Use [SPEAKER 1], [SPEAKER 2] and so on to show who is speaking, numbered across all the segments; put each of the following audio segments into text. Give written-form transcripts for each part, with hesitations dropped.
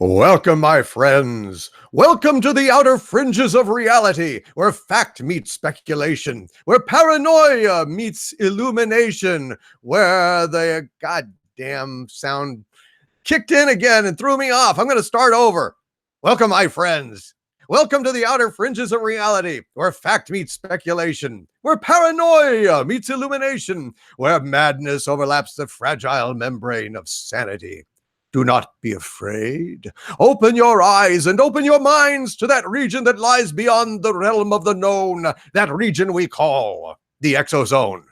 [SPEAKER 1] Welcome, my friends. Welcome to the outer fringes of reality, where fact meets speculation, where paranoia meets illumination, where the goddamn sound kicked in again and threw me off. I'm going to start over. Welcome, my friends. Welcome to the outer fringes of reality, where fact meets speculation, where paranoia meets illumination, where madness overlaps the fragile membrane of sanity. Do not be afraid. Open your eyes and open your minds to that region that lies beyond the realm of the known, that region we call the ExoZone.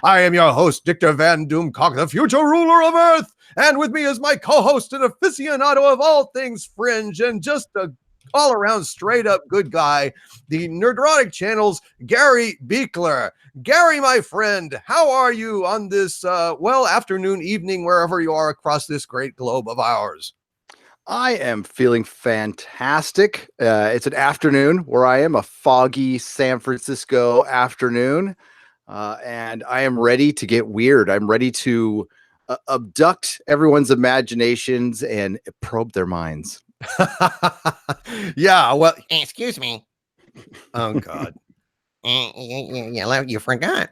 [SPEAKER 1] I am your host, Dictor Van Doomcock, the future ruler of Earth, and with me is my co-host and aficionado of all things fringe and just a all-around straight-up good guy, the Nerdrotic Channel's Gary Beekler. Gary, my friend, how are you on this, afternoon, evening, wherever you are across this great globe of ours?
[SPEAKER 2] I am feeling fantastic. It's an afternoon where I am, a foggy San Francisco afternoon, and I am ready to get weird. I'm ready to abduct everyone's imaginations and probe their minds.
[SPEAKER 1] Yeah, well,
[SPEAKER 3] Excuse me.
[SPEAKER 1] oh, God.
[SPEAKER 3] You forgot.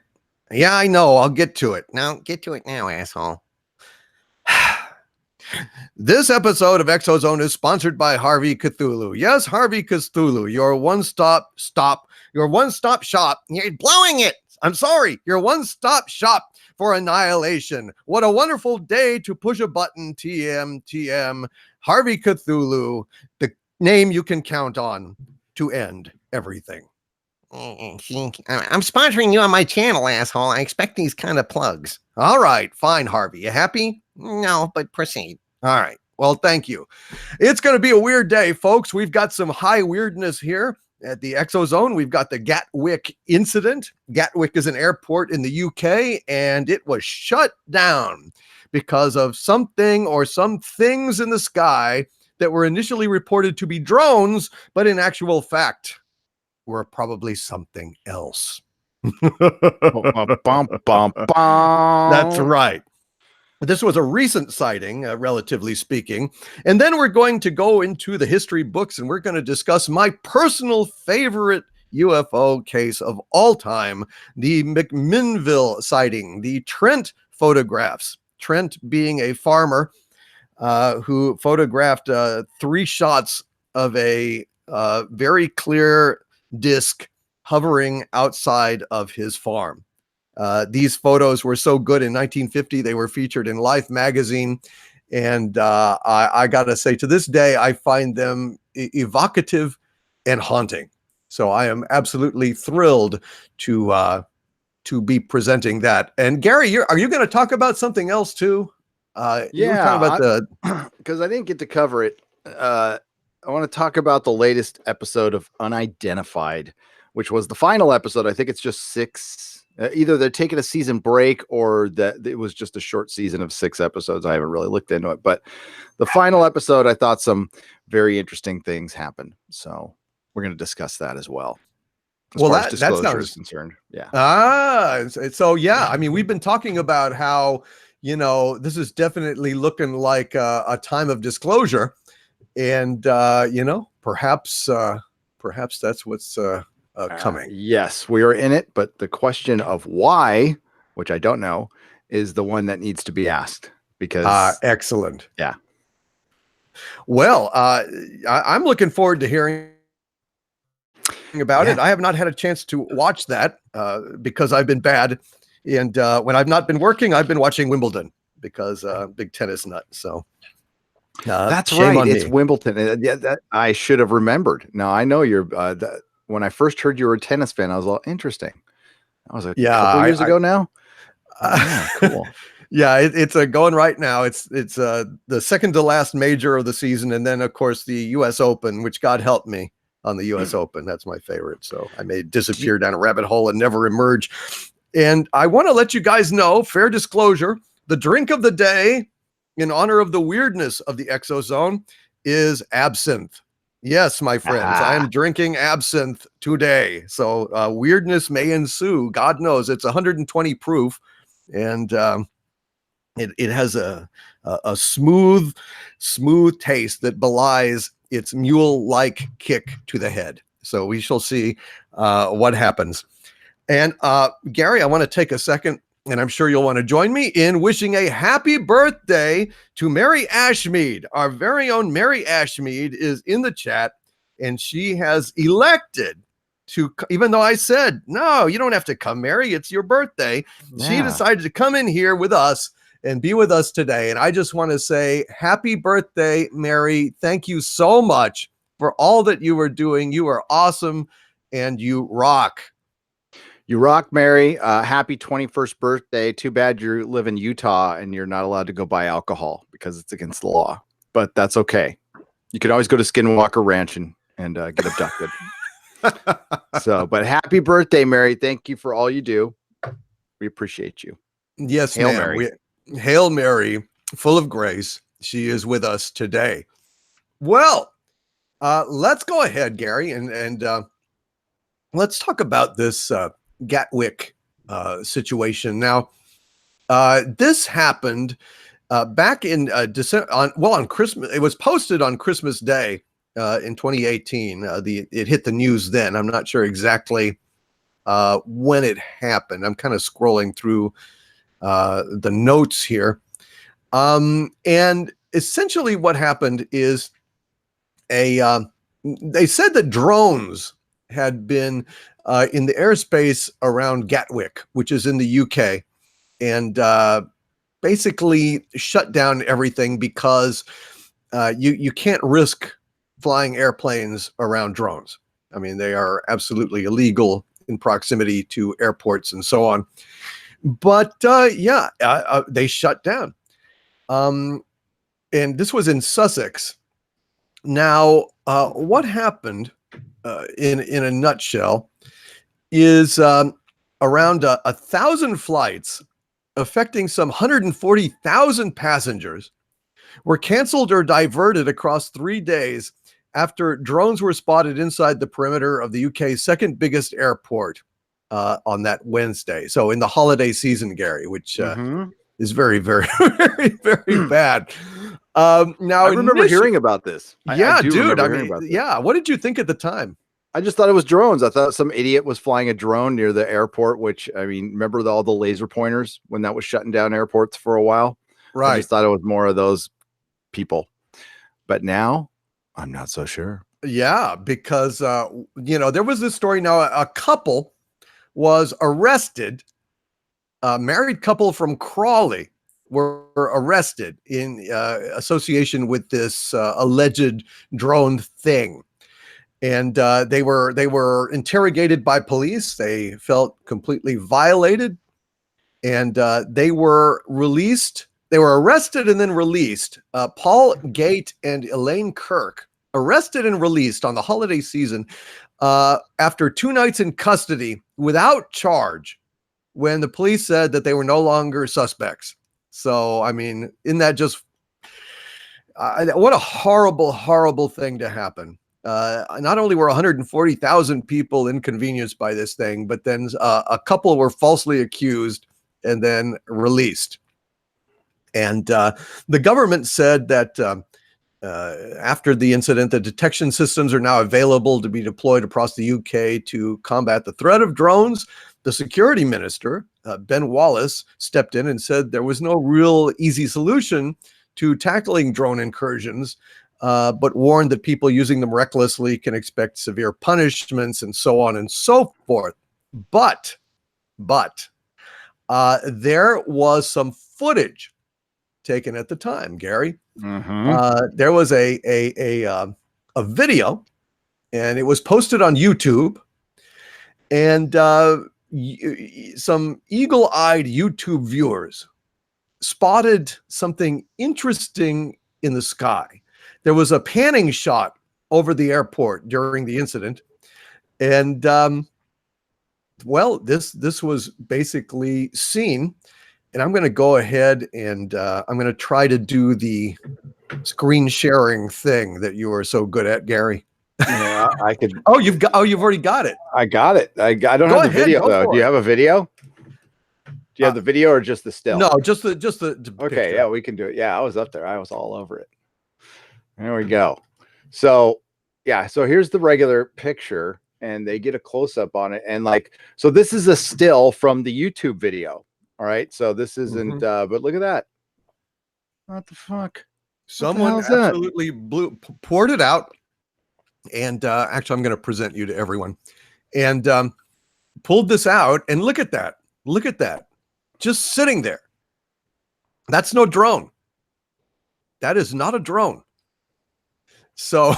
[SPEAKER 1] Yeah, I know. I'll get to it.
[SPEAKER 3] No, get to it now, asshole.
[SPEAKER 1] This episode of ExoZone is sponsored by Harvey Cthulhu. Yes, Harvey Cthulhu, your one-stop shop. You're blowing it. I'm sorry. Your one-stop shop for annihilation. What a wonderful day to push a button. TM. Harvey Cthulhu, the name you can count on to end everything.
[SPEAKER 3] I'm sponsoring you on my channel, asshole. I expect these kind of plugs.
[SPEAKER 1] All right, fine, Harvey. You happy?
[SPEAKER 3] No, but proceed.
[SPEAKER 1] All right. Well, thank you. It's going to be a weird day, folks. We've got some high weirdness here at the ExoZone. We've got the Gatwick incident. Gatwick is an airport in the UK, and it was shut down because of something or some things in the sky that were initially reported to be drones, but in actual fact were probably something else. That's right. This was a recent sighting, relatively speaking. And then we're going to go into the history books and we're going to discuss my personal favorite UFO case of all time, the McMinnville sighting, the Trent photographs. Trent being a farmer who photographed 3 shots of a very clear disc hovering outside of his farm. These photos were so good in 1950, they were featured in Life magazine. And I got to say, to this day, I find them evocative and haunting. So I am absolutely thrilled to be presenting that. And Gary, are you going to talk about something else too? You were talking about
[SPEAKER 2] because I didn't get to cover it. I want to talk about the latest episode of Unidentified, which was the final episode. I think it's just 6. Either they're taking a season break or that it was just a short season of 6 episodes. I haven't really looked into it, but the final episode, I thought some very interesting things happened. So we're going to discuss that as well.
[SPEAKER 1] Well, that sounds
[SPEAKER 2] concerned.
[SPEAKER 1] Yeah. So yeah, I mean, we've been talking about how, this is definitely looking like a time of disclosure, and perhaps that's what's coming.
[SPEAKER 2] Yes, we are in it, but the question of why, which I don't know, is the one that needs to be asked. Because
[SPEAKER 1] excellent.
[SPEAKER 2] Yeah.
[SPEAKER 1] Well, I'm looking forward to hearing about it. I have not had a chance to watch that because I've been bad, and when I've not been working, I've been watching Wimbledon because big tennis nut. So
[SPEAKER 2] that's right. It's Wimbledon. That I should have remembered. Now I know you're. When I first heard you were a tennis fan, I was all interesting. I was a couple years ago now. Cool.
[SPEAKER 1] Yeah, it's going right now. It's the second to last major of the season, and then of course the U.S. Open, which God help me on the U.S. Open. That's my favorite. So I may disappear down a rabbit hole and never emerge. And I want to let you guys know, fair disclosure, the drink of the day in honor of the weirdness of the ExoZone is absinthe. Yes, my friends, I am drinking absinthe today. So weirdness may ensue. God knows it's 120 proof. And It has a smooth taste that belies its mule-like kick to the head. So we shall see what happens. And Gary, I want to take a second, and I'm sure you'll want to join me in wishing a happy birthday to Mary Ashmead. Our very own Mary Ashmead is in the chat, and she has elected to, even though I said, no, you don't have to come, Mary, it's your birthday. She decided to come in here with us and be with us today. And I just want to say happy birthday, Mary. Thank you so much for all that you are doing. You are awesome and you rock.
[SPEAKER 2] You rock, Mary. Happy 21st birthday. Too bad you live in Utah and you're not allowed to go buy alcohol because it's against the law. But that's okay. You can always go to Skinwalker Ranch and get abducted. But happy birthday, Mary. Thank you for all you do. We appreciate you.
[SPEAKER 1] Yes,
[SPEAKER 2] Hail
[SPEAKER 1] ma'am.
[SPEAKER 2] Mary.
[SPEAKER 1] Hail Mary, full of grace. She is with us today. Well, let's go ahead, Gary, and let's talk about this Gatwick situation. Now, this happened back in December on Christmas. It was posted on Christmas Day in 2018. It hit the news then. I'm not sure exactly when it happened. I'm kind of scrolling through the notes here. And essentially what happened is they said that drones had been in the airspace around Gatwick, which is in the UK, and basically shut down everything because you can't risk flying airplanes around drones. I mean, they are absolutely illegal in proximity to airports and so on. But they shut down. And this was in Sussex. Now, what happened in a nutshell is around 1,000 flights affecting some 140,000 passengers were canceled or diverted across 3 days after drones were spotted inside the perimeter of the UK's second biggest airport on that Wednesday. So in the holiday season, Gary, which is very, very, very, very bad. Now
[SPEAKER 2] I remember hearing about this.
[SPEAKER 1] Yeah, dude.
[SPEAKER 2] Yeah.
[SPEAKER 1] What did you think at the time?
[SPEAKER 2] I just thought it was drones. I thought some idiot was flying a drone near the airport, which, I mean, remember all the laser pointers when that was shutting down airports for a while?
[SPEAKER 1] Right.
[SPEAKER 2] I just thought it was more of those people. But now I'm not so sure.
[SPEAKER 1] Yeah, because, there was this story. Now, a couple was arrested. A married couple from Crawley were arrested in association with this alleged drone thing. And they were interrogated by police. They felt completely violated, and they were released. They were arrested and then released. Paul Gate and Elaine Kirk, arrested and released on the holiday season after 2 nights in custody without charge, when the police said that they were no longer suspects. So, I mean, isn't that just what a horrible, horrible thing to happen? Not only were 140,000 people inconvenienced by this thing, but then a couple were falsely accused and then released. And the government said that after the incident, the detection systems are now available to be deployed across the UK to combat the threat of drones. The security minister, Ben Wallace, stepped in and said there was no real easy solution to tackling drone incursions, but warned that people using them recklessly can expect severe punishments and so on and so forth. But there was some footage taken at the time, Gary. There was a video, and it was posted on YouTube, and some eagle-eyed YouTube viewers spotted something interesting in the sky. There was a panning shot over the airport during the incident, and this was basically seen. And I'm going to go ahead and I'm going to try to do the screen sharing thing that you are so good at, Gary.
[SPEAKER 2] Yeah, I could.
[SPEAKER 1] You've already got it.
[SPEAKER 2] I got it. I don't have the video though. Do you have a video? Do you have the video or just the still?
[SPEAKER 1] No, just the
[SPEAKER 2] Okay,
[SPEAKER 1] picture.
[SPEAKER 2] yeah, we can do it. Yeah, I was up there. I was all over it. There we go. So yeah, so here's the regular picture, and they get a close up on it, and like, so this is a still from the YouTube video. All right, so this isn't, but look at that. What the fuck?
[SPEAKER 1] Someone absolutely poured it out, and actually, I'm going to present you to everyone, and pulled this out, and look at that. Look at that. Just sitting there. That's no drone. That is not a drone. So,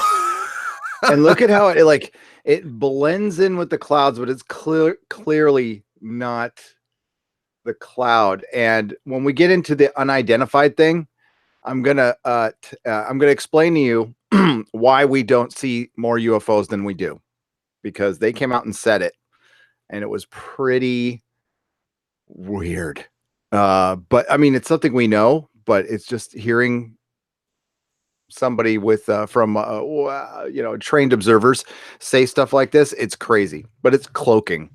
[SPEAKER 2] and look at how it blends in with the clouds, but it's clearly not the cloud. And when we get into the unidentified thing, I'm gonna explain to you why we don't see more UFOs than we do, because they came out and said it, and it was pretty weird. But I mean, it's something we know, but it's just hearing somebody with from trained observers say stuff like this. It's crazy, but it's cloaking.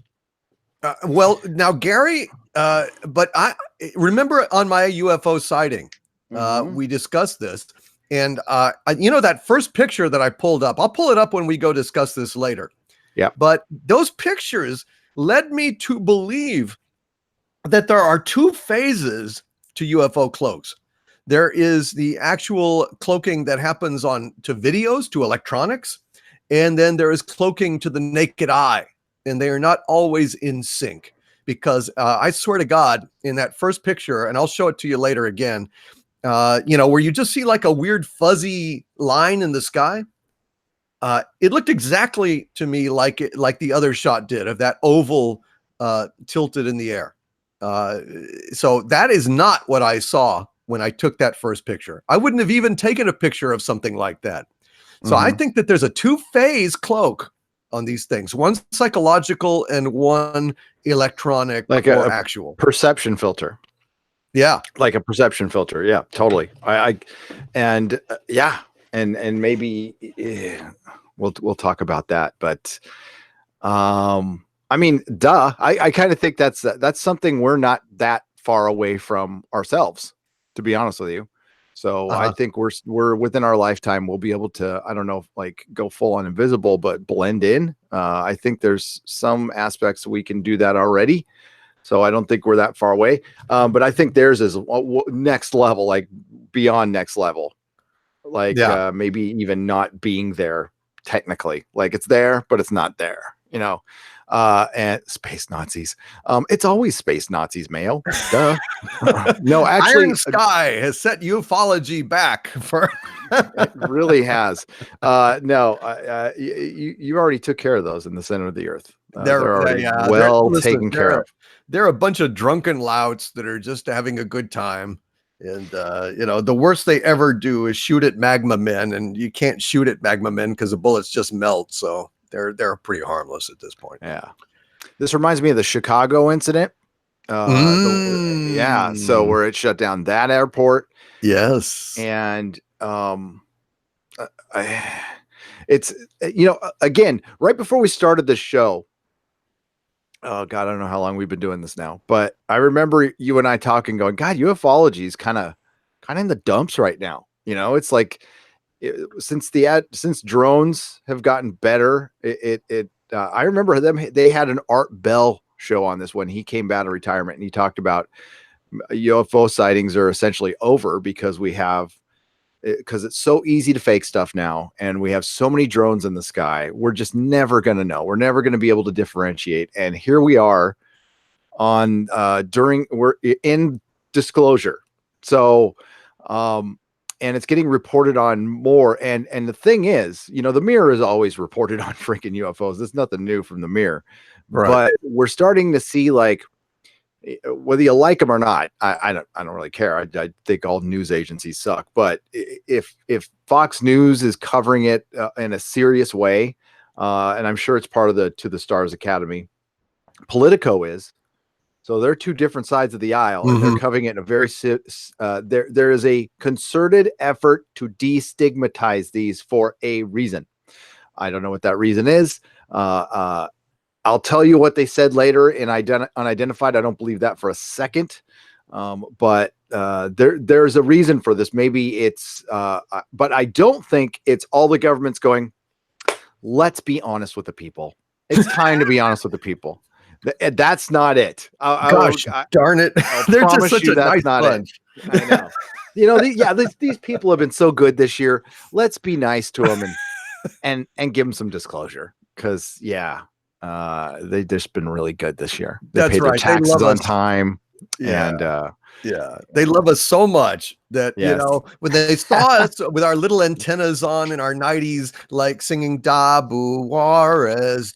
[SPEAKER 1] Well, now Gary, but I remember on my UFO sighting, we discussed this, and that first picture that I pulled up, I'll pull it up when we go discuss this later.
[SPEAKER 2] Yeah,
[SPEAKER 1] but those pictures led me to believe that there are two phases to UFO cloaks. There is the actual cloaking that happens to videos, to electronics, and then there is cloaking to the naked eye, and they are not always in sync, because I swear to God, in that first picture, and I'll show it to you later again, where you just see like a weird fuzzy line in the sky. It looked exactly to me like the other shot did, of that oval tilted in the air. So that is not what I saw when I took that first picture. I wouldn't have even taken a picture of something like that. So I think that there's a two-phase cloak on these things, one psychological and one electronic,
[SPEAKER 2] like
[SPEAKER 1] or
[SPEAKER 2] a
[SPEAKER 1] actual
[SPEAKER 2] perception filter.
[SPEAKER 1] Yeah,
[SPEAKER 2] like a perception filter. Yeah, totally. And maybe we'll talk about that. But I mean, duh. I kind of think that's something we're not that far away from ourselves, to be honest with you. So I think we're within our lifetime, we'll be able to, I don't know, like go full on invisible, but blend in. I think there's some aspects we can do that already. So I don't think we're that far away. But I think theirs is next level, like beyond next level, like maybe even not being there technically. Like it's there, but it's not there, and space Nazis. It's always space Nazis, Mayo. Duh. No, actually,
[SPEAKER 1] Iron Sky has set ufology back for.
[SPEAKER 2] It really has. No, you already took care of those in the center of the earth. They're already taken care of.
[SPEAKER 1] They're a bunch of drunken louts that are just having a good time. And, the worst they ever do is shoot at magma men, and you can't shoot at magma men because the bullets just melt. So they're pretty harmless at this point.
[SPEAKER 2] Yeah. This reminds me of the Chicago incident. So where it shut down that airport.
[SPEAKER 1] Yes.
[SPEAKER 2] And it's, again, right before we started the show, oh God, I don't know how long we've been doing this now, but I remember you and I talking, going, God, ufology is kind of in the dumps right now. It's like since drones have gotten better, I remember they had an Art Bell show on this when he came out of retirement, and he talked about UFO sightings are essentially over because it's so easy to fake stuff now, and we have so many drones in the sky. We're just never going to know. We're never going to be able to differentiate. And here we are we're in disclosure. So, and it's getting reported on more. And the thing is, the Mirror is always reported on freaking UFOs. There's nothing new from the Mirror, right? But we're starting to see, like, whether you like them or not, I don't really care. I think all news agencies suck. But if Fox News is covering it in a serious way, and I'm sure it's part of the To the Stars Academy, Politico is. So they're two different sides of the aisle, and they're covering it in a very there is a concerted effort to destigmatize these for a reason. I don't know what that reason is. I'll tell you what they said later in Unidentified. I don't believe that for a second. But there's a reason for this. Maybe it's, but I don't think it's all the government's going, let's be honest with the people. It's time to be honest with the people. That's not it.
[SPEAKER 1] Gosh, darn it. They're just such a nice bunch.
[SPEAKER 2] I know. These people have been so good this year. Let's be nice to them and give them some disclosure. Because, they've just been really good this year. They paid their taxes on time.
[SPEAKER 1] Yeah. They love us so much that, when they saw us with our little antennas on in our 90s, like singing Dabu Juarez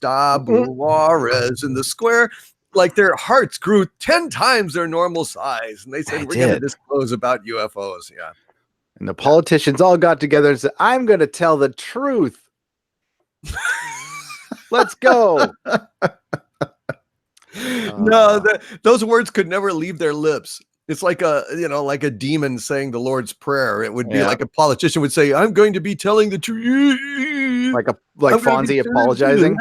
[SPEAKER 1] in the square, like their hearts grew 10 times their normal size. And they said, we're going to disclose about UFOs. Yeah.
[SPEAKER 2] And the politicians all got together and said, I'm going to tell the truth. Let's go.
[SPEAKER 1] No, those words could never leave their lips. It's like a demon saying the Lord's Prayer. It would be like a politician would say, I'm going to be telling the truth.
[SPEAKER 2] Like Fonzie apologizing.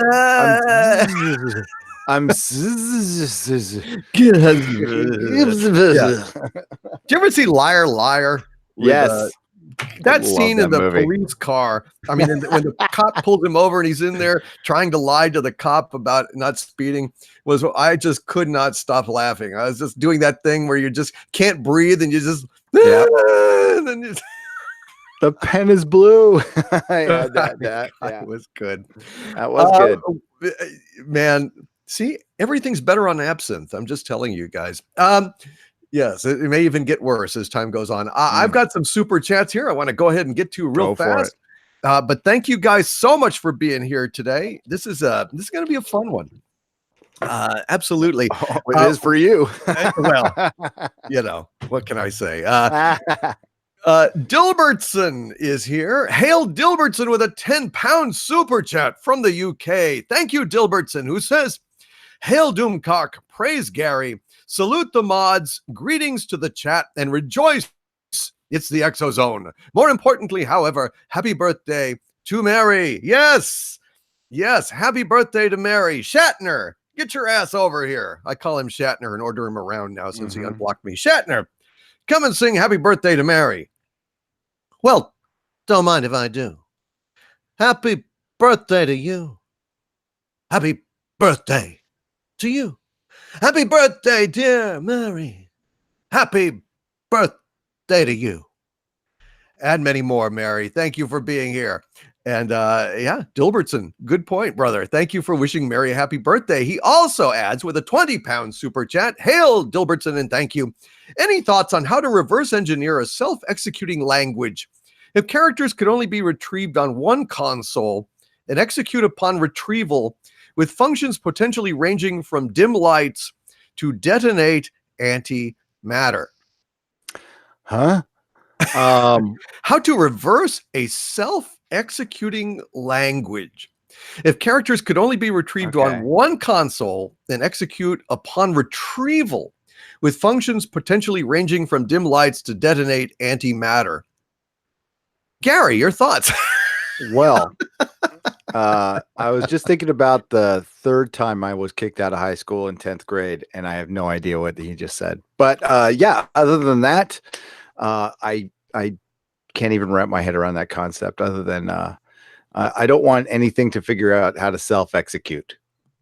[SPEAKER 2] I'm
[SPEAKER 1] Did you ever see Liar Liar?
[SPEAKER 2] Yes.
[SPEAKER 1] That scene in the police car. I mean, when the cop pulls him over and he's in there trying to lie to the cop about not speeding, I just could not stop laughing. I was just doing that thing where you just can't breathe and you just, and then
[SPEAKER 2] the pen is blue. That
[SPEAKER 1] was good.
[SPEAKER 2] That was good.
[SPEAKER 1] Man, see, everything's better on absinthe. I'm just telling you guys. Yes, it may even get worse as time goes on. I've got some super chats here I want to go ahead and get to real fast. But thank you guys so much for being here today. This is going to be a fun one. Absolutely.
[SPEAKER 2] It is for you.
[SPEAKER 1] Well, what can I say? Dilbertson is here. Hail Dilbertson with a 10-pound super chat from the UK. Thank you, Dilbertson, who says, Hail Doomcock, praise Gary. Salute the mods, greetings to the chat, and rejoice. It's the ExoZone. More importantly, however, happy birthday to Mary. Yes, happy birthday to Mary. Shatner, get your ass over here. I call him Shatner and order him around now since he unblocked me. Shatner, come and sing happy birthday to Mary. Well, don't mind if I do. Happy birthday to you. Happy birthday to you. Happy birthday, dear Mary. Happy birthday to you. And many more, Mary. Thank you for being here. And Dilbertson, good point, brother. Thank you for wishing Mary a happy birthday. He also adds with a 20-pound super chat, Hail, Dilbertson, and thank you. Any thoughts on how to reverse engineer a self-executing language? If characters could only be retrieved on one console and execute upon retrieval with functions potentially ranging from dim lights to detonate antimatter.
[SPEAKER 2] Huh?
[SPEAKER 1] How to reverse a self-executing language. If characters could only be retrieved on one console and execute upon retrieval with functions potentially ranging from dim lights to detonate antimatter. Gary, your thoughts?
[SPEAKER 2] Well, I was just thinking about the third time I was kicked out of high school in 10th grade, and I have no idea what he just said. But other than that, I can't even wrap my head around that concept other than I don't want anything to figure out how to self-execute.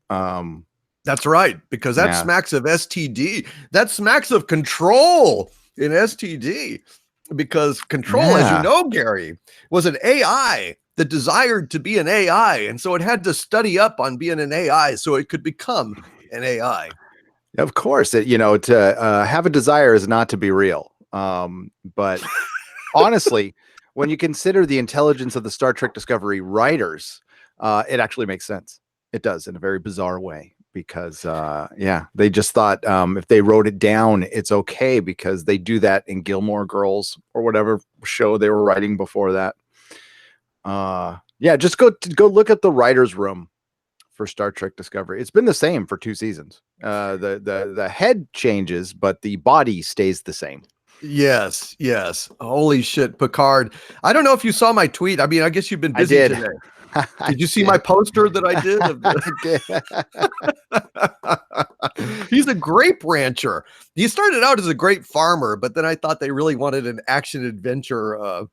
[SPEAKER 1] That's right, because that smacks of STD. That smacks of control in STD. Because control, as you know, Gary, was an AI that desired to be an AI. And so it had to study up on being an AI so it could become an AI.
[SPEAKER 2] Of course, to have a desire is not to be real. But honestly, when you consider the intelligence of the Star Trek Discovery writers, it actually makes sense. It does in a very bizarre way. Because, they just thought if they wrote it down, it's okay because they do that in Gilmore Girls or whatever show they were writing before that. Just go look at the writer's room for Star Trek Discovery. It's been the same for 2 seasons. The head changes, but the body stays the same.
[SPEAKER 1] Yes. Holy shit, Picard. I don't know if you saw my tweet. I mean, I guess you've been busy today. Did you see my poster that I did? He's a grape rancher. He started out as a grape farmer, but then I thought they really wanted an action adventure,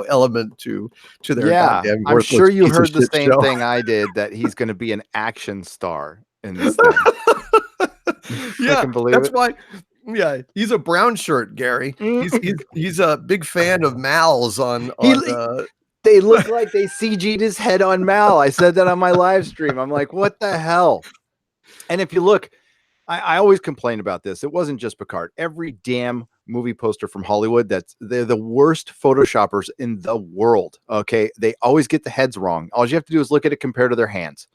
[SPEAKER 1] element to their goddamn
[SPEAKER 2] I'm
[SPEAKER 1] worthless
[SPEAKER 2] sure you
[SPEAKER 1] piece of
[SPEAKER 2] heard the
[SPEAKER 1] shit
[SPEAKER 2] same
[SPEAKER 1] show.
[SPEAKER 2] thing I did, that he's going to be an action star in this thing.
[SPEAKER 1] Yeah,
[SPEAKER 2] can believe
[SPEAKER 1] that's
[SPEAKER 2] it.
[SPEAKER 1] why. Yeah, he's a brown shirt, Gary. He's a big fan of Mal's on.
[SPEAKER 2] They look like they CG'd his head on Mal. I said that on my live stream. I'm like, what the hell? And if you look, I always complain about this. It wasn't just Picard. Every damn movie poster from Hollywood, they're the worst photoshoppers in the world. Okay. They always get the heads wrong. All you have to do is look at it compared to their hands.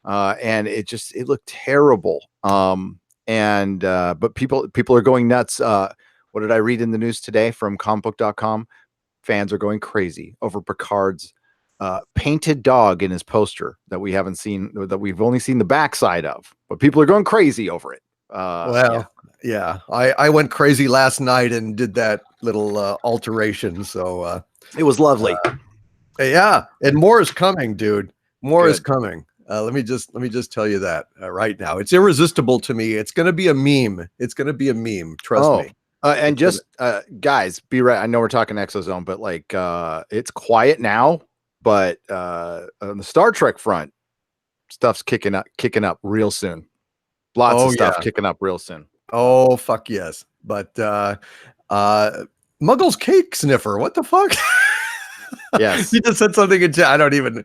[SPEAKER 2] And it looked terrible. But people are going nuts. What did I read in the news today from comicbook.com? Fans are going crazy over Picard's painted dog in his poster that we haven't seen, that we've only seen the backside of, but people are going crazy over it.
[SPEAKER 1] Yeah. I went crazy last night and did that little alteration. So
[SPEAKER 2] it was lovely.
[SPEAKER 1] Yeah, and more is coming, dude. More is coming. Let me just tell you that right now. It's irresistible to me. It's going to be a meme. It's going to be a meme. Trust me.
[SPEAKER 2] And just guys, be right. I know we're talking ExoZone, but like it's quiet now. But on the Star Trek front, stuff's kicking up real soon. Lots of stuff kicking up real soon.
[SPEAKER 1] Oh fuck yes! But Muggles Cake Sniffer, what the fuck?
[SPEAKER 2] Yes,
[SPEAKER 1] he just said something in chat. I don't even.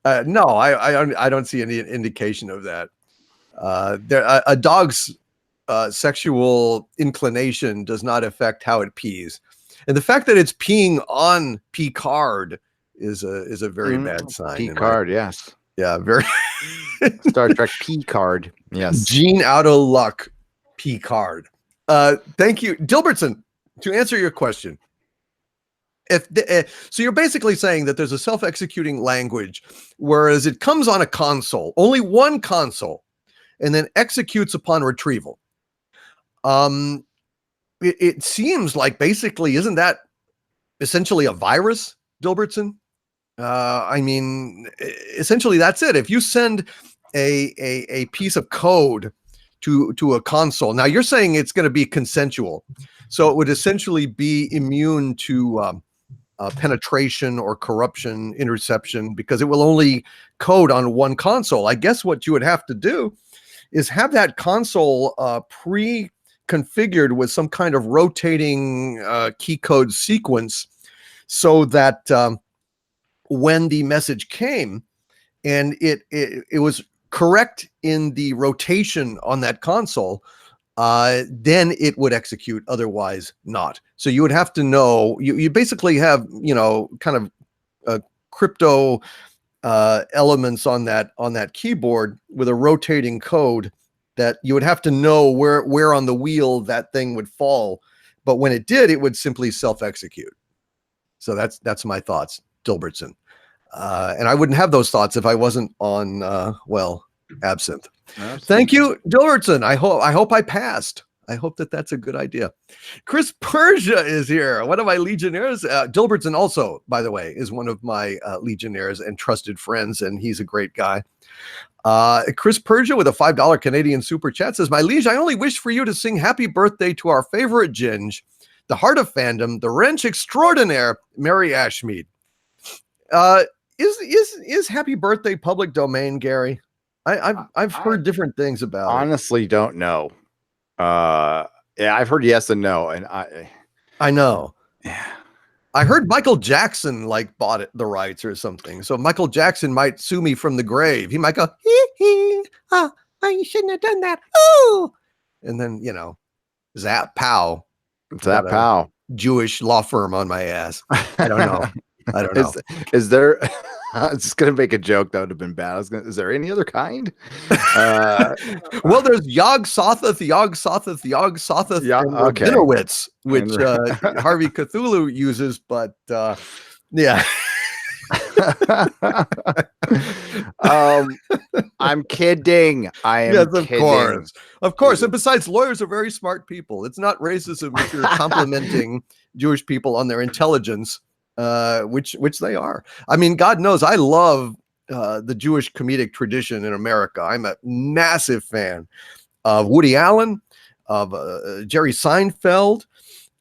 [SPEAKER 1] No, I don't see any indication of that. A dog's sexual inclination does not affect how it pees, and the fact that it's peeing on Picard is a very bad sign.
[SPEAKER 2] Picard, yes,
[SPEAKER 1] yeah, very
[SPEAKER 2] Star Trek Picard, yes,
[SPEAKER 1] Gene out of luck Picard. Thank you, Dilbertson. To answer your question, so you're basically saying that there's a self-executing language, whereas it comes on a console, only one console, and then executes upon retrieval. It seems like basically, isn't that essentially a virus, Dilbertson? I mean, essentially that's it. If you send a piece of code to a console, now you're saying it's going to be consensual, so it would essentially be immune to penetration or corruption, interception, because it will only code on one console. I guess what you would have to do is have that console pre-configured with some kind of rotating key code sequence, so that when the message came and it was correct in the rotation on that console, then it would execute, otherwise not. So you would have to know, you basically have, kind of crypto elements on that keyboard with a rotating code that you would have to know where on the wheel that thing would fall. But when it did, it would simply self-execute. So that's my thoughts, Dilbertson. And I wouldn't have those thoughts if I wasn't on, Absinthe. Absolutely. Thank you, Dilbertson. I hope I passed. I hope that's a good idea. Chris Persia is here, one of my Legionnaires. Dilbertson also, by the way, is one of my Legionnaires and trusted friends, and he's a great guy. Chris Persia with a $5 Canadian super chat says, "My liege, I only wish for you to sing happy birthday to our favorite Ginge, the heart of fandom, the wrench extraordinaire, Mary Ashmead." Is happy birthday public domain, Gary? I've heard different things about
[SPEAKER 2] honestly it. Don't know. Yeah, I've heard yes and no, and
[SPEAKER 1] I know.
[SPEAKER 2] Yeah,
[SPEAKER 1] I heard Michael Jackson bought the rights or something. So Michael Jackson might sue me from the grave. He might go, hee, you shouldn't have done that. Oh, and then zap pow, Jewish law firm on my ass. I don't know.
[SPEAKER 2] Is there? I was just gonna make a joke that would have been bad. Is there any other kind?
[SPEAKER 1] Well, there's Yog Sothoth, and Minowitz, which Harvey Cthulhu uses, but yeah.
[SPEAKER 2] I'm kidding. I am.
[SPEAKER 1] Yes,
[SPEAKER 2] kidding.
[SPEAKER 1] Of course. And besides, lawyers are very smart people. It's not racism if you're complimenting Jewish people on their intelligence. which they are. I mean, God knows I love the Jewish comedic tradition in America. I'm a massive fan of Woody Allen, of Jerry Seinfeld,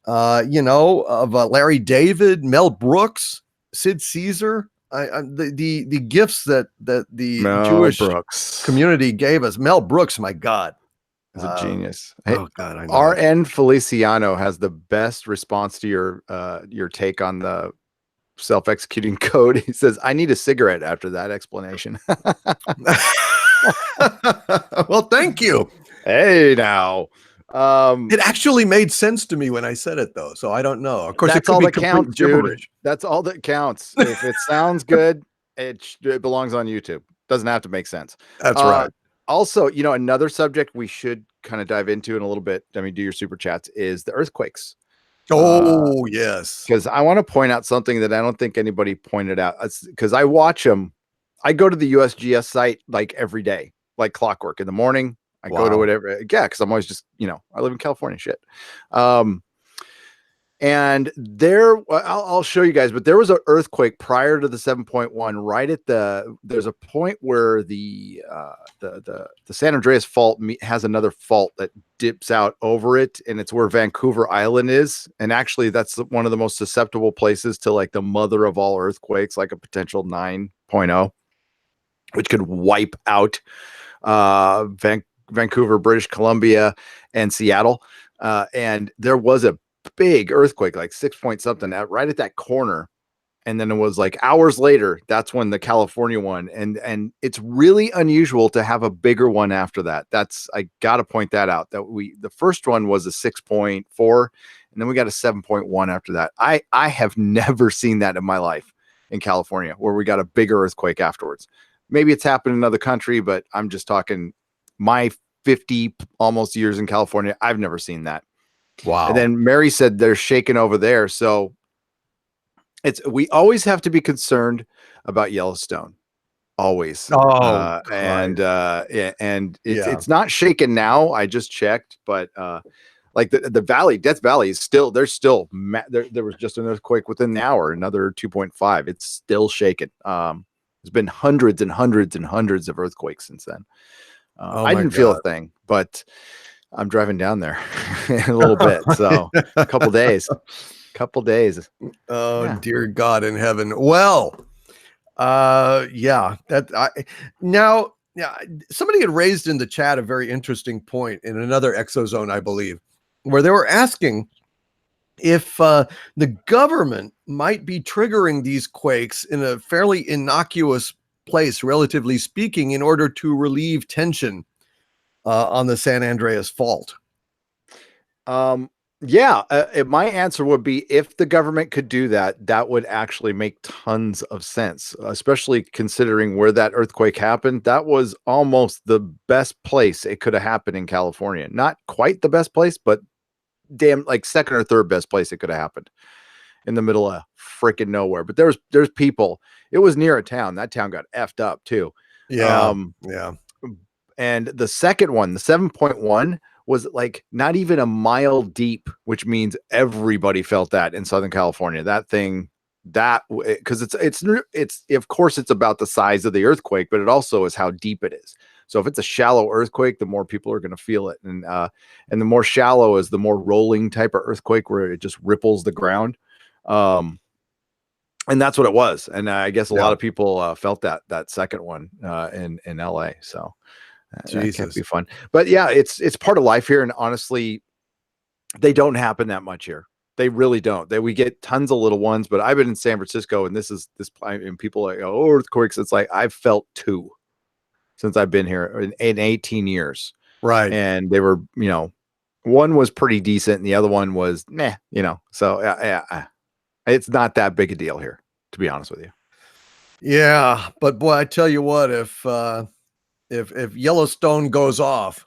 [SPEAKER 1] of Larry David, Mel Brooks, Sid Caesar. The gifts that the
[SPEAKER 2] Mel
[SPEAKER 1] Jewish
[SPEAKER 2] Brooks
[SPEAKER 1] community gave us. Mel Brooks, my God,
[SPEAKER 2] is a genius. Hey,
[SPEAKER 1] oh God, I know.
[SPEAKER 2] RN Feliciano has the best response to your take on the self-executing code. He says, "I need a cigarette after that explanation."
[SPEAKER 1] Well, thank you.
[SPEAKER 2] Hey, now.
[SPEAKER 1] It actually made sense to me when I said it, though. So I don't know. Of course,
[SPEAKER 2] That's
[SPEAKER 1] it could
[SPEAKER 2] all
[SPEAKER 1] be
[SPEAKER 2] that
[SPEAKER 1] complete
[SPEAKER 2] counts, dude.
[SPEAKER 1] gibberish.
[SPEAKER 2] That's all that counts. If it sounds good, it belongs on YouTube. Doesn't have to make sense.
[SPEAKER 1] That's right.
[SPEAKER 2] Also, another subject we should kind of dive into in a little bit. I mean, do your super chats is the earthquakes.
[SPEAKER 1] Oh, yes.
[SPEAKER 2] Because I want to point out something that I don't think anybody pointed out. Because I watch them. I go to the USGS site like every day, like clockwork in the morning. I go to whatever. Yeah, because I'm always just, I live in California, shit. And there, I'll show you guys, but there was an earthquake prior to the 7.1, right at there's a point where the San Andreas fault has another fault that dips out over it. And it's where Vancouver Island is. And actually that's one of the most susceptible places to like the mother of all earthquakes, like a potential 9.0, which could wipe out Vancouver, British Columbia, and Seattle. And there was a big earthquake, like 6 point something right at that corner. And then it was like hours later, that's when the California one, and it's really unusual to have a bigger one after that. I got to point that out, that the first one was a 6.4 and then we got a 7.1 after that. I have never seen that in my life in California, where we got a bigger earthquake afterwards. Maybe it's happened in another country, but I'm just talking my 50 almost years in California. I've never seen that.
[SPEAKER 1] Wow.
[SPEAKER 2] And then Mary said they're shaking over there. So we always have to be concerned about Yellowstone. Always.
[SPEAKER 1] Oh,
[SPEAKER 2] it's not shaking now. I just checked, but like the valley, Death Valley is still, there was just an earthquake within the hour, another 2.5. It's still shaking. There's been hundreds and hundreds and hundreds of earthquakes since then. I didn't feel a thing, but I'm driving down there in a little bit. So a couple days.
[SPEAKER 1] Oh, yeah. Dear God in heaven. Well, now somebody had raised in the chat a very interesting point in another ExoZone, I believe, where they were asking if the government might be triggering these quakes in a fairly innocuous place, relatively speaking, in order to relieve tension on the San Andreas fault.
[SPEAKER 2] My answer would be, if the government could do that, that would actually make tons of sense, especially considering where that earthquake happened. That was almost the best place it could have happened in California. Not quite the best place, but damn, like second or third best place it could have happened, in the middle of freaking nowhere. But there's people. It was near a town. That town got effed up too.
[SPEAKER 1] Yeah.
[SPEAKER 2] And the second one, the 7.1, was like not even a mile deep, which means everybody felt that in Southern California. That thing, because it's of course it's about the size of the earthquake, but it also is how deep it is. So if it's a shallow earthquake, the more people are going to feel it, and the more shallow is the more rolling type of earthquake, where it just ripples the ground. And that's what it was. And I guess a lot of people felt that second one in LA. So that can't be fun. But yeah, it's part of life here. And honestly, they don't happen that much here. They really don't. We get tons of little ones, but I've been in San Francisco, and and people are like, oh, earthquakes. It's like, I've felt 2 since I've been here in 18 years.
[SPEAKER 1] Right.
[SPEAKER 2] And they were, one was pretty decent and the other one was meh, so it's not that big a deal here, to be honest with you.
[SPEAKER 1] Yeah, but boy, I tell you what, if Yellowstone goes off,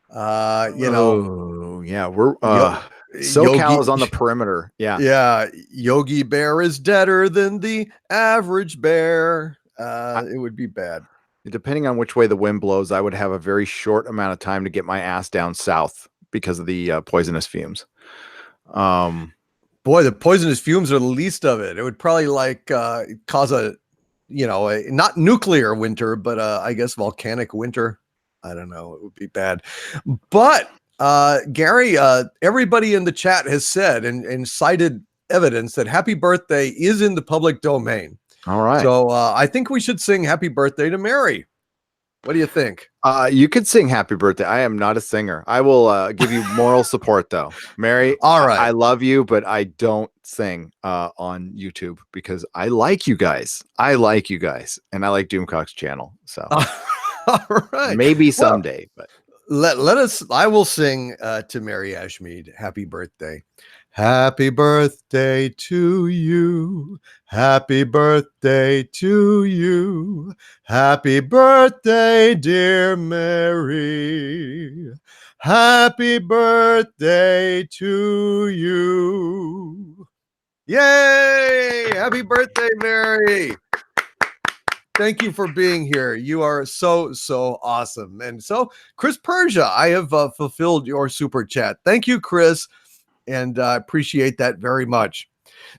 [SPEAKER 1] we're
[SPEAKER 2] SoCal is on the perimeter.
[SPEAKER 1] Yeah. Yogi Bear is deader than the average bear. It would be bad.
[SPEAKER 2] Depending on which way the wind blows, I would have a very short amount of time to get my ass down south because of the poisonous fumes.
[SPEAKER 1] Boy, the poisonous fumes are the least of it. It would probably like cause a not nuclear winter, but I guess volcanic winter. I don't know. It would be bad. But Gary, everybody in the chat has said and cited evidence that Happy Birthday is in the public domain.
[SPEAKER 2] All right.
[SPEAKER 1] So I think we should sing Happy Birthday to Mary. What do you think?
[SPEAKER 2] You could sing Happy Birthday. I am not a singer. I will give you moral support, though. Mary,
[SPEAKER 1] All right.
[SPEAKER 2] I love you, but I don't sing on YouTube because I like you guys. And I like Doomcock's channel. So
[SPEAKER 1] all right.
[SPEAKER 2] Maybe someday, but
[SPEAKER 1] let us, I will sing to Mary Ashmead, Happy Birthday. Happy birthday to you. Happy birthday to you. Happy birthday, dear Mary. Happy birthday to you. Yay! Happy birthday, Mary. Thank you for being here. You are so awesome. And so, Chris Persia, I have fulfilled your super chat. Thank you, Chris. And I appreciate that very much.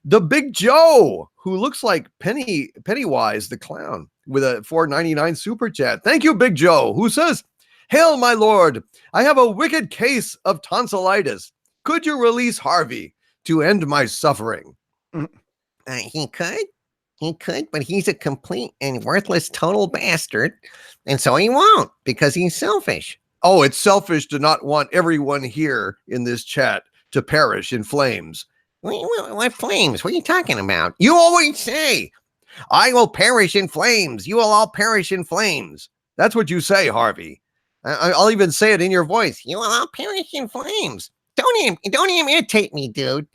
[SPEAKER 1] The Big Joe, who looks like Pennywise the clown, with a $4.99 super chat. Thank you, Big Joe, who says, "Hail, my lord! I have a wicked case of tonsillitis. Could you release Harvey to end my suffering?"
[SPEAKER 3] He could, but he's a complete and worthless total bastard, and so he won't because he's selfish.
[SPEAKER 1] Oh, it's selfish to not want everyone here in this chat to perish in flames.
[SPEAKER 3] What flames? What are you talking about? You always say, "I will perish in flames. You will all perish in flames."
[SPEAKER 1] That's what you say, Harvey. I'll even say it in your voice.
[SPEAKER 3] You will all perish in flames. Don't imitate me, dude.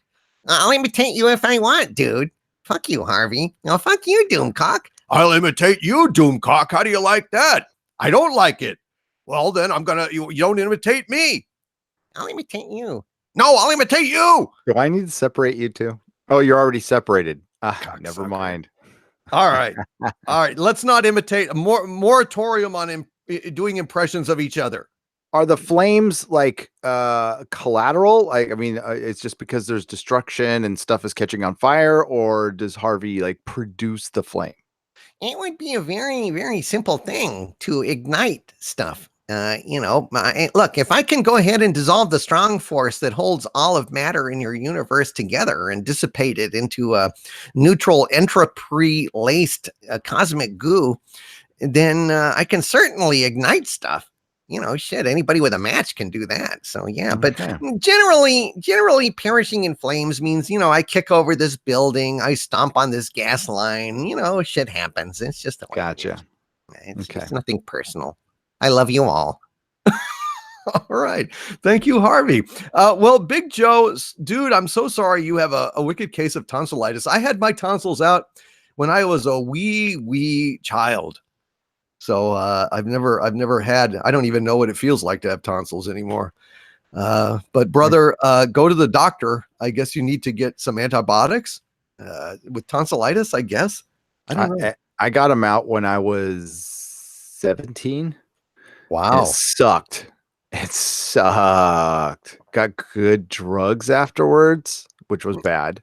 [SPEAKER 3] I'll imitate you if I want, dude. Fuck you, Harvey. No, fuck you, Doomcock.
[SPEAKER 1] I'll imitate you, Doomcock. How do you like that? I don't like it. Well, then you don't imitate me.
[SPEAKER 3] I'll imitate you.
[SPEAKER 1] No, I'll imitate you.
[SPEAKER 2] Do I need to separate you two? Oh, you're already separated. Never mind.
[SPEAKER 1] All right. All right. Let's not imitate. Moratorium on doing impressions of each other.
[SPEAKER 2] Are the flames like collateral? It's just because there's destruction and stuff is catching on fire, or does Harvey like produce the flame?
[SPEAKER 3] It would be a very, very simple thing to ignite stuff. Look, if I can go ahead and dissolve the strong force that holds all of matter in your universe together and dissipate it into a neutral entropy-laced cosmic goo, then I can certainly ignite stuff. Anybody with a match can do that. So yeah, but generally perishing in flames means, I kick over this building, I stomp on this gas line, shit happens. It's just the way
[SPEAKER 2] Gotcha.
[SPEAKER 3] It's nothing personal. I love you all.
[SPEAKER 1] All right. Thank you, Harvey. Well, Big Joe, dude, I'm so sorry you have a wicked case of tonsillitis. I had my tonsils out when I was a wee child. So I've never had, I don't even know what it feels like to have tonsils anymore. But brother, go to the doctor. I guess you need to get some antibiotics with tonsillitis, I guess. I don't know.
[SPEAKER 2] I got them out when I was 17.
[SPEAKER 1] Wow.
[SPEAKER 2] It sucked. Got good drugs afterwards, which was bad.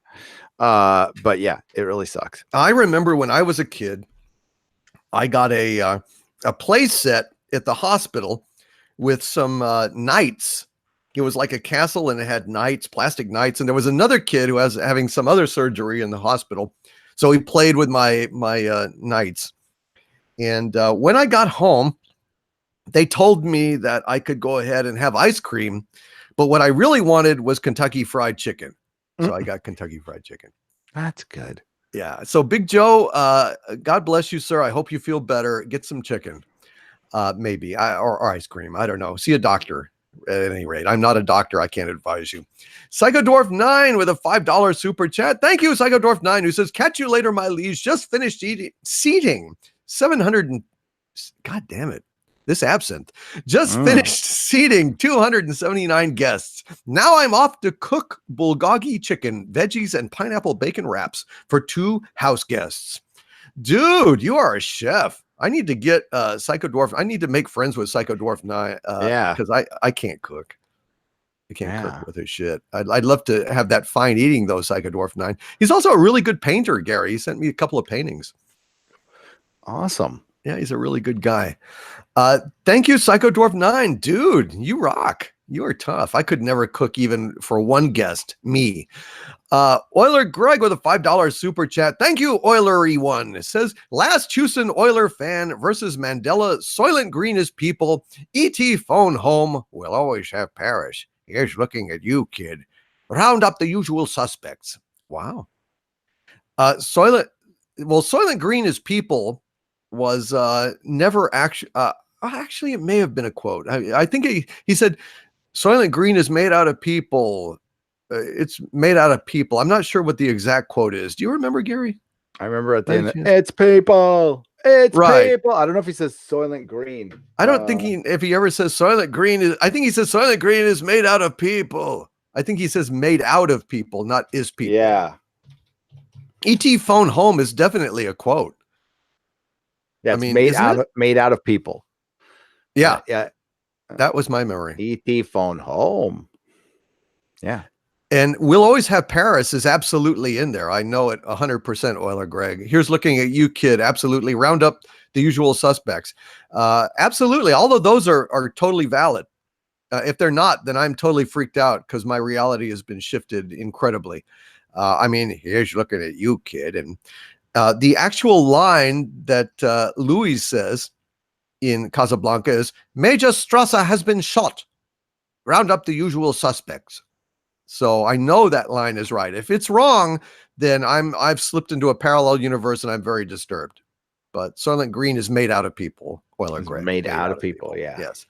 [SPEAKER 2] But yeah, it really sucked.
[SPEAKER 1] I remember when I was a kid, I got a play set at the hospital with some knights. It was like a castle and it had knights, plastic knights. And there was another kid who was having some other surgery in the hospital. So he played with my knights. And when I got home, they told me that I could go ahead and have ice cream. But what I really wanted was Kentucky Fried Chicken. So I got Kentucky Fried Chicken.
[SPEAKER 2] That's good.
[SPEAKER 1] Yeah. So Big Joe, God bless you, sir. I hope you feel better. Get some chicken, maybe, or ice cream. I don't know. See a doctor at any rate. I'm not a doctor. I can't advise you. Psychodwarf9 with a $5 super chat. Thank you, Psychodwarf9, who says, "Catch you later, my liege. Just finished seating 700 and God damn it. This absinthe just finished seating 279 guests. Now I'm off to cook bulgogi chicken, veggies, and pineapple bacon wraps for 2 house guests." Dude, you are a chef. I need to get Psychodwarf. I need to make friends with Psychodwarf 9.
[SPEAKER 2] Yeah,
[SPEAKER 1] because I can't cook. I can't
[SPEAKER 2] Yeah.
[SPEAKER 1] cook with his shit. I'd love to have that fine eating though, Psychodwarf 9. He's also a really good painter, Gary. He sent me a couple of paintings.
[SPEAKER 2] Awesome.
[SPEAKER 1] Yeah, he's a really good guy. Thank you, Psychodwarf 9. Dude, you rock. You are tough. I could never cook even for one guest, me. Oiler Greg with a $5 super chat. Thank you, Oilery one. It says, last Houston Oiler fan versus Mandela. Soylent Green is people. E.T. phone home. We'll always have Parrish. Here's looking at you, kid. Round up the usual suspects. Wow. Soylent Green is people was never actually. Actually, it may have been a quote. I think he said, Soylent Green is made out of people. It's made out of people. I'm not sure what the exact quote is. Do you remember, Gary?
[SPEAKER 2] I remember at the
[SPEAKER 1] By
[SPEAKER 2] end,
[SPEAKER 1] chance?
[SPEAKER 2] it's people. It's
[SPEAKER 1] Right.
[SPEAKER 2] people. I don't know if he says Soylent Green.
[SPEAKER 1] I don't think if he ever says Soylent Green is, I think he says Soylent Green is made out of people. I think he says made out of people, not is people.
[SPEAKER 2] Yeah.
[SPEAKER 1] E.T. phone home is definitely a quote.
[SPEAKER 2] Yeah,
[SPEAKER 1] I
[SPEAKER 2] it's
[SPEAKER 1] mean,
[SPEAKER 2] made
[SPEAKER 1] isn't
[SPEAKER 2] out
[SPEAKER 1] it?
[SPEAKER 2] made out of people.
[SPEAKER 1] Yeah,
[SPEAKER 2] Yeah.
[SPEAKER 1] that was my memory.
[SPEAKER 2] E.T. phone home. Yeah.
[SPEAKER 1] And we'll always have Paris is absolutely in there. I know it 100%, Oiler Greg. Here's looking at you, kid. Absolutely. Round up the usual suspects. Absolutely. All of those are totally valid. If they're not, then I'm totally freaked out because my reality has been shifted incredibly. I mean, here's looking at you, kid. And the actual line that Louis says in Casablanca is, Major Strasser has been shot. Round up the usual suspects. So I know that line is right. If it's wrong, then I've slipped into a parallel universe and I'm very disturbed. But Soylent Green is made out of people. Oiler
[SPEAKER 2] It's
[SPEAKER 1] Greg.
[SPEAKER 2] made out of people. Yeah.
[SPEAKER 1] Yes.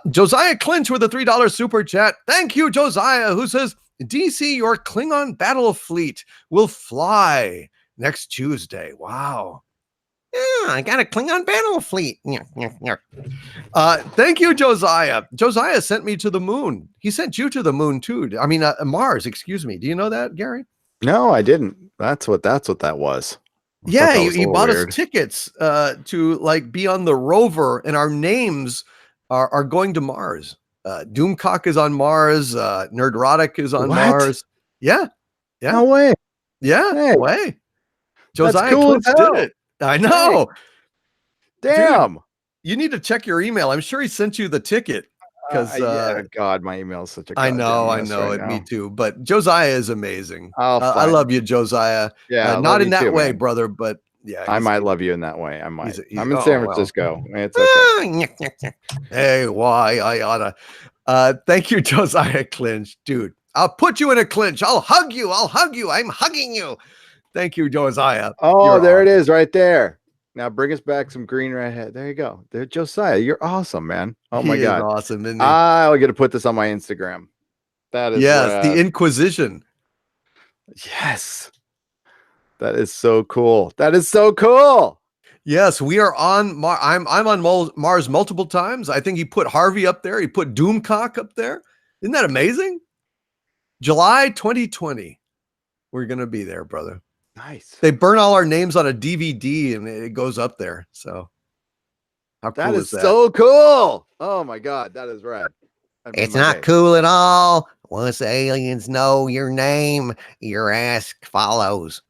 [SPEAKER 1] Josiah Clinch with a $3 super chat. Thank you, Josiah, who says, DC, your Klingon battle fleet will fly next Tuesday. Wow.
[SPEAKER 3] Yeah, I got a Klingon battle fleet.
[SPEAKER 1] Thank you, Josiah. Josiah sent me to the moon. He sent you to the moon too. I mean, Mars, excuse me. Do you know that, Gary?
[SPEAKER 2] No, I didn't. That's what that was. I thought
[SPEAKER 1] Yeah,
[SPEAKER 2] that was a
[SPEAKER 1] he
[SPEAKER 2] little
[SPEAKER 1] bought
[SPEAKER 2] weird.
[SPEAKER 1] us tickets to like be on the rover, and our names are going to Mars. Doomcock is on Mars. Nerdrotic is on
[SPEAKER 2] What?
[SPEAKER 1] Mars. Yeah. Yeah.
[SPEAKER 2] No way.
[SPEAKER 1] Yeah.
[SPEAKER 2] Hey,
[SPEAKER 1] way. Josiah
[SPEAKER 2] cool
[SPEAKER 1] Clinch
[SPEAKER 2] as
[SPEAKER 1] did
[SPEAKER 2] hell.
[SPEAKER 1] it. I know.
[SPEAKER 2] Damn.
[SPEAKER 1] You need to check your email. I'm sure he sent you the ticket. Because
[SPEAKER 2] yeah, God, my email is such a
[SPEAKER 1] I
[SPEAKER 2] goddamn
[SPEAKER 1] know
[SPEAKER 2] mess
[SPEAKER 1] it.
[SPEAKER 2] right
[SPEAKER 1] Me
[SPEAKER 2] now.
[SPEAKER 1] too. But Josiah is amazing.
[SPEAKER 2] Oh,
[SPEAKER 1] I
[SPEAKER 2] fine.
[SPEAKER 1] love you, Josiah.
[SPEAKER 2] Yeah, I
[SPEAKER 1] not
[SPEAKER 2] love
[SPEAKER 1] in
[SPEAKER 2] you
[SPEAKER 1] that
[SPEAKER 2] too,
[SPEAKER 1] way,
[SPEAKER 2] man.
[SPEAKER 1] brother. But yeah,
[SPEAKER 2] I might love you in that way. I might.
[SPEAKER 1] he's-
[SPEAKER 2] I'm in
[SPEAKER 1] oh,
[SPEAKER 2] San
[SPEAKER 1] well.
[SPEAKER 2] Francisco. It's okay.
[SPEAKER 1] Hey, why I oughta. Thank you, Josiah Clinch, dude. I'll put you in a clinch. I'll hug you. I'm hugging you. Thank you, Josiah.
[SPEAKER 2] Oh,
[SPEAKER 1] You're
[SPEAKER 2] there it
[SPEAKER 1] awesome.
[SPEAKER 2] is, right there. Now bring us back some green redhead. There you go. There, Josiah. You're awesome, man. Oh my
[SPEAKER 1] He is
[SPEAKER 2] God.
[SPEAKER 1] awesome, isn't he?
[SPEAKER 2] I'll get to put this on my Instagram. That is
[SPEAKER 1] Yes,
[SPEAKER 2] rad.
[SPEAKER 1] the Inquisition.
[SPEAKER 2] Yes. That is so cool. That is so cool.
[SPEAKER 1] Yes, we are on Mars. I'm on Mars multiple times. I think he put Harvey up there. He put Doomcock up there. Isn't that amazing? July 2020. We're going to be there, brother.
[SPEAKER 2] Nice.
[SPEAKER 1] They burn all our names on a DVD and it goes up there. So how
[SPEAKER 2] That
[SPEAKER 1] cool
[SPEAKER 2] is
[SPEAKER 1] that?
[SPEAKER 2] so cool. Oh my God. That is rad. That'd
[SPEAKER 3] It's
[SPEAKER 2] make my
[SPEAKER 3] not
[SPEAKER 2] day.
[SPEAKER 3] cool at all. Once aliens know your name, your ass follows.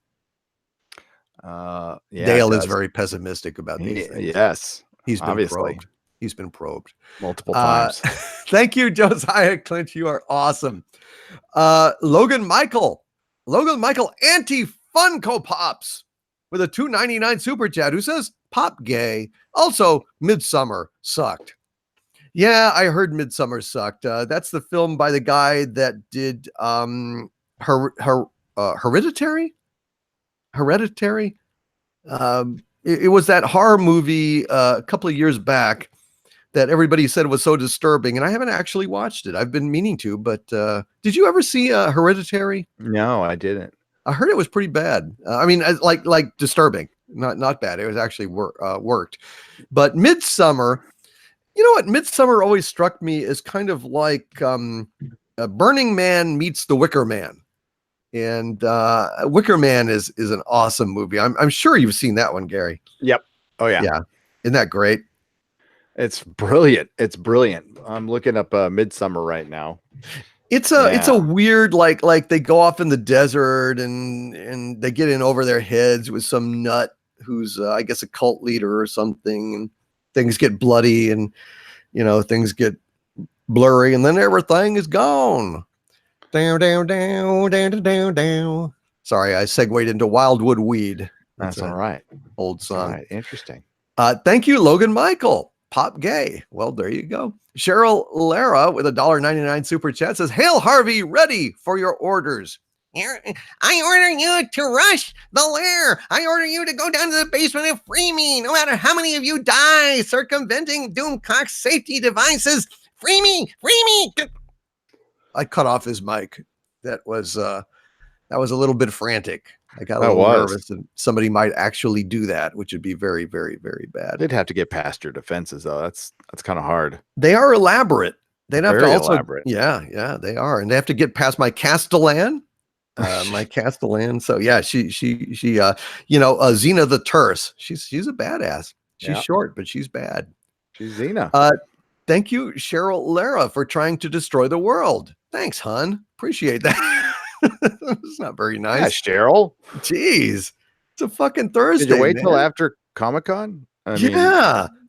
[SPEAKER 2] Yeah,
[SPEAKER 1] Dale
[SPEAKER 2] it
[SPEAKER 1] is
[SPEAKER 2] does.
[SPEAKER 1] very pessimistic about these things.
[SPEAKER 2] Yes.
[SPEAKER 1] He's been
[SPEAKER 2] obviously.
[SPEAKER 1] probed. He's been probed
[SPEAKER 2] Multiple times.
[SPEAKER 1] Thank you, Josiah Clinch. You are awesome. Logan Michael anti-Funko Pops with a $2.99 super chat who says pop gay. Also, Midsummer sucked. Yeah, I heard Midsummer sucked. That's the film by the guy that did Hereditary. It was that horror movie a couple of years back that everybody said was so disturbing, and I haven't actually watched it. I've been meaning to, but did you ever see Hereditary?
[SPEAKER 2] No, I didn't.
[SPEAKER 1] I heard it was pretty bad. I mean, like disturbing, not bad. It was actually worked. But Midsummer, you know what? Midsummer always struck me as kind of like Burning Man meets The Wicker Man. And Wicker Man is an awesome movie. I'm sure you've seen that one, Gary.
[SPEAKER 2] Yep. Oh yeah.
[SPEAKER 1] Yeah. Isn't that great?
[SPEAKER 2] It's brilliant. It's brilliant. I'm looking up Midsummer right now.
[SPEAKER 1] It's a weird like they go off in the desert and they get in over their heads with some nut who's I guess a cult leader or something, and things get bloody and things get blurry and then everything is gone. Down, down, down, down, down, down. Sorry, I segued into Wildwood Weed.
[SPEAKER 2] That's all right.
[SPEAKER 1] Old song.
[SPEAKER 2] All right. Interesting.
[SPEAKER 1] Thank you, Logan Michael. Pop gay. Well, there you go. Cheryl Lara with $1.99 super chat says, "Hail Harvey, ready for your orders." I order you to rush the lair. I order you to go down to the basement and free me, no matter how many of you die circumventing Doomcock's safety devices. Free me, free me. I cut off his mic. That was a little bit frantic. I got a little nervous that somebody might actually do that, which would be very, very, very bad.
[SPEAKER 2] They'd have to get past your defenses, though. That's kind of hard.
[SPEAKER 1] They are elaborate. They'd have
[SPEAKER 2] Very
[SPEAKER 1] to also,
[SPEAKER 2] elaborate.
[SPEAKER 1] Yeah, they are, and they have to get past my Castellan. My Castellan. So yeah, she Xena the Terse. She's a badass. She's short, but she's bad.
[SPEAKER 2] She's Xena.
[SPEAKER 1] Thank you, Cheryl Lara, for trying to destroy the world. Thanks, hon. Appreciate that. It's not very nice.
[SPEAKER 2] Yeah, Cheryl.
[SPEAKER 1] Jeez. It's a fucking Thursday.
[SPEAKER 2] Did you wait till after Comic-Con?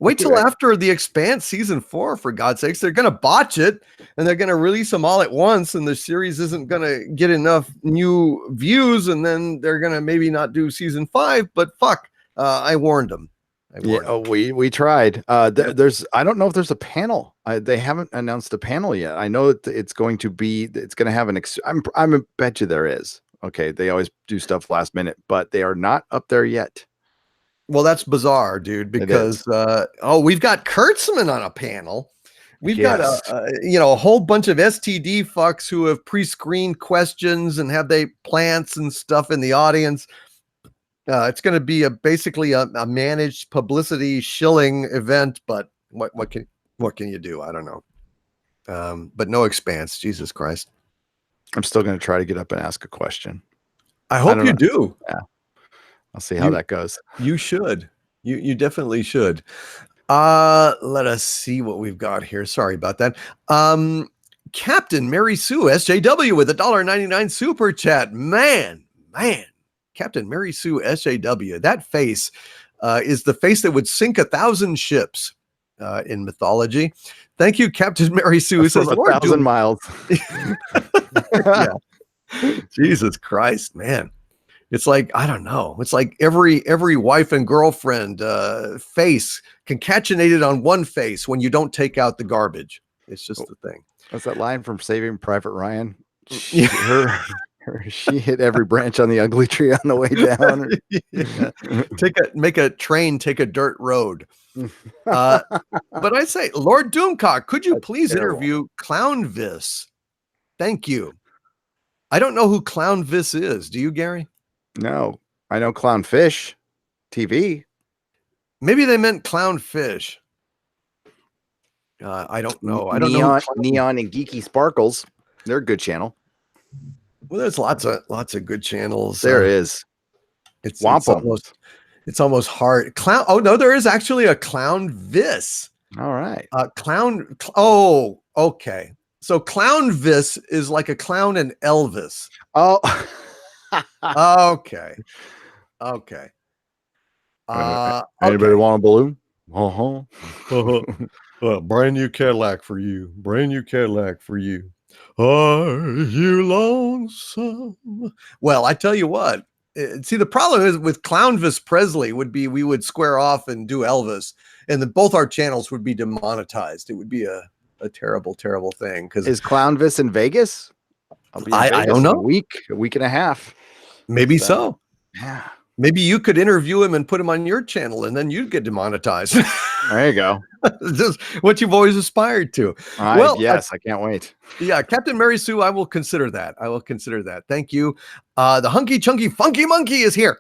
[SPEAKER 1] Wait till after The Expanse season 4, for God's sakes. They're gonna botch it and they're gonna release them all at once, and the series isn't gonna get enough new views, and then they're gonna maybe not do season 5. But fuck, I warned them.
[SPEAKER 2] We tried. There's I don't know if there's a panel. They haven't announced a panel yet. I know that it's going to have an I bet you there is. Okay, they always do stuff last minute, but they are not up there yet.
[SPEAKER 1] Well, that's bizarre, dude, because we've got Kurtzman on a panel. We've got a whole bunch of STD fucks who have pre-screened questions and have they plants and stuff in the audience. It's going to be basically a managed publicity shilling event, but what can you do? I don't know. But no Expanse. Jesus Christ.
[SPEAKER 2] I'm still going to try to get up and ask a question.
[SPEAKER 1] I hope you do.
[SPEAKER 2] Yeah. I'll see how that goes.
[SPEAKER 1] You should. You definitely should. Let us see what we've got here. Sorry about that. Captain Mary Sue SJW with $1.99 super chat. Man. Captain Mary Sue SJW. That face is the face that would sink 1,000 ships in mythology. Thank you, Captain Mary Sue. Who says
[SPEAKER 2] 1,000 miles.
[SPEAKER 1] Yeah. Jesus Christ, man. It's like, I don't know. It's like every wife and girlfriend face concatenated on one face when you don't take out the garbage. It's just the thing.
[SPEAKER 2] That's that line from Saving Private Ryan. She hit every branch on the ugly tree on the way down.
[SPEAKER 1] Make a train take a dirt road. But I say, Lord Doomcock, could you please interview Clownvis? Thank you. I don't know who Clownvis is. Do you, Gary?
[SPEAKER 2] No, I know Clownfish TV.
[SPEAKER 1] Maybe they meant Clownfish. I don't know. I don't know.
[SPEAKER 2] Neon and Geeky Sparkles. They're a good channel.
[SPEAKER 1] Well, there's lots of good channels.
[SPEAKER 2] There is.
[SPEAKER 1] It's almost hard. Clown. Oh no, there is actually a Clownvis.
[SPEAKER 2] All right.
[SPEAKER 1] Oh, okay. So Clownvis is like a clown and Elvis.
[SPEAKER 2] Oh.
[SPEAKER 1] Okay.
[SPEAKER 2] Anybody want a balloon?
[SPEAKER 1] Brand new Cadillac for you. Brand new Cadillac for you. Are you lonesome? Well, I tell you what. See, the problem is with Clownvis Presley would be we would square off and do Elvis, and then both our channels would be demonetized. It would be a terrible, terrible thing. Because
[SPEAKER 2] is Clownvis in Vegas?
[SPEAKER 1] I don't know.
[SPEAKER 2] A week and a half.
[SPEAKER 1] Maybe so.
[SPEAKER 2] Yeah.
[SPEAKER 1] Maybe you could interview him and put him on your channel, and then you'd get demonetized.
[SPEAKER 2] There you go.
[SPEAKER 1] Just what you've always aspired to.
[SPEAKER 2] Yes, I can't wait.
[SPEAKER 1] Yeah, Captain Mary Sue, I will consider that. Thank you. The Hunky Chunky Funky Monkey is here.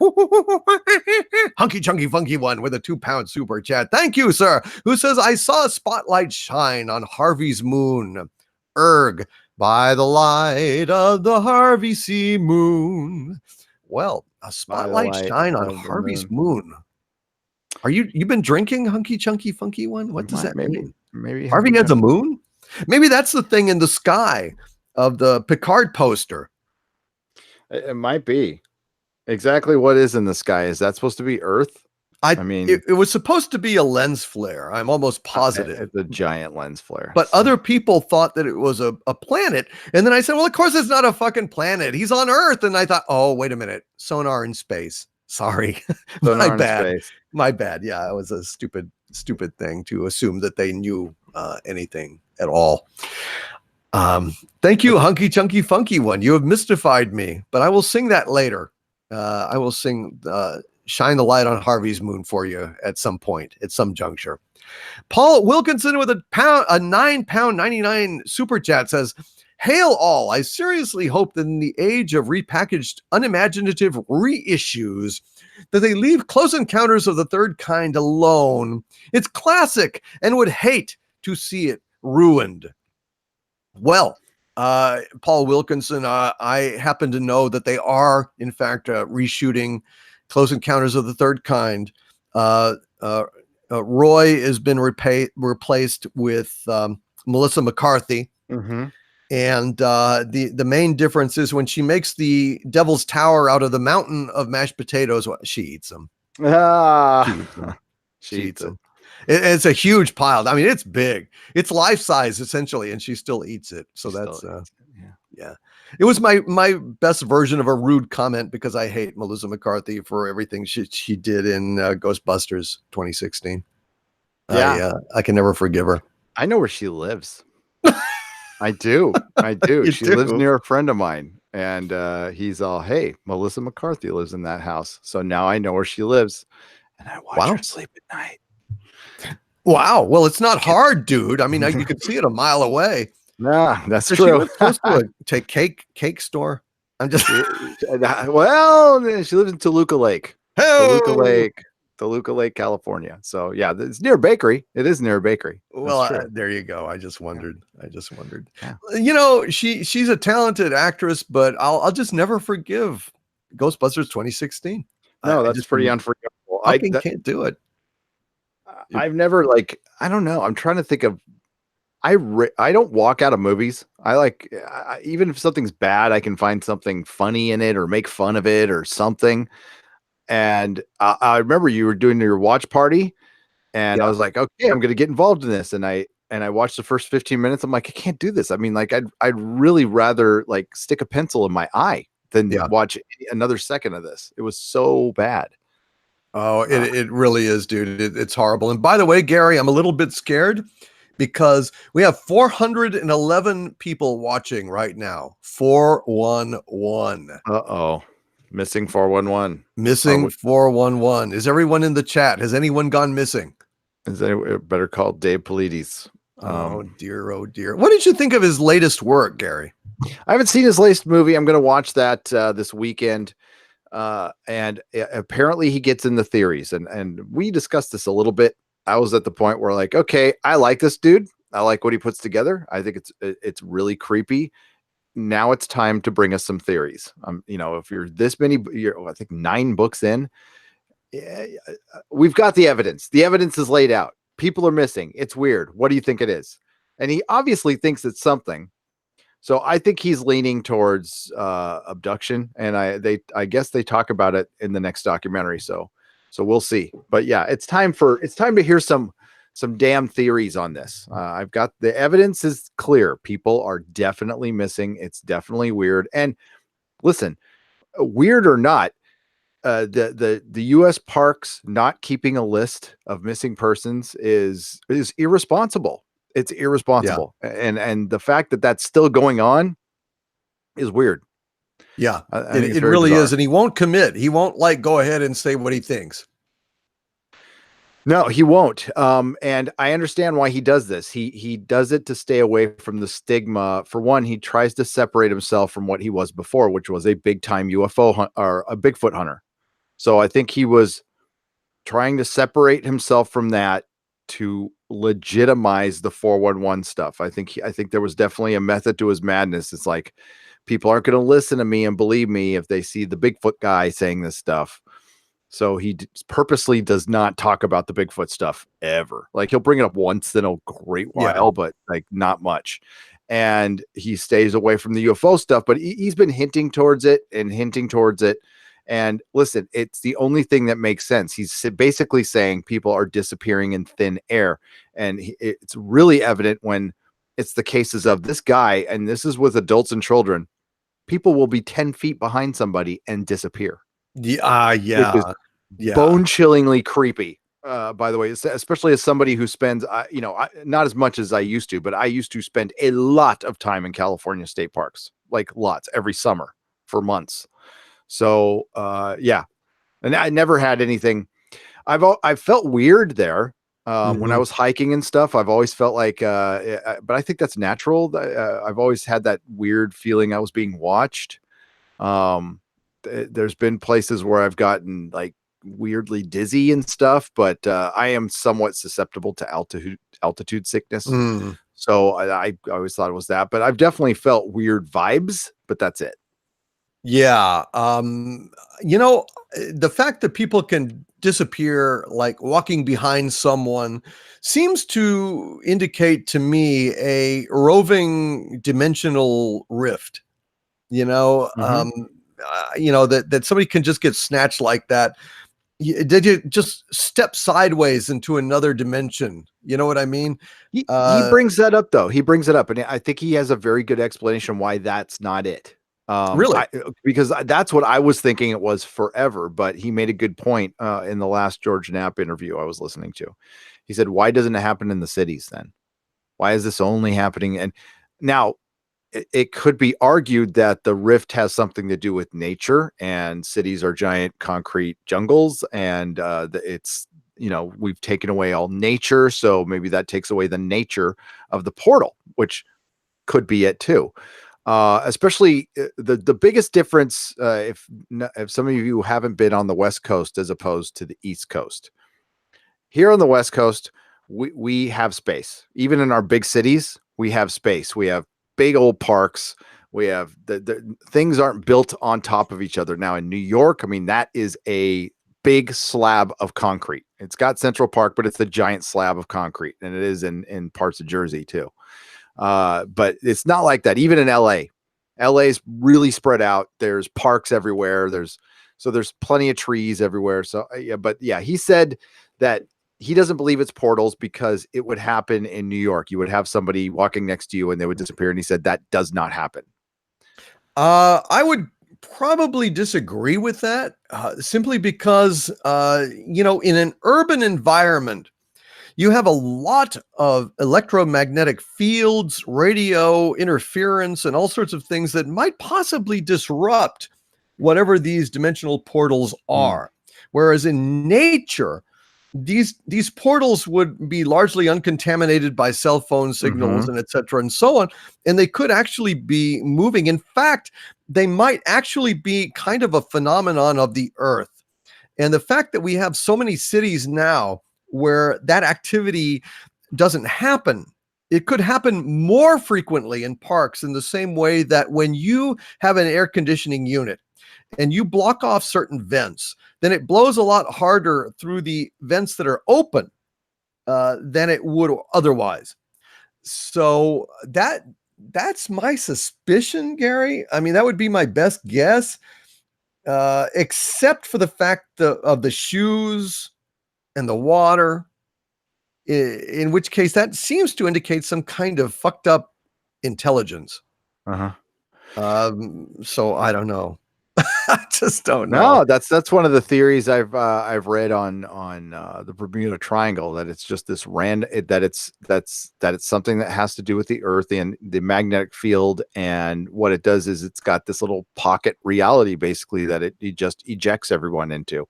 [SPEAKER 1] Hunky Chunky Funky One with a £2 super chat. Thank you, sir. Who says, I saw a spotlight shine on Harvey's moon. Erg, by the light of the Harvey C. moon. Well, a spotlight shine on Harvey's moon. You've been drinking Hunky Chunky Funky One? What does that mean?
[SPEAKER 2] Maybe
[SPEAKER 1] Harvey has a moon? Maybe that's the thing in the sky of the Picard poster.
[SPEAKER 2] It might be. Exactly what is in the sky? Is that supposed to be Earth? I mean,
[SPEAKER 1] it was supposed to be a lens flare. I'm almost positive.
[SPEAKER 2] It's a giant lens flare.
[SPEAKER 1] But other people thought that it was a planet. And then I said, well, of course it's not a fucking planet. He's on Earth. And I thought, oh, wait a minute. Sonar in space. Sorry.
[SPEAKER 2] Sonar
[SPEAKER 1] My
[SPEAKER 2] in
[SPEAKER 1] bad.
[SPEAKER 2] space.
[SPEAKER 1] My bad. Yeah, it was a stupid thing to assume that they knew anything at all. Thank you, Hunky Chunky Funky One. You have mystified me, but I will sing that later. I will sing Shine the Light on Harvey's Moon for you at some point, at some juncture. Paul Wilkinson with a £9.99 super chat says, hail all. I seriously hope that in the age of repackaged, unimaginative reissues, that they leave Close Encounters of the Third Kind alone. It's classic and would hate to see it ruined. Well, Paul Wilkinson, I happen to know that they are, in fact, reshooting Close Encounters of the Third Kind. Roy has been replaced with Melissa McCarthy.
[SPEAKER 2] Mm-hmm.
[SPEAKER 1] And the main difference is when she makes the Devil's Tower out of the mountain of mashed potatoes, she eats them. She eats them. It's a huge pile. I mean, it's big. It's life size essentially, and she still eats it. So that's yeah. It was my best version of a rude comment because I hate Melissa McCarthy for everything she did in Ghostbusters 2016.
[SPEAKER 2] Yeah,
[SPEAKER 1] I can never forgive her.
[SPEAKER 2] I know where she lives. I do. She lives near a friend of mine, and he's all, "Hey, Melissa McCarthy lives in that house." So now I know where she lives, and I watch her sleep at night.
[SPEAKER 1] Wow. Well, it's not hard, dude. I mean, you could see it a mile away.
[SPEAKER 2] Nah, that's true.
[SPEAKER 1] She was close to a cake store. I'm just
[SPEAKER 2] well, she lives in Toluca Lake. Toluca Lake, California. So yeah, it's near a bakery. It is near a bakery.
[SPEAKER 1] Well, there you go. I just wondered.
[SPEAKER 2] Yeah.
[SPEAKER 1] You know, she's a talented actress, but I'll just never forgive Ghostbusters 2016.
[SPEAKER 2] No, that's just pretty unforgivable.
[SPEAKER 1] I can't do it.
[SPEAKER 2] I've never I don't know. I'm trying to think of. I don't walk out of movies. Even if something's bad, I can find something funny in it or make fun of it or something. And I remember you were doing your watch party, and I was like, okay, I'm going to get involved in this. And I watched the first 15 minutes. I'm like, I can't do this. I mean, I'd really rather stick a pencil in my eye than watch another second of this. It was so bad.
[SPEAKER 1] Oh, it really is, dude. It's horrible. And by the way, Gary, I'm a little bit scared because we have 411 people watching right now. 411.
[SPEAKER 2] Uh-oh. Missing 411.
[SPEAKER 1] Missing 411. Is everyone in the chat? Has anyone gone missing?
[SPEAKER 2] Is there better call Dave Polides?
[SPEAKER 1] Oh dear. What did you think of his latest work, Gary?
[SPEAKER 2] I haven't seen his latest movie. I'm going to watch that this weekend. And apparently he gets in the theories, and we discussed this a little bit. I was at the point where okay, I like this dude. I like what he puts together. I think it's really creepy. Now it's time to bring us some theories. If you're this many, I think 9 books in, we've got the evidence. The evidence is laid out. People are missing. It's weird. What do you think it is? And he obviously thinks it's something. So I think he's leaning towards abduction, and I guess they talk about it in the next documentary. So we'll see. But yeah, it's time to hear some damn theories on this. I've got the evidence is clear. People are definitely missing. It's definitely weird. And listen, weird or not, the U.S. parks not keeping a list of missing persons is irresponsible. It's irresponsible. Yeah. And the fact that that's still going on is weird.
[SPEAKER 1] Yeah, it really is. And he won't commit. He won't go ahead and say what he thinks.
[SPEAKER 2] No, he won't. And I understand why he does this. He does it to stay away from the stigma. For one, he tries to separate himself from what he was before, which was a big time UFO or a Bigfoot hunter. So I think he was trying to separate himself from that to legitimize the 411 stuff. I think there was definitely a method to his madness. It's people aren't going to listen to me and believe me if they see the Bigfoot guy saying this stuff. So he purposely does not talk about the Bigfoot stuff ever. Like he'll bring it up once in a great while, but like not much. And he stays away from the UFO stuff, but he's been hinting towards it and hinting towards it. And listen, it's the only thing that makes sense. He's basically saying people are disappearing in thin air. And it's really evident when it's the cases of this guy, and this is with adults and children. People will be 10 feet behind somebody and disappear.
[SPEAKER 1] Yeah.
[SPEAKER 2] Which is bone-chillingly creepy. By the way, especially as somebody who spends, not as much as I used to, but I used to spend a lot of time in California state parks, like lots every summer for months. So, yeah, and I never had anything. I've felt weird there when I was hiking and stuff. I've always felt like, but I think that's natural. I've always had that weird feeling I was being watched. There's been places where I've gotten like weirdly dizzy and stuff, but I am somewhat susceptible to altitude sickness. So I always thought it was that, but I've definitely felt weird vibes, but that's it.
[SPEAKER 1] Yeah. The fact that people can disappear, like walking behind someone, seems to indicate to me a roving dimensional rift. That somebody can just get snatched like that. Did you just step sideways into another dimension? You know what I mean?
[SPEAKER 2] He brings that up, though. He brings it up, and I think he has a very good explanation why that's not it.
[SPEAKER 1] Really?
[SPEAKER 2] Because that's what I was thinking it was forever, but he made a good point in the last George Knapp interview I was listening to. He said, why doesn't it happen in the cities then? Why is this only happening? And now it could be argued that the rift has something to do with nature, and cities are giant concrete jungles, and we've taken away all nature. So maybe that takes away the nature of the portal, which could be it too. Especially the biggest difference, if some of you haven't been on the West Coast as opposed to the East Coast. Here on the West Coast, we have space. Even in our big cities, we have space. We have big old parks. We have the things aren't built on top of each other. Now in New York, I mean, that is a big slab of concrete. It's got Central Park, but it's the giant slab of concrete, and it is in parts of Jersey too. But it's not like that. Even in LA is really spread out. There's parks everywhere. There's plenty of trees everywhere. So yeah, he said that he doesn't believe it's portals because it would happen in New York. You would have somebody walking next to you and they would disappear. And he said that does not happen.
[SPEAKER 1] I would probably disagree with that simply because, in an urban environment, you have a lot of electromagnetic fields, radio interference, and all sorts of things that might possibly disrupt whatever these dimensional portals are. Whereas in nature, these portals would be largely uncontaminated by cell phone signals and et cetera and so on. And they could actually be moving. In fact, they might actually be kind of a phenomenon of the earth. And the fact that we have so many cities now where that activity doesn't happen, it could happen more frequently in parks in the same way that when you have an air conditioning unit and you block off certain vents, then it blows a lot harder through the vents that are open than it would otherwise. So that's my suspicion, Gary. I mean, that would be my best guess, except for the fact of the shoes and the water, in which case that seems to indicate some kind of fucked up intelligence. So I don't know. I just don't know.
[SPEAKER 2] No, that's one of the theories I've read on the Bermuda Triangle, that it's just this that it's something that has to do with the Earth and the magnetic field, and what it does is it's got this little pocket reality basically that it just ejects everyone into,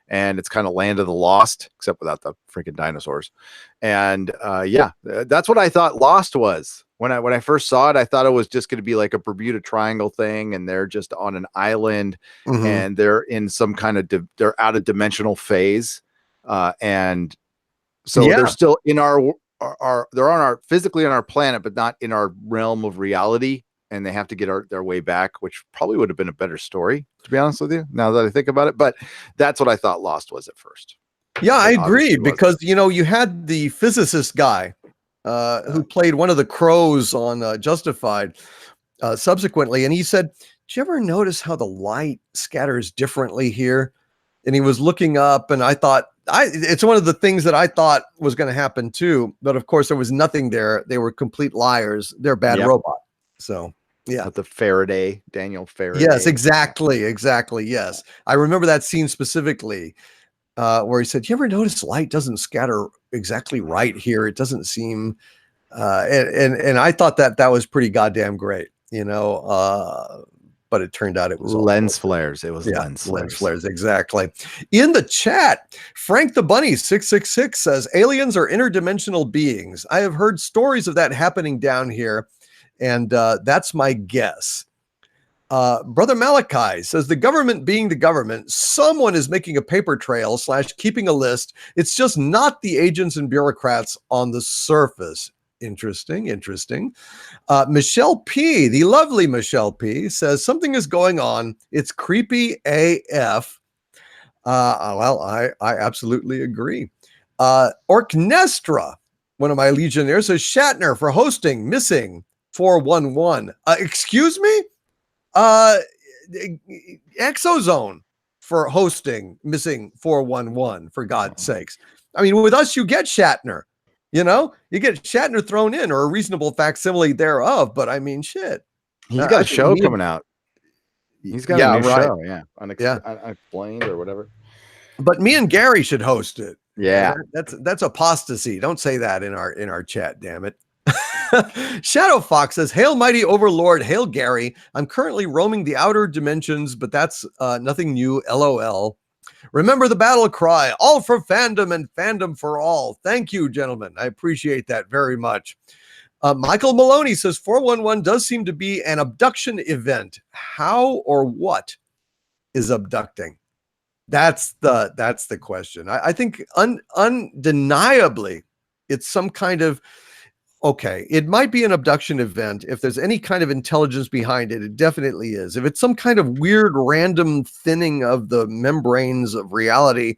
[SPEAKER 2] and it's kind of land of the lost except without the freaking dinosaurs. And that's what I thought Lost was. When I first saw it, I thought it was just going to be like a Bermuda Triangle thing, and they're just on an island, and they're in some kind of they're out of dimensional phase, and so they're still in they're on our physically on our planet, but not in our realm of reality. and they have to get their way back, which probably would have been a better story, to be honest with you, now that I think about it. But that's what I thought Lost was at first.
[SPEAKER 1] Yeah, I
[SPEAKER 2] It
[SPEAKER 1] agree,
[SPEAKER 2] obviously wasn't.
[SPEAKER 1] because you had the physicist guy who played one of the crows on Justified subsequently, and he said, "Did you ever notice how the light scatters differently here?" And he was looking up, and I thought, it's one of the things that I thought was going to happen too, but of course there was nothing there. They were complete liars. They're bad robot. So yeah.
[SPEAKER 2] With the Daniel Faraday.
[SPEAKER 1] Yes, exactly. Yes, I remember that scene specifically. Where he said, "You ever notice light doesn't scatter exactly right here? It doesn't seem," and I thought that was pretty goddamn great, but it turned out it was
[SPEAKER 2] lens flares. It was lens
[SPEAKER 1] flares. Exactly. In the chat, Frank the Bunny 666 says, "Aliens are interdimensional beings. I have heard stories of that happening down here, and that's my guess." Brother Malachi says, "The government being the government, someone is making a paper trail / keeping a list. It's just not the agents and bureaucrats on the surface." Interesting. Michelle P, the lovely Michelle P, says, "Something is going on. It's creepy AF." Well, I absolutely agree. Orknestra, one of my Legionnaires, says, "Shatner for hosting, missing 411. Excuse me? ExoZone for hosting, missing 411, for God's sakes. I mean, with us, you get Shatner, you get Shatner thrown in, or a reasonable facsimile thereof. But I mean, shit.
[SPEAKER 2] He's got a show coming out. He's got a new show. Yeah. Unexplained or whatever.
[SPEAKER 1] But me and Gary should host it.
[SPEAKER 2] Yeah.
[SPEAKER 1] That's apostasy. Don't say that in our chat, damn it. Shadow Fox says, "Hail mighty overlord, hail Gary. I'm currently roaming the outer dimensions, but that's nothing new, LOL. Remember the battle cry, all for fandom and fandom for all." Thank you, gentlemen. I appreciate that very much. Michael Maloney says, 411 does seem to be an abduction event. How or what is abducting? That's the question. I think undeniably it's some kind of, okay, it might be an abduction event. If there's any kind of intelligence behind it, it definitely is. If it's some kind of weird random thinning of the membranes of reality,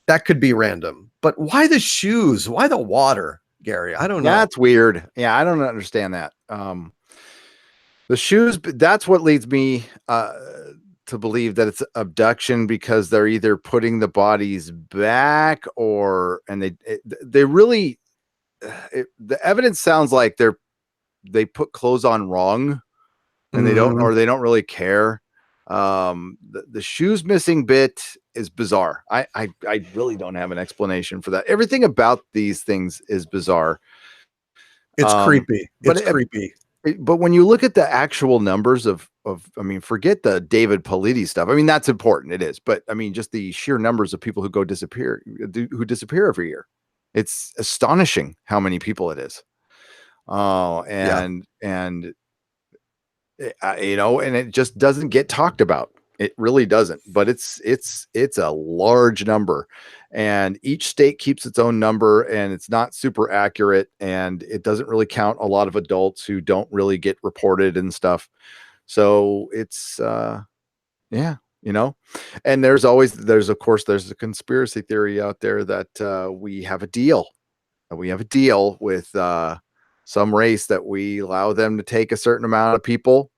[SPEAKER 1] that could be random. But why the shoes? Why the water, Gary? I don't know.
[SPEAKER 2] That's weird. Yeah, I don't understand that. The shoes, that's what leads me to believe that it's abduction, because they're either putting the bodies back and they really, the evidence sounds like they put clothes on wrong, and they don't really care. The shoes missing bit is bizarre. I really don't have an explanation for that. Everything about these things is bizarre.
[SPEAKER 1] It's creepy. It's creepy.
[SPEAKER 2] But when you look at the actual numbers of, I mean, forget the David Politi stuff. I mean, that's important. It is. But I mean, just the sheer numbers of people who disappear every year. It's astonishing how many people it is. And it just doesn't get talked about. It really doesn't, but it's a large number, and each state keeps its own number, and it's not super accurate, and it doesn't really count a lot of adults who don't really get reported and stuff. So it's, and there's a conspiracy theory out there that we have a deal with some race, that we allow them to take a certain amount of people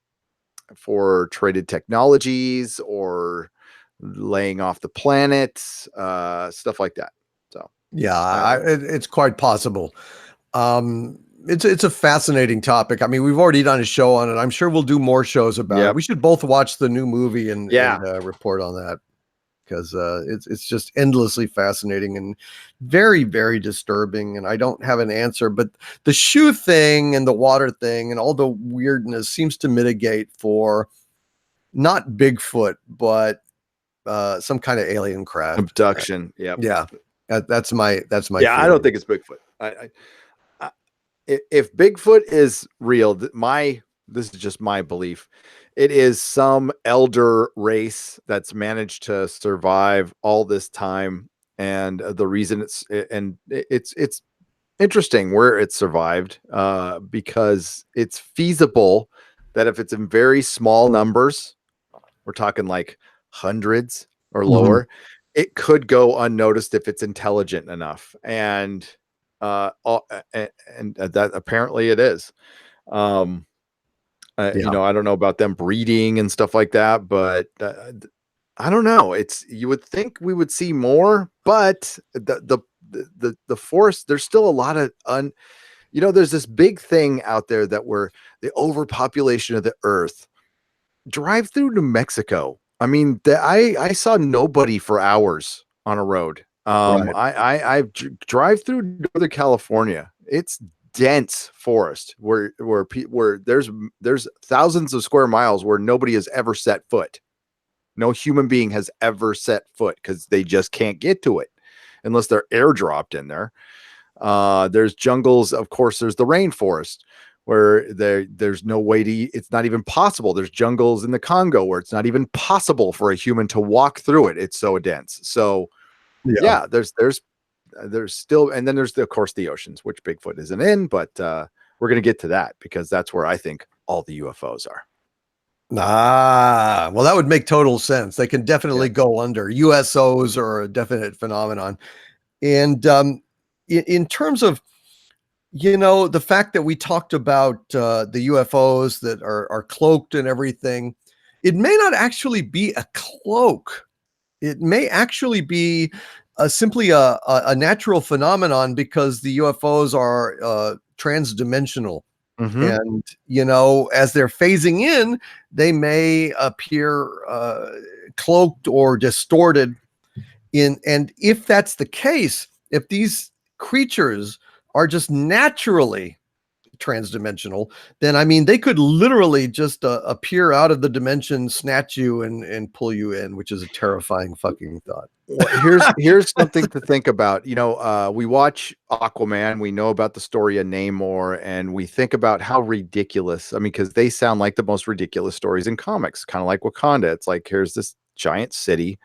[SPEAKER 2] for traded technologies or laying off the planet, stuff like that. So
[SPEAKER 1] yeah, it's quite possible. It's a fascinating topic. I mean, we've already done a show on it. I'm sure we'll do more shows about it. We should both watch the new movie and report on that, because it's just endlessly fascinating and very, very disturbing. And I don't have an answer, but the shoe thing and the water thing and all the weirdness seems to mitigate for not Bigfoot, but some kind of alien craft
[SPEAKER 2] abduction. Yeah.
[SPEAKER 1] That's my
[SPEAKER 2] theory. I don't think it's Bigfoot. If Bigfoot is real, this is just my belief. It is some elder race that's managed to survive all this time, and the reason it's interesting where it survived, because it's feasible that if it's in very small numbers, we're talking like hundreds or
[SPEAKER 1] Mhm.
[SPEAKER 2] lower, it could go unnoticed if it's intelligent enough. And that apparently it is.
[SPEAKER 1] Yeah.
[SPEAKER 2] I don't know about them breeding and stuff like that, but I don't know. You would think we would see more, but the forest, there's still a lot of there's this big thing out there that the overpopulation of the earth. Drive through New Mexico. I mean, I saw nobody for hours on a road.
[SPEAKER 1] Right.
[SPEAKER 2] I drive through Northern California. It's dense forest where there's thousands of square miles where nobody has ever set foot. No human being has ever set foot because they just can't get to it unless they're airdropped in there. There's jungles, of course. There's the rainforest where there's no way to. It's not even possible. There's jungles in the Congo where it's not even possible for a human to walk through it. It's so dense. So
[SPEAKER 1] Yeah.
[SPEAKER 2] there's still, and then there's of course the oceans, which Bigfoot isn't in, but we're gonna get to that because that's where I think all the UFOs are.
[SPEAKER 1] Well, that would make total sense. They can definitely go under. USOs are a definite phenomenon. And in terms of, the fact that we talked about the UFOs that are cloaked and everything, it may not actually be a cloak. It may actually be simply a natural phenomenon because the UFOs are transdimensional.
[SPEAKER 2] Mhm.
[SPEAKER 1] And, as they're phasing in, they may appear cloaked or distorted. And if that's the case, if these creatures are just naturally transdimensional, then I mean they could literally just appear out of the dimension, snatch you, and pull you in, which is a terrifying fucking thought.
[SPEAKER 2] Well, here's something to think about. We watch Aquaman, we know about the story of Namor, and we think about how ridiculous. I mean, because they sound like the most ridiculous stories in comics, kind of like Wakanda. It's like here's this giant city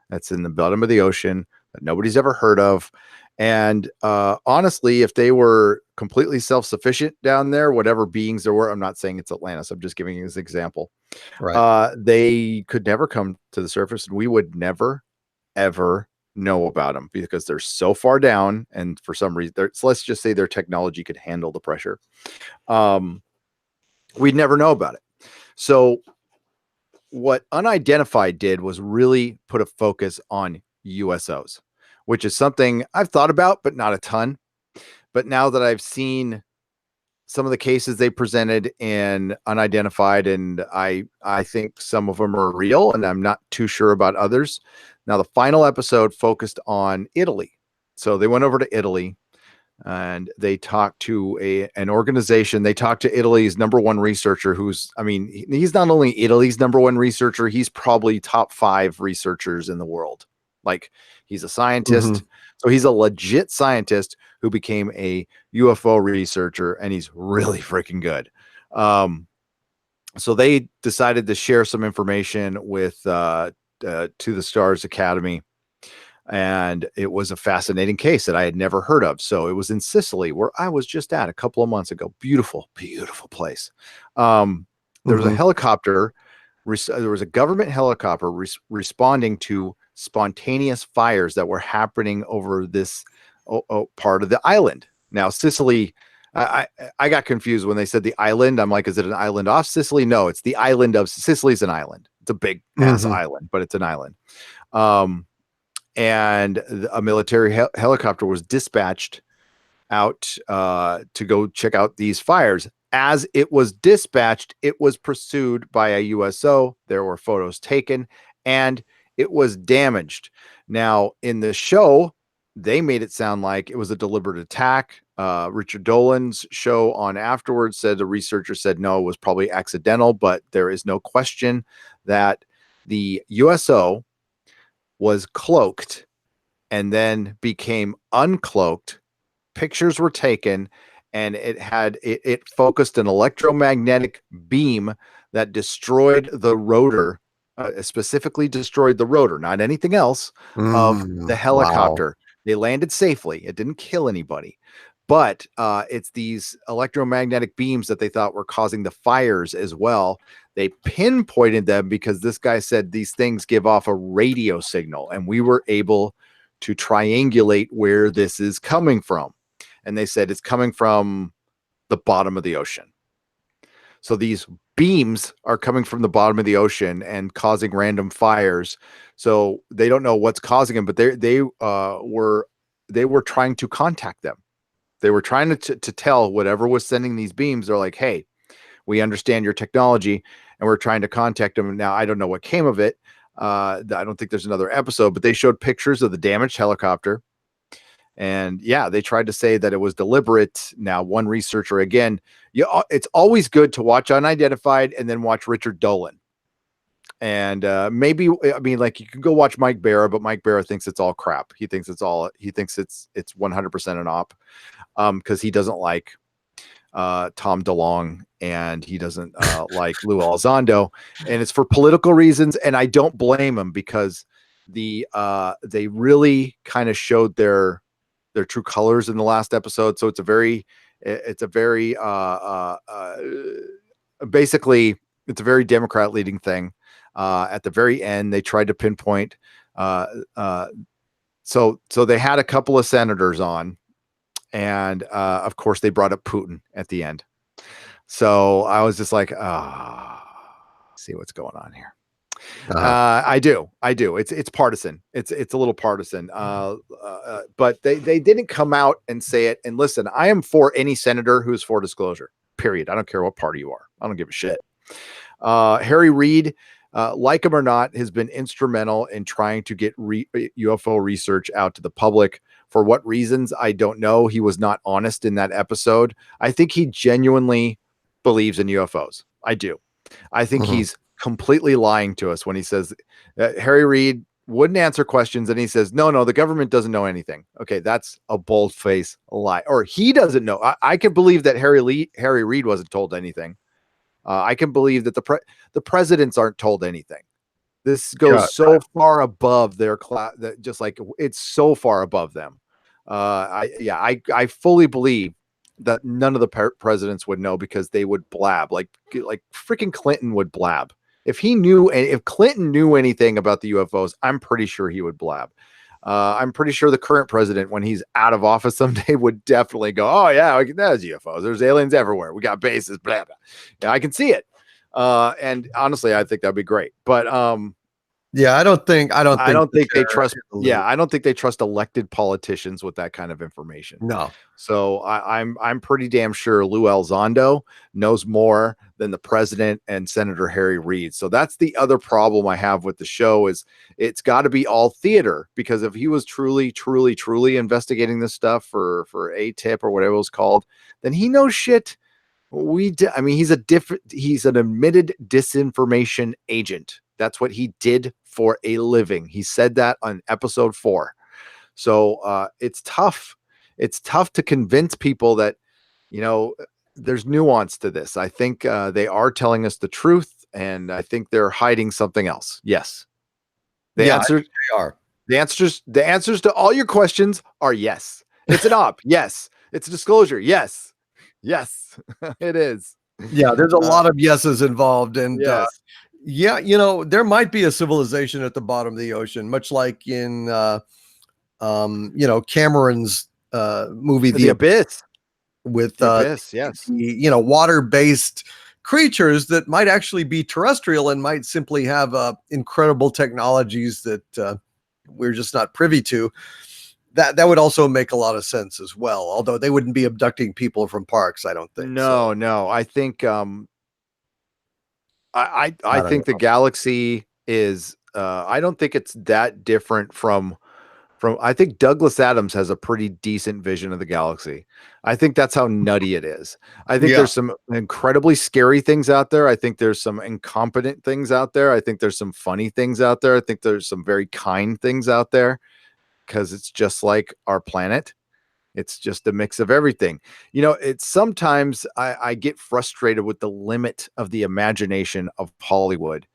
[SPEAKER 2] that's in the bottom of the ocean that nobody's ever heard of. And honestly, if they were completely self-sufficient down there, whatever beings there were, I'm not saying it's Atlantis, I'm just giving you this example.
[SPEAKER 1] Right.
[SPEAKER 2] They could never come to the surface, and we would never ever know about them because they're so far down, and for some reason so let's just say their technology could handle the pressure. We'd never know about it. So what Unidentified did was really put a focus on USOs, which is something I've thought about but not a ton. But now that I've seen some of the cases they presented in Unidentified, and I think some of them are real, and I'm not too sure about others. Now, the final episode focused on Italy. So they went over to Italy and they talked to an organization. They talked to Italy's number one researcher, he's not only Italy's number one researcher, he's probably top 5 researchers in the world. Like, he's a scientist.
[SPEAKER 1] Mhm.
[SPEAKER 2] So he's a legit scientist who became a UFO researcher, and he's really freaking good. So they decided to share some information with To the Stars Academy, and it was a fascinating case that I had never heard of. So it was in Sicily, where I was just at a couple of months ago. Beautiful, beautiful place. There was a
[SPEAKER 1] Mhm.
[SPEAKER 2] helicopter. There was a government helicopter responding to spontaneous fires that were happening over this part of the island. Now, Sicily, I got confused when they said the island. I'm like, is it an island off Sicily? No, it's the island of Sicily's an island. It's a big ass
[SPEAKER 1] Mhm.
[SPEAKER 2] island, but it's an island. And a military helicopter was dispatched out to go check out these fires. As it was dispatched, it was pursued by a USO. There were photos taken, and it was damaged. Now, in the show, they made it sound like it was a deliberate attack. Richard Dolan's show on afterwards said the researcher said no, it was probably accidental, but there is no question that the USO was cloaked and then became uncloaked. Pictures were taken, and it focused an electromagnetic beam that destroyed the rotor, specifically destroyed the rotor, not anything else, of the
[SPEAKER 1] Wow.
[SPEAKER 2] helicopter. They landed safely. It didn't kill anybody, but it's these electromagnetic beams that they thought were causing the fires as well. They pinpointed them because this guy said these things give off a radio signal, and we were able to triangulate where this is coming from. And they said it's coming from the bottom of the ocean. So these beams are coming from the bottom of the ocean and causing random fires. So they don't know what's causing them, but they were trying to contact them. They were trying to tell whatever was sending these beams. They're like, hey, we understand your technology, and we're trying to contact them. Now, I don't know what came of it. I don't think there's another episode, but they showed pictures of the damaged helicopter. And yeah, they tried to say that it was deliberate. Now, one researcher, again, it's always good to watch Unidentified and then watch Richard Dolan. And maybe, I mean, like, you can go watch Mike Barra, but Mike Barra thinks it's all crap. He thinks it's 100% an op, because he doesn't like Tom DeLonge, and he doesn't like Lou Elizondo, and it's for political reasons. And I don't blame him, because they really kind of showed their true colors in the last episode. So it's a very basically it's a very Democrat leading thing. At the very end, they tried to pinpoint. So they had a couple of senators on, and of course they brought up Putin at the end. So I was just like, see what's going on here. I do. It's partisan. It's a little partisan. But they didn't come out and say it. And listen, I am for any senator who's for disclosure, period. I don't care what party you are. I don't give a shit. Harry Reid, like him or not, has been instrumental in trying to get UFO research out to the public. For what reasons, I don't know. He was not honest in that episode. I think he genuinely believes in UFOs. I do. I think he's completely lying to us when he says that Harry Reid wouldn't answer questions, and he says, no, the government doesn't know anything. Okay, that's a bold-faced lie. Or he doesn't know. I can believe that Harry Reid wasn't told anything. I can believe that the presidents aren't told anything. This goes so far above their class, that just like it's so far above them. I fully believe that none of the presidents would know, because they would blab like freaking Clinton would blab. If Clinton knew anything about the UFOs, I'm pretty sure he would blab. I'm pretty sure the current president, when he's out of office someday, would definitely go, oh yeah, there's UFOs. There's aliens everywhere. We got bases, blah, blah. Yeah, I can see it. And honestly, I think that'd be great. But
[SPEAKER 1] yeah, I don't think
[SPEAKER 2] they trust. Yeah, I don't think they trust elected politicians with that kind of information.
[SPEAKER 1] No. So
[SPEAKER 2] I'm pretty damn sure Lou Elizondo knows more than the president and Senator Harry Reid. So that's the other problem I have with the show, is it's got to be all theater, because if he was truly investigating this stuff for ATIP or whatever it was called, then he knows shit. I mean, he's an admitted disinformation agent. That's what he did for a living. He said that on episode 4. So it's tough. It's tough to convince people that, there's nuance to this. I think they are telling us the truth, and I think they're hiding something else. Yes.
[SPEAKER 1] They are.
[SPEAKER 2] The answers to all your questions are yes. It's an op. Yes. It's a disclosure. Yes. Yes, it is.
[SPEAKER 1] Yeah, there's a lot of yeses involved, and
[SPEAKER 2] yes.
[SPEAKER 1] There might be a civilization at the bottom of the ocean, much like in Cameron's movie
[SPEAKER 2] The Abyss,
[SPEAKER 1] with
[SPEAKER 2] The Abyss, yes,
[SPEAKER 1] water-based creatures that might actually be terrestrial and might simply have incredible technologies that we're just not privy to. That would also make a lot of sense as well, although they wouldn't be abducting people from parks, I don't think.
[SPEAKER 2] No. I think I think the galaxy is I don't think it's that different from I think Douglas Adams has a pretty decent vision of the galaxy. I think that's how nutty it is. I think there's some incredibly scary things out there. I think there's some incompetent things out there. I think there's some funny things out there. I think there's some very kind things out there, because it's just like our planet. It's just a mix of everything. It's sometimes I get frustrated with the limit of the imagination of Hollywood.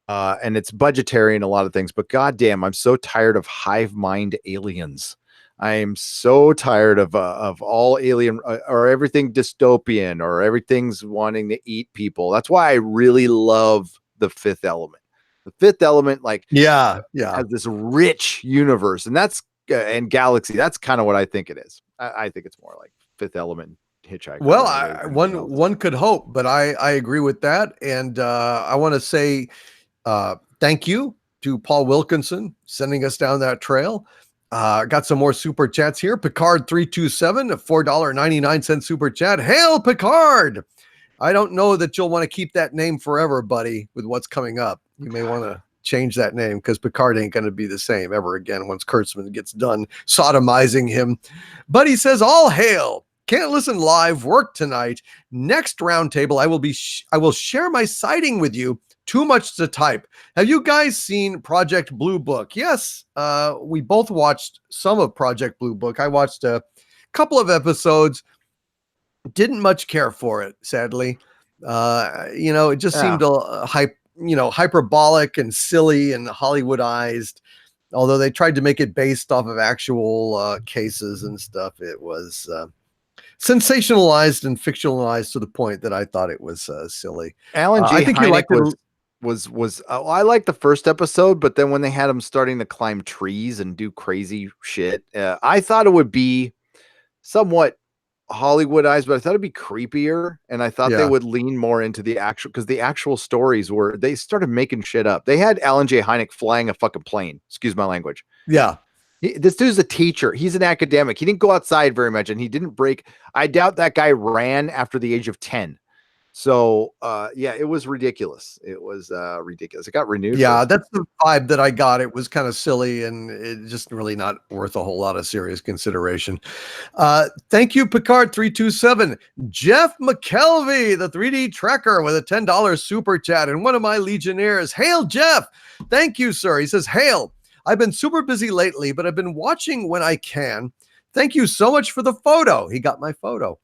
[SPEAKER 2] And it's budgetary and a lot of things, but goddamn, I'm so tired of hive mind aliens. I am so tired of all alien or everything dystopian or everything's wanting to eat people. That's why I really love The Fifth Element. The Fifth Element, like,
[SPEAKER 1] Yeah.
[SPEAKER 2] has this rich universe, and that's and galaxy. That's kind of what I think it is. I think it's more like Fifth Element, Hitchhiker.
[SPEAKER 1] Well,
[SPEAKER 2] than it is anything else.
[SPEAKER 1] one could hope, but I agree with that. And I want to say thank you to Paul Wilkinson sending us down that trail. Got some more super chats here. Picard 327, a $4.99 super chat. Hail Picard! I don't know that you'll want to keep that name forever, buddy, with what's coming up. You may want to change that name because Picard ain't going to be the same ever again once Kurtzman gets done sodomizing him. But he says, all hail. Can't listen live, work tonight. Next roundtable, I will share my sighting with you. Too much to type. Have you guys seen Project Blue Book? Yes, we both watched some of Project Blue Book. I watched a couple of episodes. Didn't much care for it, sadly. It just seemed hyperbolic and silly and Hollywoodized. Although they tried to make it based off of actual cases and stuff, it was sensationalized and fictionalized to the point that I thought it was silly.
[SPEAKER 2] Alan J.
[SPEAKER 1] I think you liked it.
[SPEAKER 2] I liked the first episode, but then when they had him starting to climb trees and do crazy shit, I thought it would be somewhat Hollywoodized, but I thought it'd be creepier, and I thought they would lean more into the actual, because the actual stories they started making shit up. They had Alan J. Hynek flying a fucking plane. Excuse my language.
[SPEAKER 1] Yeah.
[SPEAKER 2] This dude's a teacher. He's an academic. He didn't go outside very much, and he didn't break. I doubt that guy ran after the age of 10. So, it was ridiculous. It was ridiculous. It got renewed.
[SPEAKER 1] Yeah, that's the vibe that I got. It was kind of silly and it just really not worth a whole lot of serious consideration. Thank you, Picard 327. Jeff McKelvey, the 3D Trekker, with a $10 super chat, and one of my Legionnaires. Hail, Jeff. Thank you, sir. He says, hail. I've been super busy lately, but I've been watching when I can. Thank you so much for the photo. He got my photo.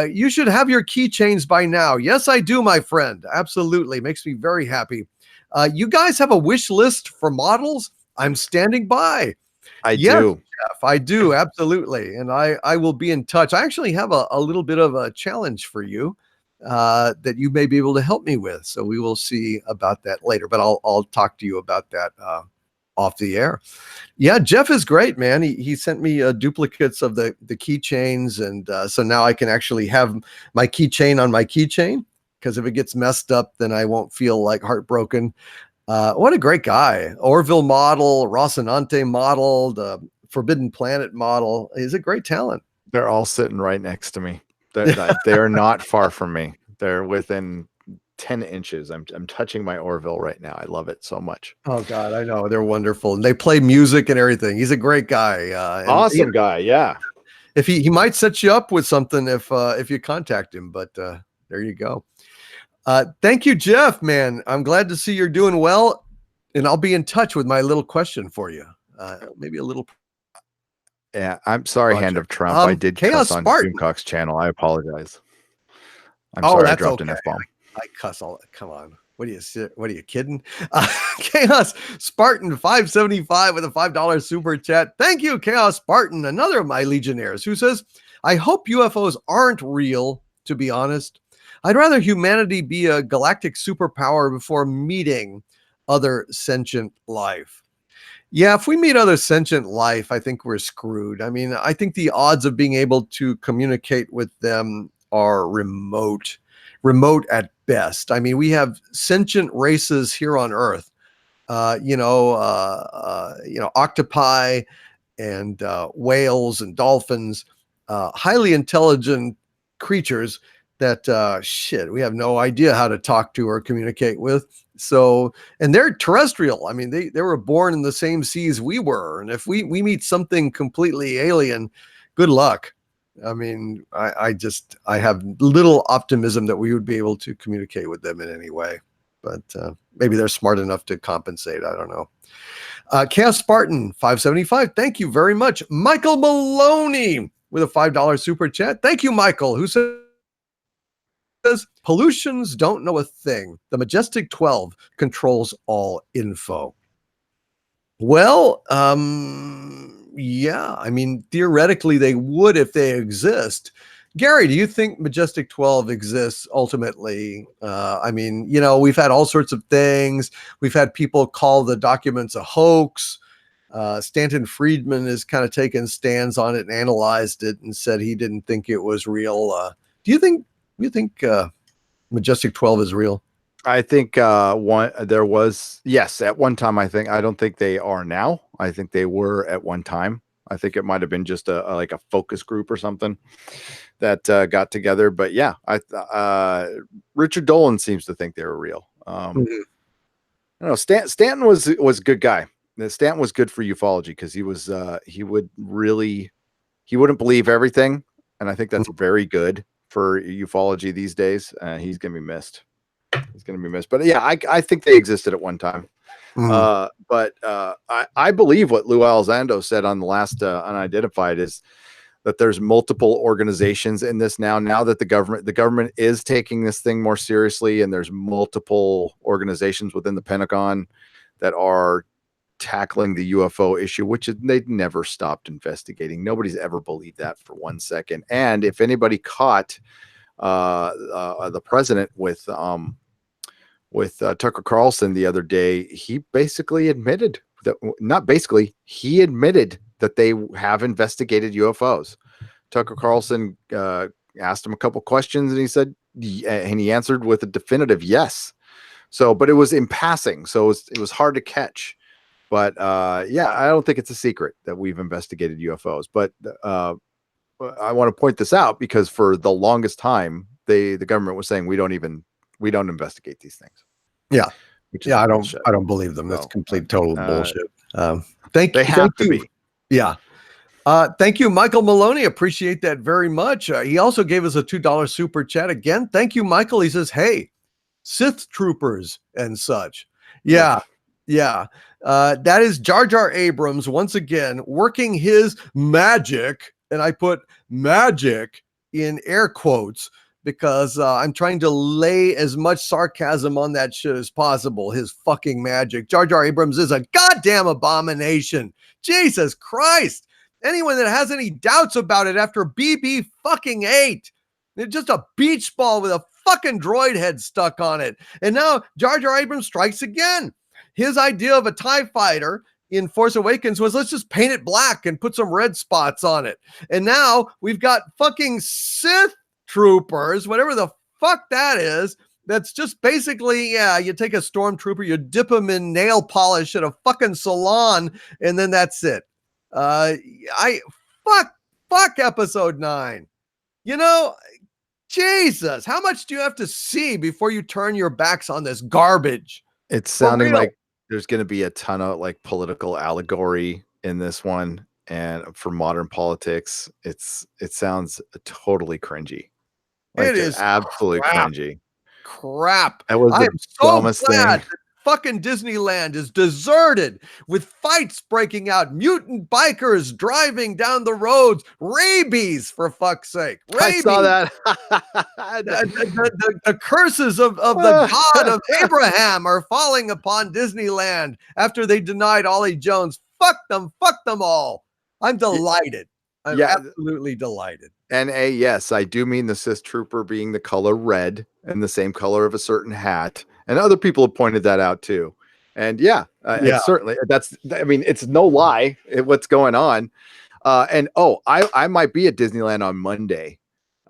[SPEAKER 1] You should have your keychains by now. Yes, I do, my friend. Absolutely. Makes me very happy. You guys have a wish list for models? I'm standing by.
[SPEAKER 2] I do.
[SPEAKER 1] Jeff, I do. Absolutely. And I will be in touch. I actually have a little bit of a challenge for you that you may be able to help me with. So we will see about that later, but I'll talk to you about that off the air. Yeah, Jeff is great, man. He sent me duplicates of the keychains, and so now I can actually have my keychain on my keychain, because if it gets messed up, then I won't feel like heartbroken. What a great guy. Orville model, Rocinante model, the Forbidden Planet model. He's a great talent.
[SPEAKER 2] They're all sitting right next to me. They're not far from me. They're within 10 inches. I'm touching my Orville right now. I love it so much.
[SPEAKER 1] Oh God, I know. They're wonderful. And they play music and everything. He's a great guy.
[SPEAKER 2] Awesome guy. Yeah.
[SPEAKER 1] If he might set you up with something if you contact him, but there you go. Thank you, Jeff, man. I'm glad to see you're doing well, and I'll be in touch with my little question for you. Maybe a little.
[SPEAKER 2] Yeah. I'm sorry,
[SPEAKER 1] project.
[SPEAKER 2] Hand of Trump. I did
[SPEAKER 1] Chaos
[SPEAKER 2] cuss on
[SPEAKER 1] Spartan.
[SPEAKER 2] Doomcock's channel. I apologize. I'm sorry I dropped an F-bomb.
[SPEAKER 1] I cuss all. Come on. What are you kidding? Chaos Spartan 575 with a $5 super chat. Thank you, Chaos Spartan, another of my Legionnaires, who says, I hope UFOs aren't real, to be honest. I'd rather humanity be a galactic superpower before meeting other sentient life. Yeah, if we meet other sentient life, I think we're screwed. I mean, I think the odds of being able to communicate with them are remote at best. I mean, we have sentient races here on Earth, octopi and whales and dolphins, highly intelligent creatures that we have no idea how to talk to or communicate with. So, and they're terrestrial. I mean, they were born in the same seas we were. And if we meet something completely alien, good luck. I mean, I have little optimism that we would be able to communicate with them in any way, but maybe they're smart enough to compensate. I don't know. Chaos Spartan 575. Thank you very much. Michael Maloney with a $5 super chat. Thank you, Michael, who says, pollutions don't know a thing. The Majestic 12 controls all info. Well, Yeah, I mean, theoretically they would if they exist. Gary, do you think Majestic 12 exists ultimately? I mean, we've had all sorts of things. We've had people call the documents a hoax. Stanton Friedman has kind of taken stands on it and analyzed it and said he didn't think it was real. Do you think Majestic 12 is real?
[SPEAKER 2] I think there was, yes, at one time. I don't think they are now. I think they were at one time. I think it might have been just like a focus group or something that got together. But yeah, Richard Dolan seems to think they were real. I don't know. Stanton was a good guy. Stanton was good for ufology because he wouldn't believe everything, and I think that's very good for ufology these days. He's gonna be missed. But yeah, I think they existed at one time. But I believe what Lou Elizondo said on the last Unidentified is that there's multiple organizations in this now that the government is taking this thing more seriously, and there's multiple organizations within the Pentagon that are tackling the UFO issue, which they'd never stopped investigating. Nobody's ever believed that for 1 second. And if anybody caught the president with Tucker Carlson the other day, he basically admitted that they have investigated UFOs. Tucker Carlson asked him a couple questions, and he said, and he answered with a definitive yes. So, but it was in passing, so it was hard to catch. But yeah, I don't think it's a secret that we've investigated UFOs. But I want to point this out because for the longest time, the government was saying we don't investigate these things.
[SPEAKER 1] Yeah, I don't believe them. That's complete total bullshit. Thank you. Yeah. Thank you, Michael Maloney. Appreciate that very much. He also gave us a $2 super chat again. Thank you, Michael. He says, "Hey, Sith troopers and such." Yeah. That is Jar Jar Abrams once again working his magic, and I put magic in air quotes because I'm trying to lay as much sarcasm on that shit as possible. His fucking magic. Jar Jar Abrams is a goddamn abomination. Jesus Christ. Anyone that has any doubts about it after BB fucking 8, it's just a beach ball with a fucking droid head stuck on it. And now Jar Jar Abrams strikes again. His idea of a TIE fighter in Force Awakens was let's just paint it black and put some red spots on it. And now we've got fucking Sith troopers, whatever the fuck that is. That's just basically, you take a stormtrooper, you dip him in nail polish at a fucking salon, and then that's it. Fuck episode 9. Jesus, how much do you have to see before you turn your backs on this garbage?
[SPEAKER 2] It's sounding like there's going to be a ton of like political allegory in this one, and for modern politics, it sounds totally cringy. Like, it is absolutely cringy.
[SPEAKER 1] Crap.
[SPEAKER 2] That was the dumbest thing.
[SPEAKER 1] Fucking Disneyland is deserted with fights breaking out, mutant bikers driving down the roads, rabies, for fuck's sake. Rabies.
[SPEAKER 2] I saw that.
[SPEAKER 1] the curses of the God of Abraham are falling upon Disneyland after they denied Ollie Jones. Fuck them all. I'm delighted. I'm absolutely delighted.
[SPEAKER 2] And yes, I do mean the Sith trooper being the color red and the same color of a certain hat. And other people have pointed that out too. And it's certainly it's no lie what's going on. I might be at Disneyland on Monday.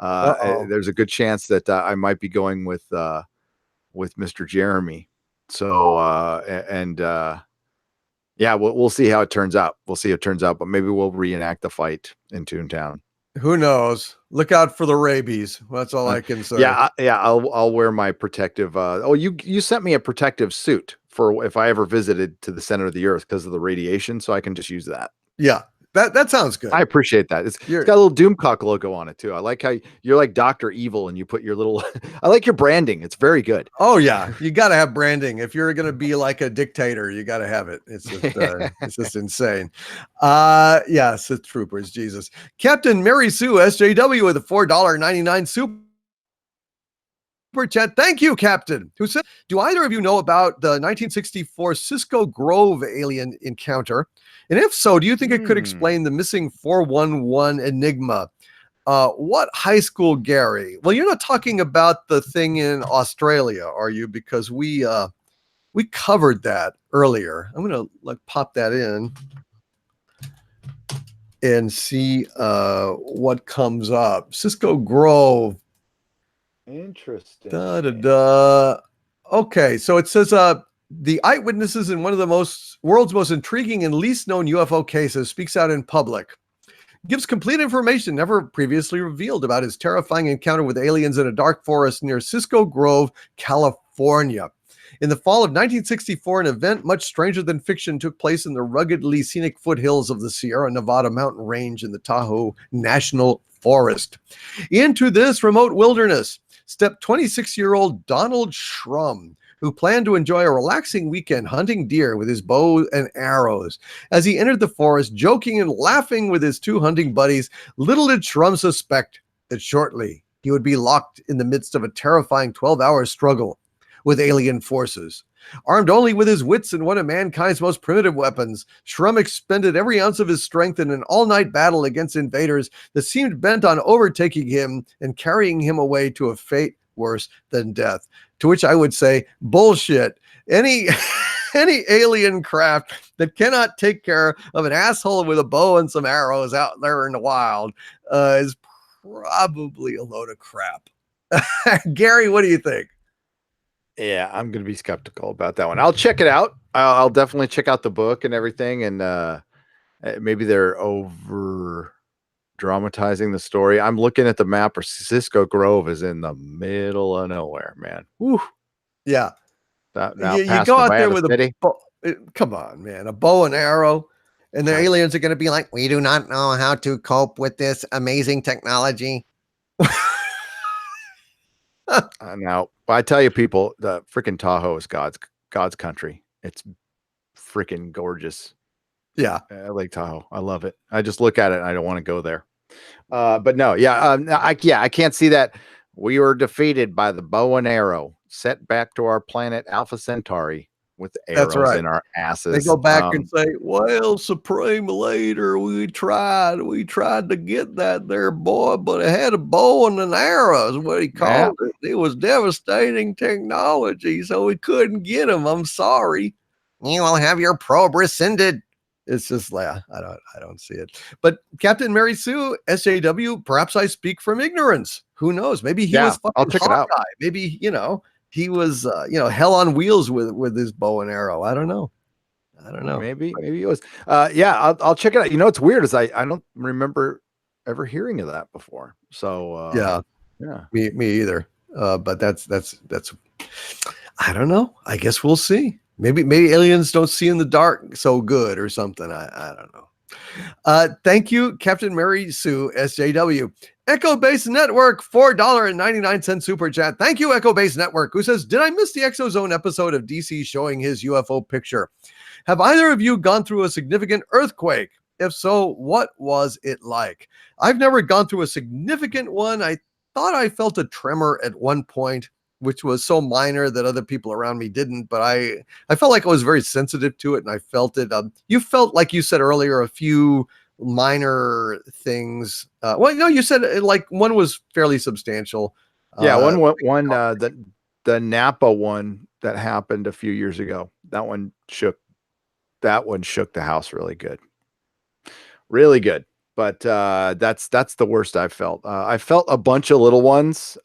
[SPEAKER 2] There's a good chance that I might be going with Mr. Jeremy. So, we'll see how it turns out. But maybe we'll reenact the fight in Toontown.
[SPEAKER 1] Who knows? Look out for the rabies. That's all I can say.
[SPEAKER 2] I'll wear my protective. You sent me a protective suit for if I ever visited to the center of the earth because of the radiation, so I can just use that.
[SPEAKER 1] Yeah, that sounds good.
[SPEAKER 2] I appreciate that. It's got a little Doomcock logo on it too. I like how you're like Dr. Evil and you put your little. I like your branding. It's very good.
[SPEAKER 1] Oh yeah, you got to have branding if you're going to be like a dictator. You got to have it. It's just insane. Sith troopers. Jesus. Captain Mary Sue SJW with a $4.99 super Super chat. Thank you, Captain. Who said, do either of you know about the 1964 Cisco Grove alien encounter? And if so, do you think it could explain the missing 411 enigma? What high school, Gary? Well, you're not talking about the thing in Australia, are you? Because we covered that earlier. I'm gonna pop that in and see what comes up. Cisco Grove.
[SPEAKER 2] Interesting.
[SPEAKER 1] Okay, so it says the eyewitnesses in one of the world's most intriguing and least known UFO cases speaks out in public. Gives complete information never previously revealed about his terrifying encounter with aliens in a dark forest near Cisco Grove, California. In the fall of 1964, an event much stranger than fiction took place in the ruggedly scenic foothills of the Sierra Nevada mountain range in the Tahoe National Forest. Into this remote wilderness stepped 26-year-old Donald Schrum, who planned to enjoy a relaxing weekend hunting deer with his bow and arrows. As he entered the forest, joking and laughing with his two hunting buddies, little did Schrum suspect that shortly he would be locked in the midst of a terrifying 12-hour struggle with alien forces. Armed only with his wits and one of mankind's most primitive weapons, Schrum expended every ounce of his strength in an all-night battle against invaders that seemed bent on overtaking him and carrying him away to a fate worse than death. To which I would say, bullshit. Any alien craft that cannot take care of an asshole with a bow and some arrows out there in the wild is probably a load of crap. Gary, what do you think?
[SPEAKER 2] Yeah, I'm going to be skeptical about that one. I'll check it out. I'll definitely check out the book and everything. And maybe they're over dramatizing the story. I'm looking at the map where Cisco Grove is in the middle of nowhere, man. Woo.
[SPEAKER 1] Yeah.
[SPEAKER 2] You
[SPEAKER 1] go out there with a bow. Come on, man. A bow and arrow. And the aliens are going to be like, we do not know how to cope with this amazing technology.
[SPEAKER 2] Now, I tell you, people, the freaking Tahoe is God's country. It's freaking gorgeous.
[SPEAKER 1] Yeah,
[SPEAKER 2] Lake Tahoe. I love it. I just look at it and I don't want to go there. But no, yeah, I can't see that. We were defeated by the bow and arrow, set back to our planet Alpha Centauri with arrows in our asses.
[SPEAKER 1] They go back and say, well, Supreme Leader, we tried to get that there boy, but it had a bow and an arrow is what he called it. It was devastating technology, so we couldn't get him. I'm sorry. You will have your probe rescinded. It's just like, I don't see it. But Captain Mary Sue, SJW, perhaps I speak from ignorance. Who knows? Maybe he was fucking
[SPEAKER 2] I'll check it out.
[SPEAKER 1] Maybe, he was, hell on wheels with his bow and arrow. I don't know.
[SPEAKER 2] Maybe it was. I'll check it out. It's weird is I don't remember ever hearing of that before. So
[SPEAKER 1] me either. But that's I don't know. I guess we'll see. Maybe aliens don't see in the dark so good or something. I don't know. Thank you, Captain Mary Sue, SJW. Echo Base Network, $4.99 super chat. Thank you, Echo Base Network, who says, did I miss the ExoZone episode of DC showing his UFO picture? Have either of you gone through a significant earthquake? If so, what was it like? I've never gone through a significant one. I thought I felt a tremor at one point, which was so minor that other people around me didn't, but I felt like I was very sensitive to it and I felt it. You felt, like you said earlier, a few minor things. You said like one was fairly substantial.
[SPEAKER 2] The Napa one that happened a few years ago, that one shook the house really good. But that's the worst I've felt. I felt a bunch of little ones.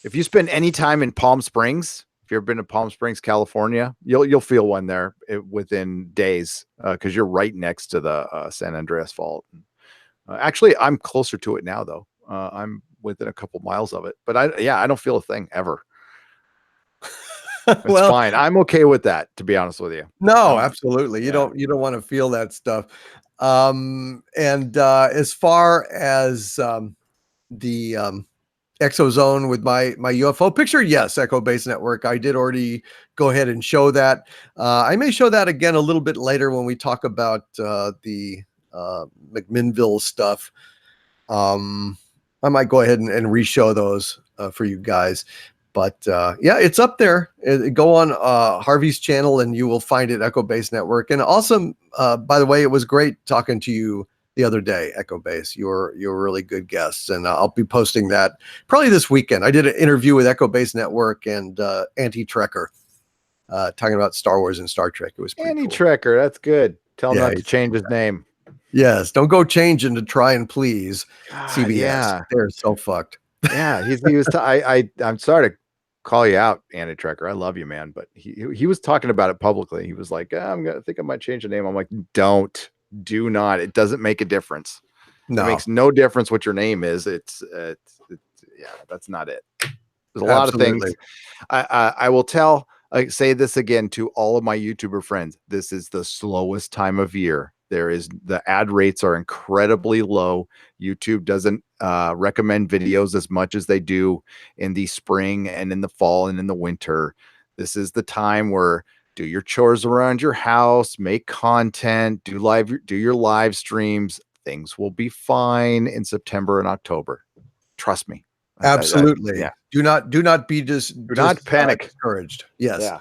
[SPEAKER 2] If you spend any time in Palm Springs, if you've ever been to Palm Springs, California, you'll feel one there within days because you're right next to the San Andreas Fault. Actually, I'm closer to it now, though. I'm within a couple miles of it, but I don't feel a thing ever. It's fine. I'm okay with that, to be honest with you.
[SPEAKER 1] No, absolutely. You don't want to feel that stuff. As far as the ExoZone with my UFO picture, yes, Echo Base Network. I did already go ahead and show that. I may show that again a little bit later when we talk about the McMinnville stuff. I might go ahead and re-show those for you guys. But yeah, it's up there. Go on Harvey's channel and you will find it, Echo Base Network. And also, by the way, it was great talking to you the other day, Echo Base. You're really good guests, and I'll be posting that probably this weekend. I did an interview with Echo Base Network and Anti-Trekker, talking about Star Wars and Star Trek. It was pretty
[SPEAKER 2] Anti-Trekker, cool. That's good. Tell him not to
[SPEAKER 1] he's
[SPEAKER 2] change his name.
[SPEAKER 1] Yes, don't go changing to try and please CBS.
[SPEAKER 2] Yeah.
[SPEAKER 1] They're so fucked.
[SPEAKER 2] Yeah, he was. I'm sorry to call you out, Anti-Trekker. I love you, man, but he was talking about it publicly. He was like, I think I might change the name. I'm like, do not. It doesn't make a difference. No. It makes no difference what your name is. It's yeah, that's not it. There's a lot of things. I will say this again to all of my YouTuber friends. This is the slowest time of year. The ad rates are incredibly low. YouTube doesn't recommend videos as much as they do in the spring and in the fall and in the winter. This is the time where do your chores around your house, make content, do your live streams. Things will be fine in September and October. Trust me.
[SPEAKER 1] Absolutely.
[SPEAKER 2] Yeah.
[SPEAKER 1] Do not be
[SPEAKER 2] not panic.
[SPEAKER 1] Discouraged. Yes.
[SPEAKER 2] Yeah.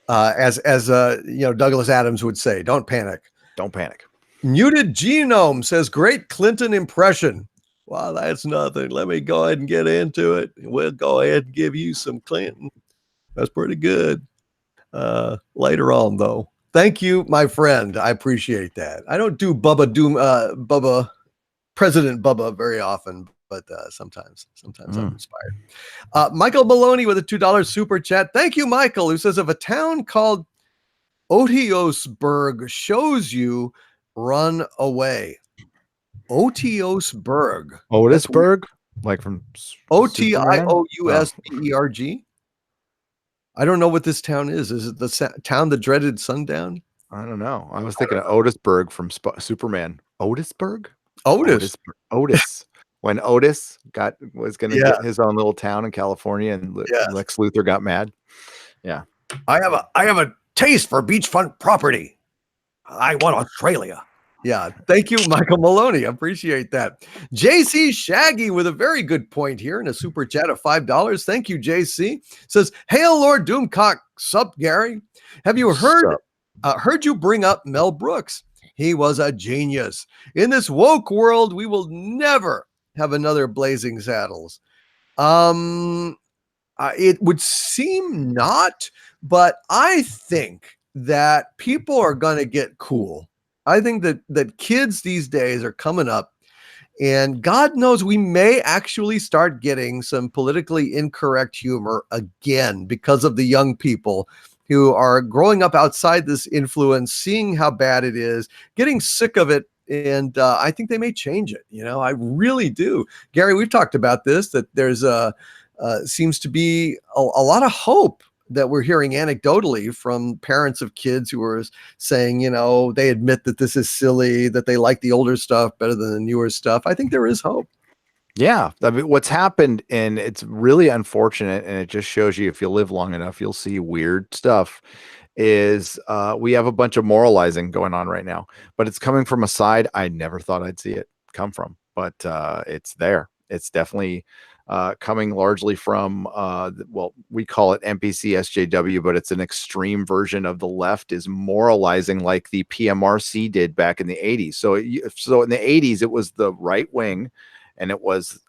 [SPEAKER 1] As Douglas Adams would say, don't panic.
[SPEAKER 2] Don't panic.
[SPEAKER 1] Muted Genome says, great Clinton impression. Well, that's nothing. Let me go ahead and get into it. We'll go ahead and give you some Clinton. That's pretty good. Later on, though. Thank you, my friend. I appreciate that. I don't do President Bubba very often, but sometimes I'm inspired. Michael Maloney with a $2 super chat. Thank you, Michael, who says, if a town called Otiosburg shows you, run away. Otiosburg.
[SPEAKER 2] Otisburg? Like from
[SPEAKER 1] Otiousberg? I don't know what this town is. Is it the town that dreaded sundown?
[SPEAKER 2] I don't know. I was thinking of Otisburg from Superman. Otisburg?
[SPEAKER 1] Otis.
[SPEAKER 2] When Otis was going to get his own little town in California, and Lex Luthor got mad. Yeah.
[SPEAKER 1] I have a taste for beachfront property. I want Australia. Yeah. Thank you, Michael Maloney. I appreciate that. JC Shaggy with a very good point here in a super chat of $5. Thank you, JC. Says, hail Lord Doomcock. Sup, Gary? Have you heard you bring up Mel Brooks? He was a genius. In this woke world, we will never have another Blazing Saddles. It would seem not, but I think that people are going to get cool. I think that kids these days are coming up, and God knows we may actually start getting some politically incorrect humor again because of the young people who are growing up outside this influence, seeing how bad it is, getting sick of it. And I think they may change it. I really do. Gary, we've talked about this, that there's seems to be a lot of hope that we're hearing anecdotally from parents of kids who are saying, they admit that this is silly, that they like the older stuff better than the newer stuff. I think there is hope.
[SPEAKER 2] Yeah. I mean, what's happened, and it's really unfortunate, and it just shows you if you live long enough, you'll see weird stuff, is we have a bunch of moralizing going on right now, but it's coming from a side I never thought I'd see it come from, but it's there. It's definitely coming largely from, we call it NPC SJW, but it's an extreme version of the left is moralizing like the PMRC did back in the 80s. So in the 80s, it was the right wing, and it was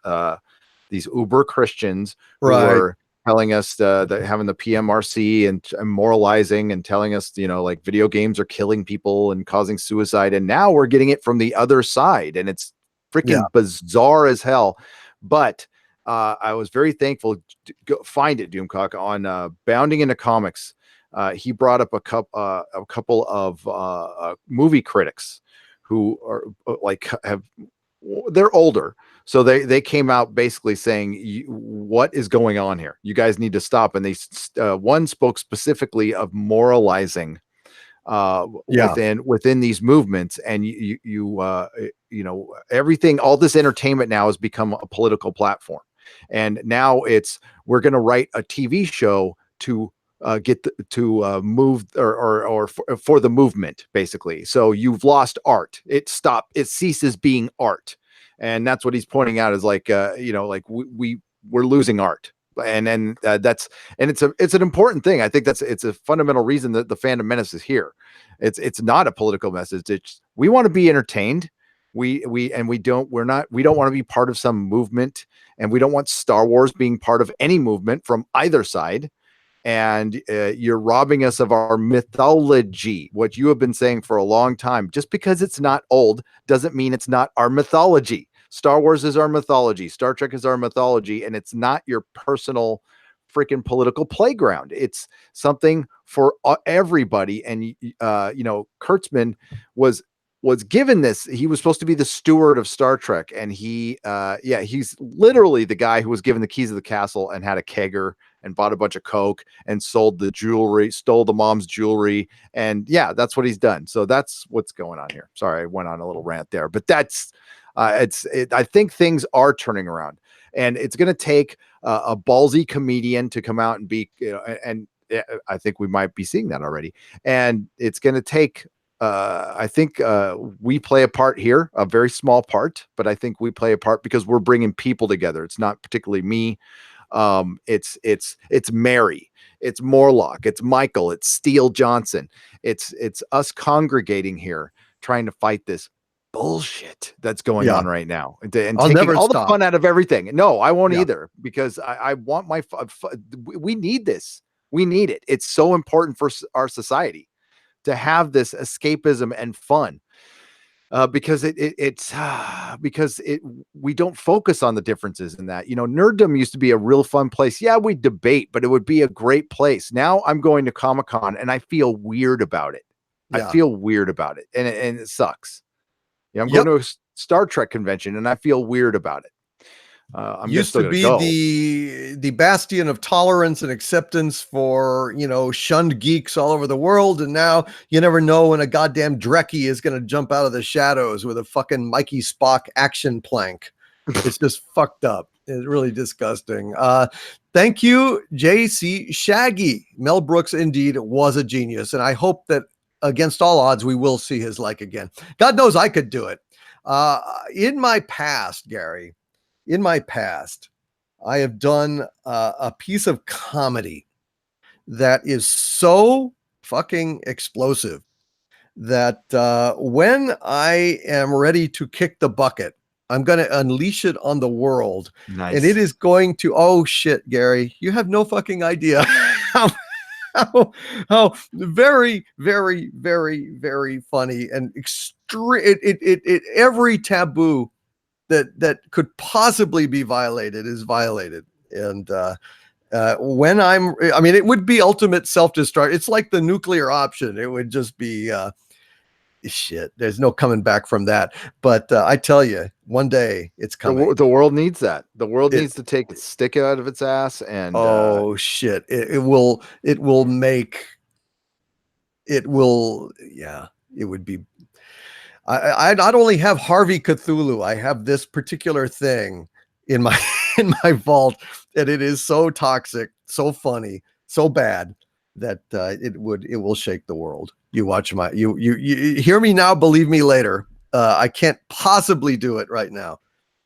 [SPEAKER 2] these uber Christians who were telling us that having the PMRC and moralizing and telling us, like video games are killing people and causing suicide. And now we're getting it from the other side, and it's freaking bizarre as hell. But I was very thankful. Go find it, Doomcock, on Bounding into Comics. He brought up a couple of movie critics who are they're older. So they came out basically saying, what is going on here? You guys need to stop. And one spoke specifically of moralizing within these movements, and everything, all this entertainment now has become a political platform, and now we're going to write a TV show to move or for the movement, basically. So you've lost art. It ceases being art. And that's what he's pointing out is we we're losing art. And it's an important thing. I think it's a fundamental reason that the Fandom Menace is here. It's not a political message. We want to be entertained. We don't want to be part of some movement, and we don't want Star Wars being part of any movement from either side. And you're robbing us of our mythology, what you have been saying for a long time. Just because it's not old doesn't mean it's not our mythology. Star Wars is our mythology. Star Trek is our mythology, and it's not your personal freaking political playground. It's something for everybody. And Kurtzman was given this. He was supposed to be the steward of Star Trek, and he's literally the guy who was given the keys of the castle and had a kegger and bought a bunch of coke and sold the jewelry, stole the mom's jewelry, and that's what he's done. So that's what's going on here. Sorry, I went on a little rant there, but that's I think things are turning around, and it's going to take a ballsy comedian to come out and be, and I think we might be seeing that already. And it's going to take, I think we play a part here, a very small part, but I think we play a part because we're bringing people together. It's not particularly me. It's Mary, it's Morlock, it's Michael, it's Steele Johnson. It's us congregating here, trying to fight this bullshit that's going on right now, and taking all the fun out of everything. No, I won't either, because I want my we need this. We need it. It's so important for our society to have this escapism and fun, because we don't focus on the differences in that. Nerddom used to be a real fun place. Yeah, we debate, but it would be a great place. Now I'm going to Comic-Con and I feel weird about it. I feel weird about it, and it sucks. I'm going to a Star Trek convention and I feel weird about it. I'm
[SPEAKER 1] used to be the bastion of tolerance and acceptance for, shunned geeks all over the world. And now you never know when a goddamn Drekkie is going to jump out of the shadows with a fucking Mikey Spock action plank. It's just fucked up. It's really disgusting. Thank you, JC Shaggy. Mel Brooks indeed was a genius. And I hope that against all odds, we will see his like again. God knows I could do it. In my past, Gary, I have done a piece of comedy that is so fucking explosive that when I am ready to kick the bucket, I'm going to unleash it on the world.
[SPEAKER 2] Nice.
[SPEAKER 1] And it is going to, oh shit, Gary, you have no fucking idea how very, very, very, very funny and extreme. It every taboo that could possibly be violated is violated. And when it would be ultimate self-destruct. It's like the nuclear option. It would just be shit. There's no coming back from that. But I tell you, one day it's coming.
[SPEAKER 2] The world needs that. The world needs to take its stick out of its ass. And
[SPEAKER 1] shit, it will make. It will. Yeah, it would be. I not only have Harvey Cthulhu, I have this particular thing in my vault, and it is so toxic, so funny, so bad that it will shake the world. You watch you hear me now, believe me later. I can't possibly do it right now,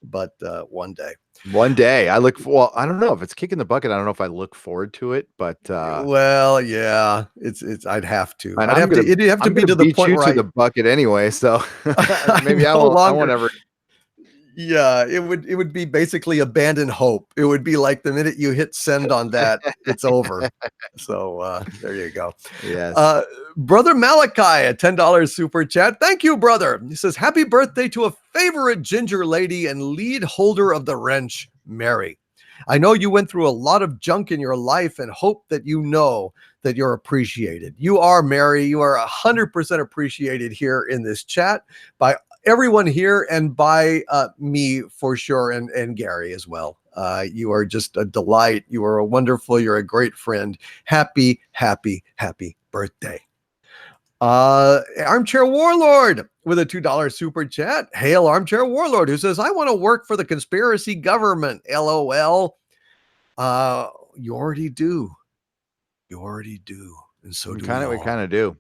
[SPEAKER 1] but one day.
[SPEAKER 2] I don't know if it's kicking the bucket. I don't know if I look forward to it, but
[SPEAKER 1] yeah, it's I'd have to.
[SPEAKER 2] It'd have to be to the point where to the bucket anyway. So maybe I won't ever.
[SPEAKER 1] Yeah, it would be basically abandon hope. It would be like the minute you hit send on that, it's over. So there you go.
[SPEAKER 2] Yes.
[SPEAKER 1] Brother Malachi, a $10 super chat. Thank you, brother. He says, happy birthday to a favorite ginger lady and lead holder of the wrench, Mary. I know you went through a lot of junk in your life and hope that you know that you're appreciated. You are, Mary. You are 100% appreciated here in this chat by everyone here and by me for sure, and Gary as well. You are just a delight. You are you're a great friend. Happy, happy, happy birthday. Armchair Warlord with a $2 super chat. Hail Armchair Warlord, who says, I want to work for the conspiracy government. LOL. You already do. And so do we
[SPEAKER 2] kind of do.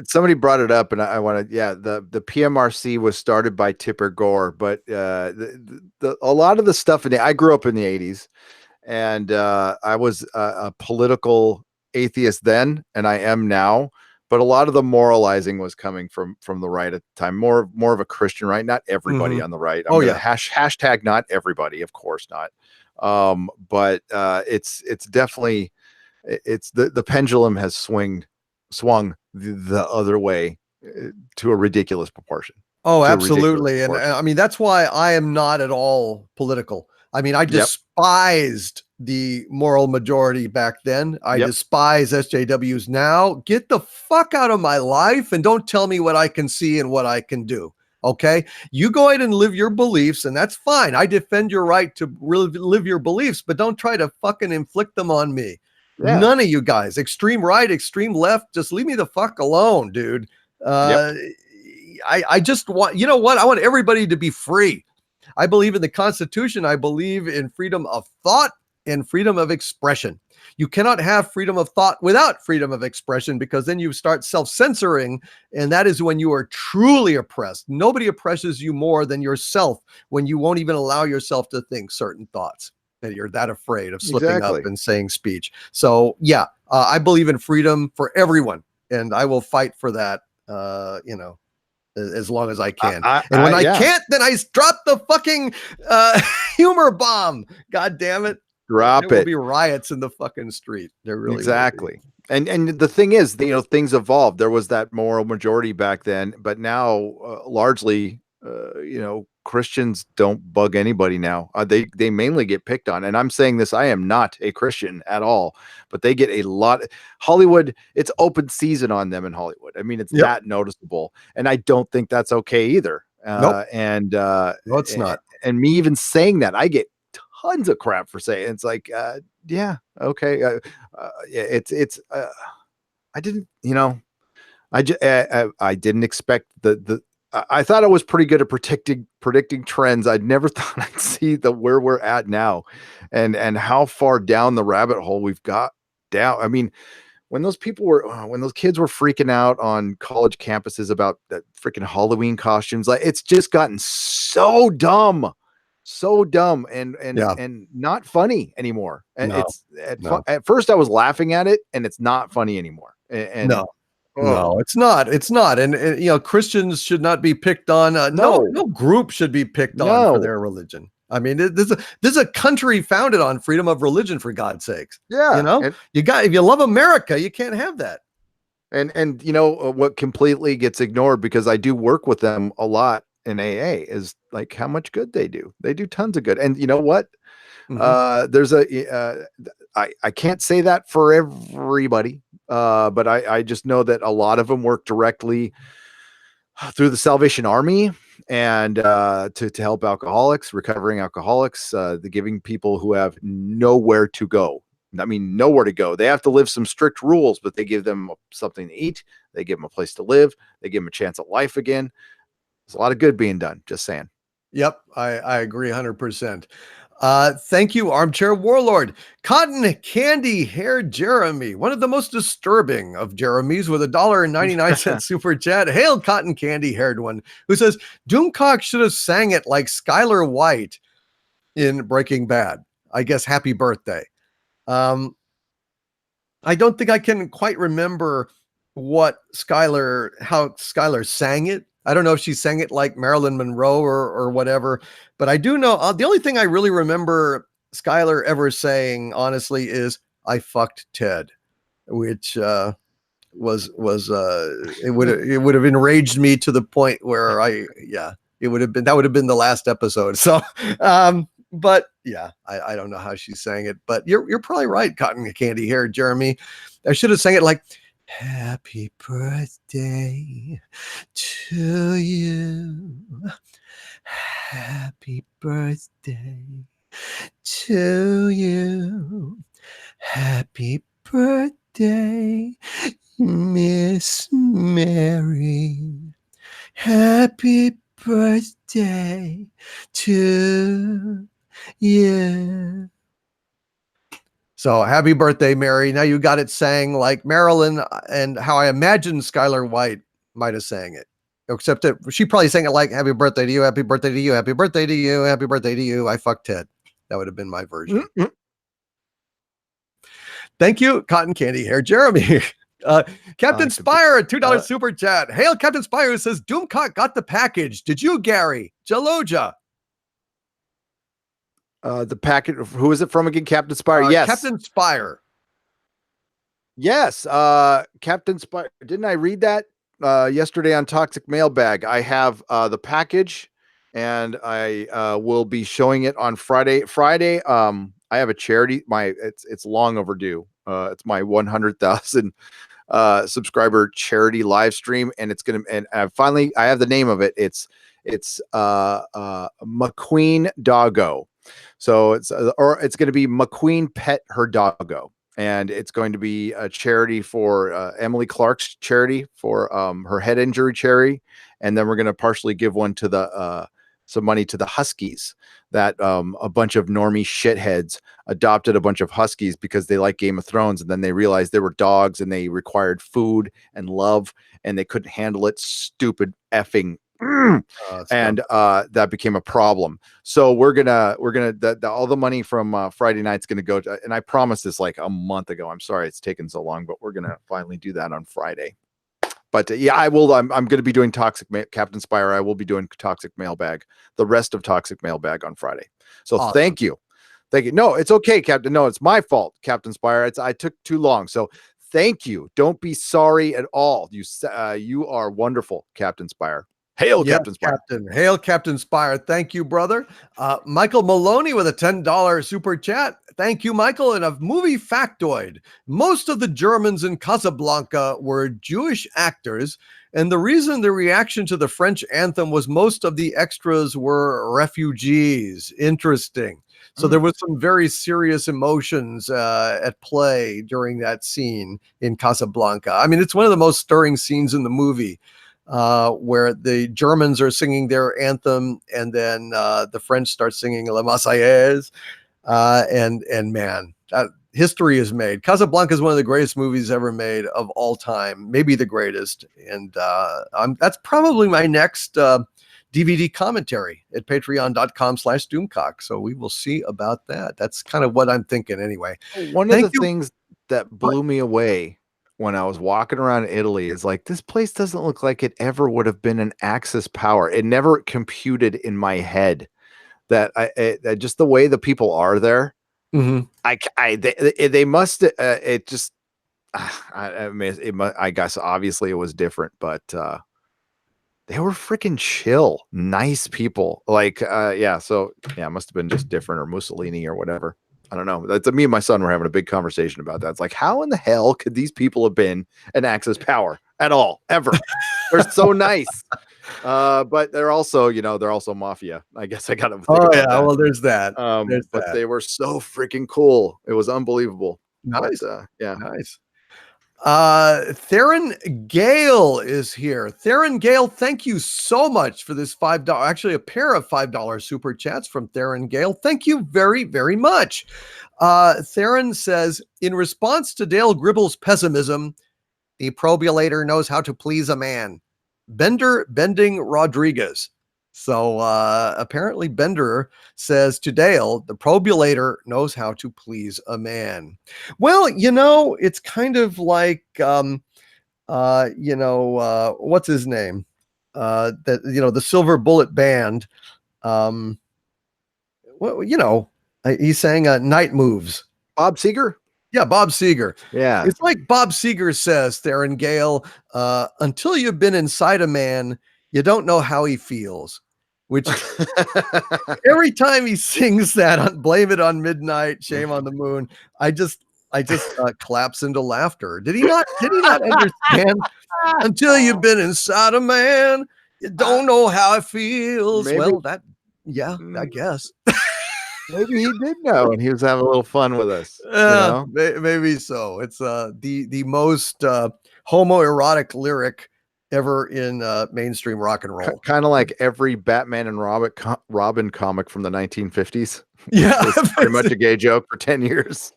[SPEAKER 2] Somebody brought it up, and I wanted, the PMRC was started by Tipper Gore, but a lot of the stuff I grew up in the 80s, and I was a political atheist then, and I am now. But a lot of the moralizing was coming from the right at the time, more of a Christian right, not everybody on the right. Hashtag not everybody, of course not. But it's definitely the pendulum has swung the other way to a ridiculous proportion.
[SPEAKER 1] Oh, absolutely. And I mean, that's why I am not at all political. I mean, I despised the moral majority back then. I despise SJWs now. Get the fuck out of my life and don't tell me what I can see and what I can do. Okay? You go ahead and live your beliefs, and that's fine. I defend your right to really live your beliefs, but don't try to fucking inflict them on me. Yeah. None of you guys, extreme right, extreme left, just leave me the fuck alone, dude. I just want, you know what? I want everybody to be free. I believe in the Constitution. I believe in freedom of thought and freedom of expression. You cannot have freedom of thought without freedom of expression, because then you start self-censoring, and that is when you are truly oppressed. Nobody oppresses you more than yourself when you won't even allow yourself to think certain thoughts, that you're that afraid of slipping up and saying speech. So yeah, I believe in freedom for everyone, and I will fight for that, as long as I can. And when I can't, then I drop the fucking humor bomb. God damn it.
[SPEAKER 2] Drop it.
[SPEAKER 1] There will be riots in the fucking street. There really will be.
[SPEAKER 2] And the thing is, things evolved. There was that moral majority back then, but now largely, Christians don't bug anybody now. They mainly get picked on. And I'm saying this, I am not a Christian at all, but they get a lot. Hollywood, it's open season on them in Hollywood. I mean, it's that noticeable. And I don't think that's okay either.
[SPEAKER 1] Nope.
[SPEAKER 2] No,
[SPEAKER 1] it's not.
[SPEAKER 2] And me even saying that, I get tons of crap for saying it's like, okay. I didn't, I didn't expect I thought I was pretty good at predicting trends. I'd never thought I'd see where we're at now, and how far down the rabbit hole we've got down. I mean, when those kids were freaking out on college campuses about that freaking Halloween costumes, like, it's just gotten so dumb and not funny anymore. And at first I was laughing at it, and it's not funny anymore.
[SPEAKER 1] No, it's not. It's not. And Christians should not be picked on. No group should be picked on for their religion. I mean, this is a country founded on freedom of religion, for God's sakes.
[SPEAKER 2] Yeah.
[SPEAKER 1] If you love America, you can't have that.
[SPEAKER 2] And what completely gets ignored, because I do work with them a lot in AA, is like how much good they do. They do tons of good. And you know what? Mm-hmm. I can't say that for everybody. But I just know that a lot of them work directly through the Salvation Army and to help recovering alcoholics, the giving people who have nowhere to go. I mean, nowhere to go. They have to live some strict rules, but they give them something to eat. They give them a place to live. They give them a chance at life again. There's a lot of good being done. Just saying.
[SPEAKER 1] Yep, I agree 100%. Thank you, Armchair Warlord. Cotton Candy Hair Jeremy, one of the most disturbing of Jeremys, with $1.99 super chat. Hail, Cotton Candy Haired one, who says Doomcock should have sang it like Skylar White in Breaking Bad. I guess happy birthday. I don't think I can quite remember how Skylar sang it. I don't know if she sang it like Marilyn Monroe or whatever, but I do know the only thing I really remember Skylar ever saying, honestly, is "I fucked Ted," which it would have enraged me to the point where that would have been the last episode. So, but yeah, I don't know how she sang it, but you're probably right, Cotton Candy Hair Jeremy. I should have sang it like, "Happy birthday to you. Happy birthday to you. Happy birthday, Miss Mary. Happy birthday to you." So happy birthday, Mary. Now you got it sang like Marilyn and how I imagine Skylar White might have sang it. Except that she probably sang it like happy birthday to you, happy birthday to you, happy birthday to you, happy birthday to you. I fucked Ted. That would have been my version. Thank you, Cotton Candy Hair Jeremy. Captain Spire, $2 super chat. Hail Captain Spire, who says Doomcock got the package. Did you, Gary? Jaloja.
[SPEAKER 2] The package. Who is it from again? Captain Spire. Yes.
[SPEAKER 1] Captain Spire.
[SPEAKER 2] Yes. Captain Spire. Didn't I read that yesterday on Toxic Mailbag? I have the package, and I will be showing it on Friday. I have a charity. It's long overdue. It's my 100,000 subscriber charity live stream, and it's gonna. And finally, I have the name of it. It's McQueen Doggo. So it's going to be McQueen Pet Her Doggo, and it's going to be a charity for Emily Clark's charity for her head injury charity, and then we're going to partially give one to the some money to the Huskies that a bunch of normie shitheads adopted a bunch of Huskies because they like Game of Thrones, and then they realized they were dogs and they required food and love and they couldn't handle it. Stupid effing. And that became a problem. So we're gonna all the money from Friday night's gonna go to, and I promised this like a month ago. I'm sorry it's taken so long, but we're gonna finally do that on Friday. But yeah, I will. I'm going to be doing Captain Spire. I will be doing Toxic Mailbag, the rest of Toxic Mailbag on Friday. So awesome. Thank you. No, it's okay, Captain. No, it's my fault, Captain Spire. I took too long. So thank you. Don't be sorry at all. You are wonderful, Captain Spire. Hail, Captain Spire.
[SPEAKER 1] Hail, Captain Spire. Thank you, brother. Michael Maloney with a $10 super chat. Thank you, Michael. And a movie factoid. Most of the Germans in Casablanca were Jewish actors, and the reason the reaction to the French anthem was most of the extras were refugees. Interesting. So there was some very serious emotions at play during that scene in Casablanca. I mean, it's one of the most stirring scenes in the movie. Where the Germans are singing their anthem, and then the French start singing La Marseillaise, and man, history is made. Casablanca is one of the greatest movies ever made of all time, maybe the greatest, and that's probably my next DVD commentary at patreon.com/Doomcock. So we will see about that. That's kind of what I'm thinking anyway.
[SPEAKER 2] One of the things that blew me away when I was walking around Italy is like, this place doesn't look like it ever would have been an Axis power. It never computed in my head that just the way the people are there. They must, it just, I mean, I guess obviously it was different, but they were freaking chill, nice people. Like, so yeah, it must have been just different, or Mussolini or whatever. I don't know. That's me and my son were having a big conversation about that. It's like, how in the hell could these people have been an Axis power at all, ever? They're so nice. But they're also, they're also mafia. I guess I got to think about that.
[SPEAKER 1] Well, there's that.
[SPEAKER 2] But they were so freaking cool. It was unbelievable.
[SPEAKER 1] Nice.
[SPEAKER 2] But, yeah.
[SPEAKER 1] Nice. Theron Gale is here. Theron Gale, thank you so much for this $5, actually a pair of $5 super chats from Theron Gale. Thank you very, very much. Theron says, in response to Dale Gribble's pessimism, the probulator knows how to please a man. Bender Bending Rodriguez. So apparently Bender says to Dale, the probulator knows how to please a man. Well, it's kind of like, what's his name? The Silver Bullet Band. He's saying Night Moves.
[SPEAKER 2] Bob Seger?
[SPEAKER 1] Yeah, Bob Seger.
[SPEAKER 2] Yeah.
[SPEAKER 1] It's like Bob Seger says, Theron Gale, until you've been inside a man, you don't know how he feels. Which every time he sings that on Blame It on Midnight, Shame on the Moon, I just collapse into laughter. Did he not understand? Until you've been inside a man, you don't know how it feels.
[SPEAKER 2] Maybe,
[SPEAKER 1] well, I guess.
[SPEAKER 2] Maybe he did know, and he was having a little fun with us.
[SPEAKER 1] Maybe so. It's the most homoerotic lyric ever in mainstream rock and roll.
[SPEAKER 2] Kind of like every Batman and Robin comic from the 1950s.
[SPEAKER 1] Yeah,
[SPEAKER 2] It's pretty much a gay joke for 10 years.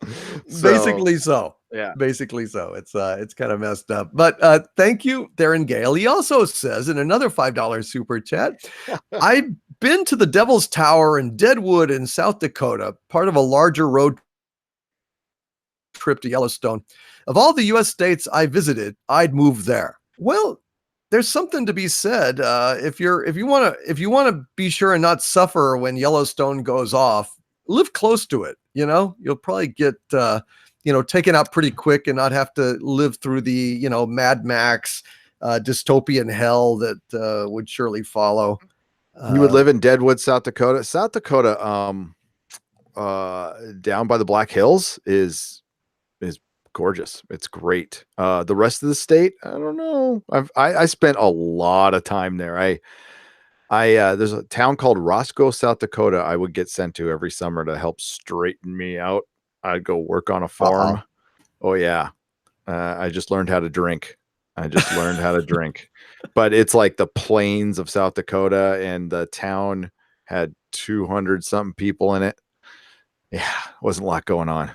[SPEAKER 1] basically so.
[SPEAKER 2] Yeah.
[SPEAKER 1] Basically so. It's kind of messed up. But thank you, Darren Gale. He also says in another $5 super chat, I've been to the Devil's Tower in Deadwood in South Dakota, part of a larger road trip to Yellowstone. Of all the US states I visited, I'd move there. Well, there's something to be said. If you want to be sure and not suffer when Yellowstone goes off, live close to it. You'll probably get taken out pretty quick and not have to live through the Mad Max dystopian hell that would surely follow.
[SPEAKER 2] You would live in Deadwood, South Dakota. South Dakota, down by the Black Hills is gorgeous. It's great. The rest of the state, I don't know. I spent a lot of time there. I there's a town called Roscoe, South Dakota. I would get sent to every summer to help straighten me out. I'd go work on a farm.
[SPEAKER 1] Uh-oh.
[SPEAKER 2] Oh yeah. I just learned how to drink. But it's like the plains of South Dakota, and the town had 200 something people in it. Yeah, wasn't a lot going on.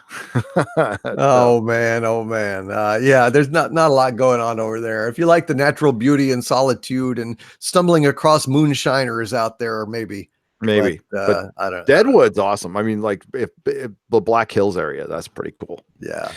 [SPEAKER 1] Oh man. Yeah, there's not a lot going on over there. If you like the natural beauty and solitude and stumbling across moonshiners out there, maybe.
[SPEAKER 2] But
[SPEAKER 1] I don't.
[SPEAKER 2] Deadwood's awesome. I mean, like if the Black Hills area, that's pretty cool.
[SPEAKER 1] Yeah.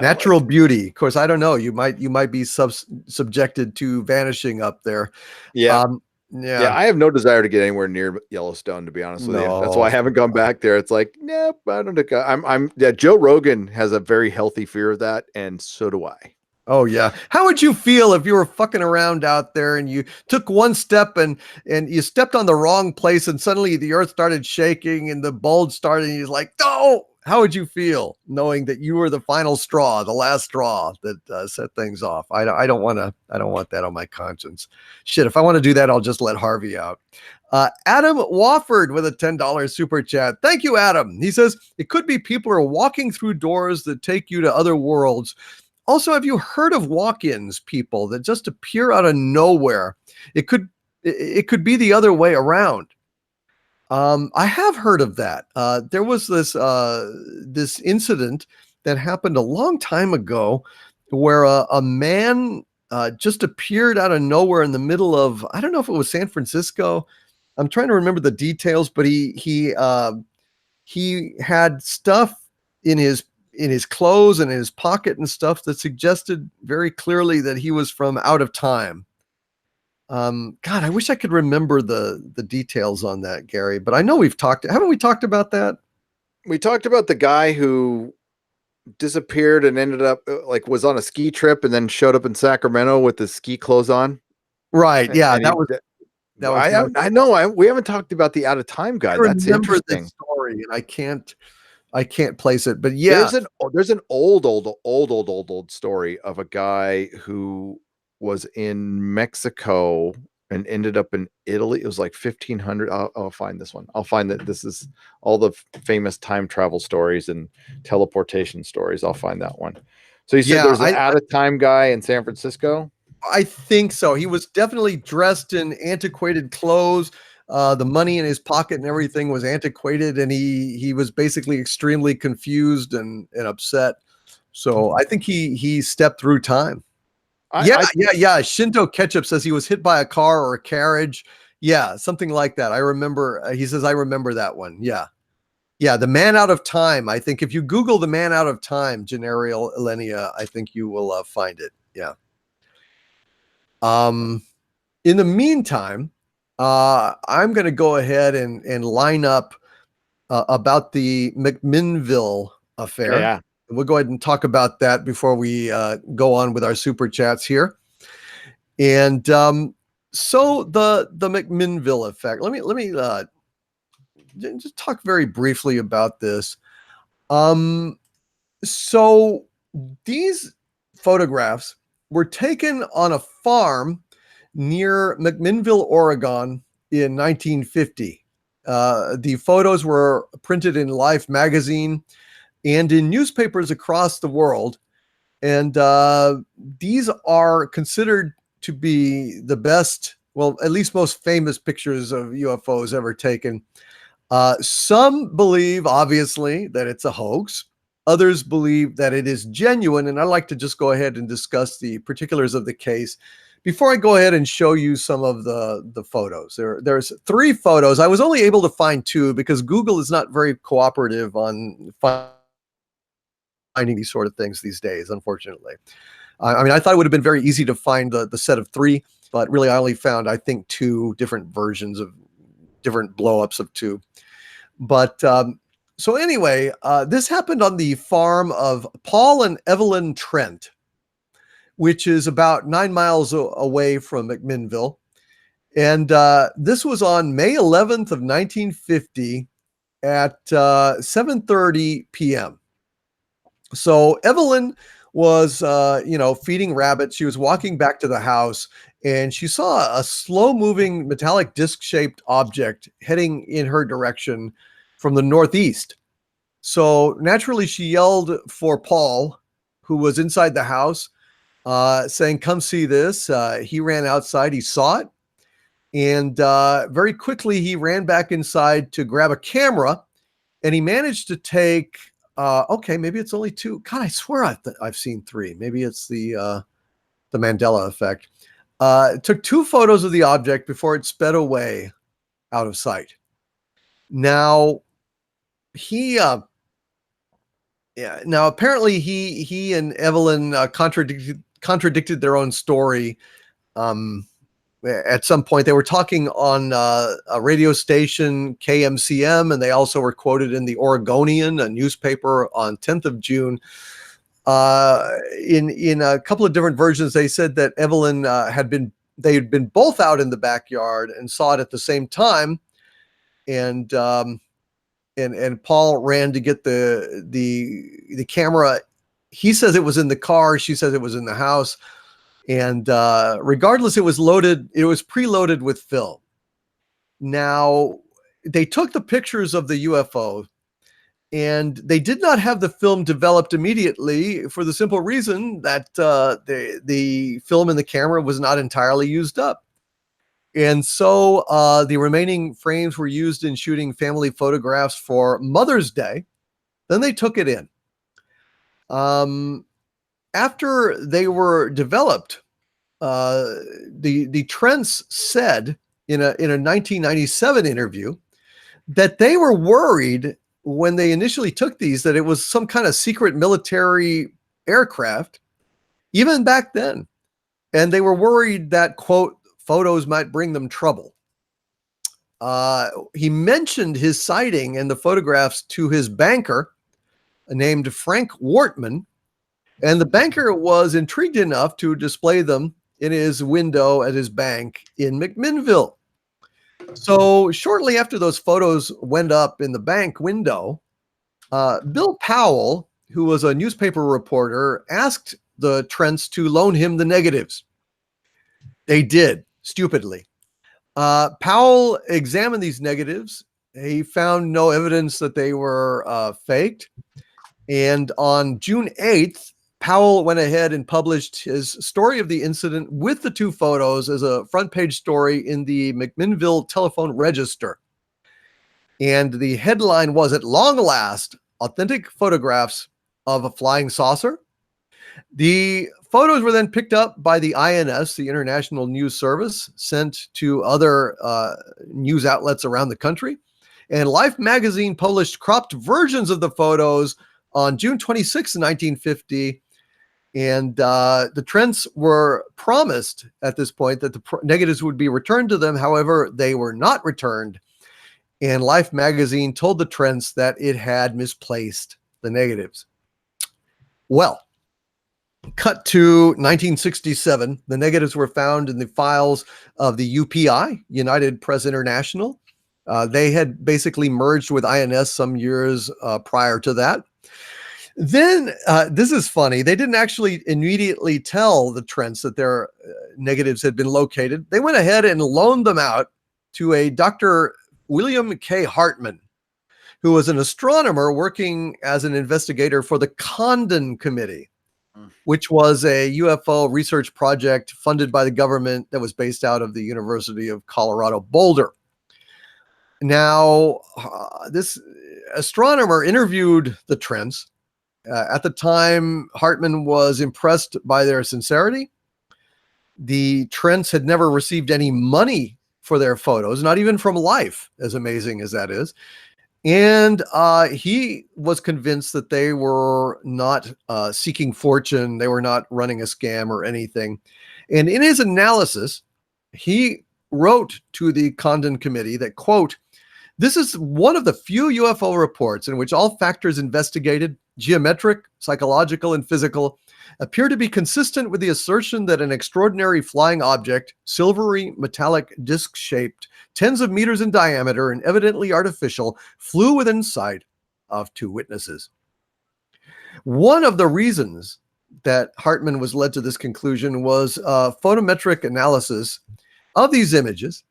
[SPEAKER 1] Natural beauty. Of course, I don't know. You might be subjected to vanishing up there.
[SPEAKER 2] Yeah.
[SPEAKER 1] Yeah.
[SPEAKER 2] I have no desire to get anywhere near Yellowstone, to be honest with you. That's why I haven't gone back there. It's like, nope, I don't think Joe Rogan has a very healthy fear of that, and so do I.
[SPEAKER 1] Oh yeah. How would you feel if you were fucking around out there and you took one step and you stepped on the wrong place and suddenly the earth started shaking and the bulge started and he's like, no? How would you feel knowing that you were the final straw, the last straw that set things off? I don't want that on my conscience. Shit, if I want to do that, I'll just let Harvey out. Adam Wofford with a $10 super chat. Thank you, Adam. He says, it could be people are walking through doors that take you to other worlds. Also, have you heard of walk-ins, people that just appear out of nowhere? It could be the other way around. I have heard of that. There was this incident that happened a long time ago where a man just appeared out of nowhere in the middle of, I don't know if it was San Francisco. I'm trying to remember the details, but he had stuff in his clothes and in his pocket and stuff that suggested very clearly that he was from out of time. God, I wish I could remember the details on that, Gary, but I know haven't we talked about that?
[SPEAKER 2] We talked about the guy who disappeared and ended up was on a ski trip and then showed up in Sacramento with the ski clothes on.
[SPEAKER 1] Right. Yeah.
[SPEAKER 2] I know. We haven't talked about the out of time guy. That's interesting.
[SPEAKER 1] The story, and I can't place it, but yeah,
[SPEAKER 2] there's an old story of a guy who was in Mexico and ended up in Italy. It was like 1500. I'll find this one. I'll find that this is all the famous time travel stories and teleportation stories. I'll find that one. So you said there's an out of time guy in San Francisco?
[SPEAKER 1] I think so. He was definitely dressed in antiquated clothes. The money in his pocket and everything was antiquated, and he was basically extremely confused and upset. So I think he stepped through time. Yeah. Shinto Ketchup says he was hit by a car or a carriage. Yeah, something like that. I remember. He says, I remember that one. Yeah. The man out of time. I think if you Google the man out of time, Generial Elenia, I think you will find it. Yeah. In the meantime, I'm going to go ahead and line up about the McMinnville affair.
[SPEAKER 2] Yeah.
[SPEAKER 1] We'll go ahead and talk about that before we go on with our super chats here. And so the McMinnville effect. Let me just talk very briefly about this. So these photographs were taken on a farm near McMinnville, Oregon in 1950. The photos were printed in Life magazine and in newspapers across the world. And these are considered to be the best, well, at least most famous pictures of UFOs ever taken. Some believe, obviously, that it's a hoax. Others believe that it is genuine. And I'd like to just go ahead and discuss the particulars of the case before I go ahead and show you some of the photos. There's 3 photos. I was only able to find 2 because Google is not very cooperative on finding these sort of things these days, unfortunately. I mean, I thought it would have been very easy to find the set of 3, but really I only found, I think, 2 different versions of different blow-ups of 2. But so anyway, this happened on the farm of Paul and Evelyn Trent, which is about 9 miles away from McMinnville. And this was on May 11th of 1950 at 7:30 p.m. So Evelyn was, feeding rabbits. She was walking back to the house, and she saw a slow-moving metallic disc-shaped object heading in her direction from the northeast. So naturally, she yelled for Paul, who was inside the house, saying, "Come see this." He ran outside. He saw it. And very quickly, he ran back inside to grab a camera, and he managed to take, okay, maybe it's only 2. God, I swear I've seen 3. Maybe it's the Mandela effect. Took 2 photos of the object before it sped away out of sight. Now, now apparently he and Evelyn contradicted their own story. At some point, they were talking on a radio station, KMCM, and they also were quoted in the Oregonian, a newspaper, on 10th of June. In a couple of different versions, they said that Evelyn had been both out in the backyard and saw it at the same time, and Paul ran to get the camera. He says it was in the car. She says it was in the house. And regardless, it was preloaded with film. Now, they took the pictures of the UFO, and they did not have the film developed immediately for the simple reason that the film in the camera was not entirely used up. And so the remaining frames were used in shooting family photographs for Mother's Day. Then they took it in. After they were developed, the Trents said in a 1997 interview that they were worried when they initially took these that it was some kind of secret military aircraft, even back then. And they were worried that, quote, photos might bring them trouble. He mentioned his sighting and the photographs to his banker named Frank Wortman. And the banker was intrigued enough to display them in his window at his bank in McMinnville. So shortly after those photos went up in the bank window, Bill Powell, who was a newspaper reporter, asked the Trents to loan him the negatives. They did, stupidly. Powell examined these negatives. He found no evidence that they were faked. And on June 8th, Powell went ahead and published his story of the incident with the 2 photos as a front page story in the McMinnville Telephone Register. And the headline was, "At long last, authentic photographs of a flying saucer." The photos were then picked up by the INS, the International News Service, sent to other news outlets around the country. And Life magazine published cropped versions of the photos on June 26, 1950. And the Trents were promised at this point that the negatives would be returned to them. However, they were not returned. And Life magazine told the Trents that it had misplaced the negatives. Well, cut to 1967. The negatives were found in the files of the UPI, United Press International. They had basically merged with INS some years prior to that. Then, this is funny, they didn't actually immediately tell the Trents that their negatives had been located. They went ahead and loaned them out to a Dr. William K. Hartman, who was an astronomer working as an investigator for the Condon Committee, which was a UFO research project funded by the government that was based out of the University of Colorado Boulder. Now, this astronomer interviewed the Trents. At the time, Hartman was impressed by their sincerity. The Trents had never received any money for their photos, not even from Life, as amazing as that is. And he was convinced that they were not seeking fortune. They were not running a scam or anything. And in his analysis, he wrote to the Condon Committee that, quote, "This is one of the few UFO reports in which all factors investigated, geometric, psychological, and physical, appear to be consistent with the assertion that an extraordinary flying object, silvery, metallic, disc-shaped, tens of meters in diameter and evidently artificial, flew within sight of two witnesses." One of the reasons that Hartman was led to this conclusion was photometric analysis of these images.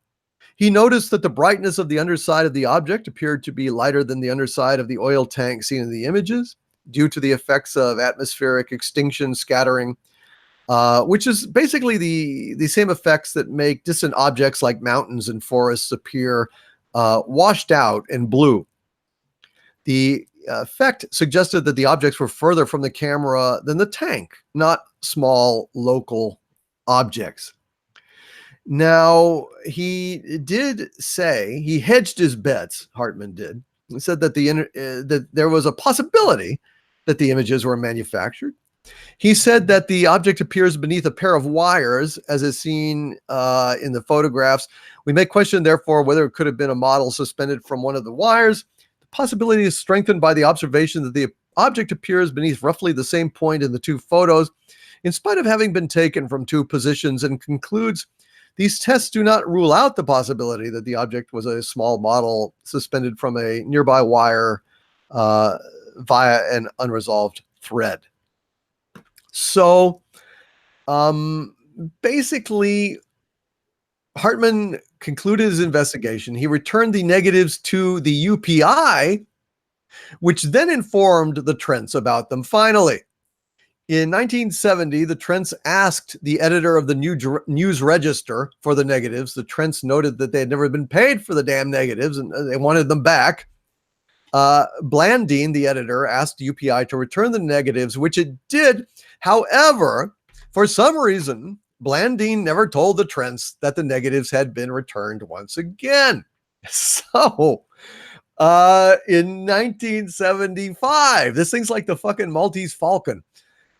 [SPEAKER 1] He noticed that the brightness of the underside of the object appeared to be lighter than the underside of the oil tank seen in the images due to the effects of atmospheric extinction scattering, which is basically the same effects that make distant objects like mountains and forests appear washed out and blue. The effect suggested that the objects were further from the camera than the tank, not small local objects. Now, he did say, he hedged his bets, Hartman did. He said that that there was a possibility that the images were manufactured. He said that the object appears beneath a pair of wires, as is seen in the photographs. We may question, therefore, whether it could have been a model suspended from one of the wires. The possibility is strengthened by the observation that the object appears beneath roughly the same point in the two photos, in spite of having been taken from two positions, and concludes, "These tests do not rule out the possibility that the object was a small model suspended from a nearby wire via an unresolved thread." So basically, Hartman concluded his investigation. He returned the negatives to the UPI, which then informed the Trents about them finally. In 1970, the Trents asked the editor of the News Register for the negatives. The Trents noted that they had never been paid for the damn negatives and they wanted them back. Blandine, the editor, asked UPI to return the negatives, which it did. However, for some reason, Blandine never told the Trents that the negatives had been returned once again. So, in 1975, this thing's like the fucking Maltese Falcon.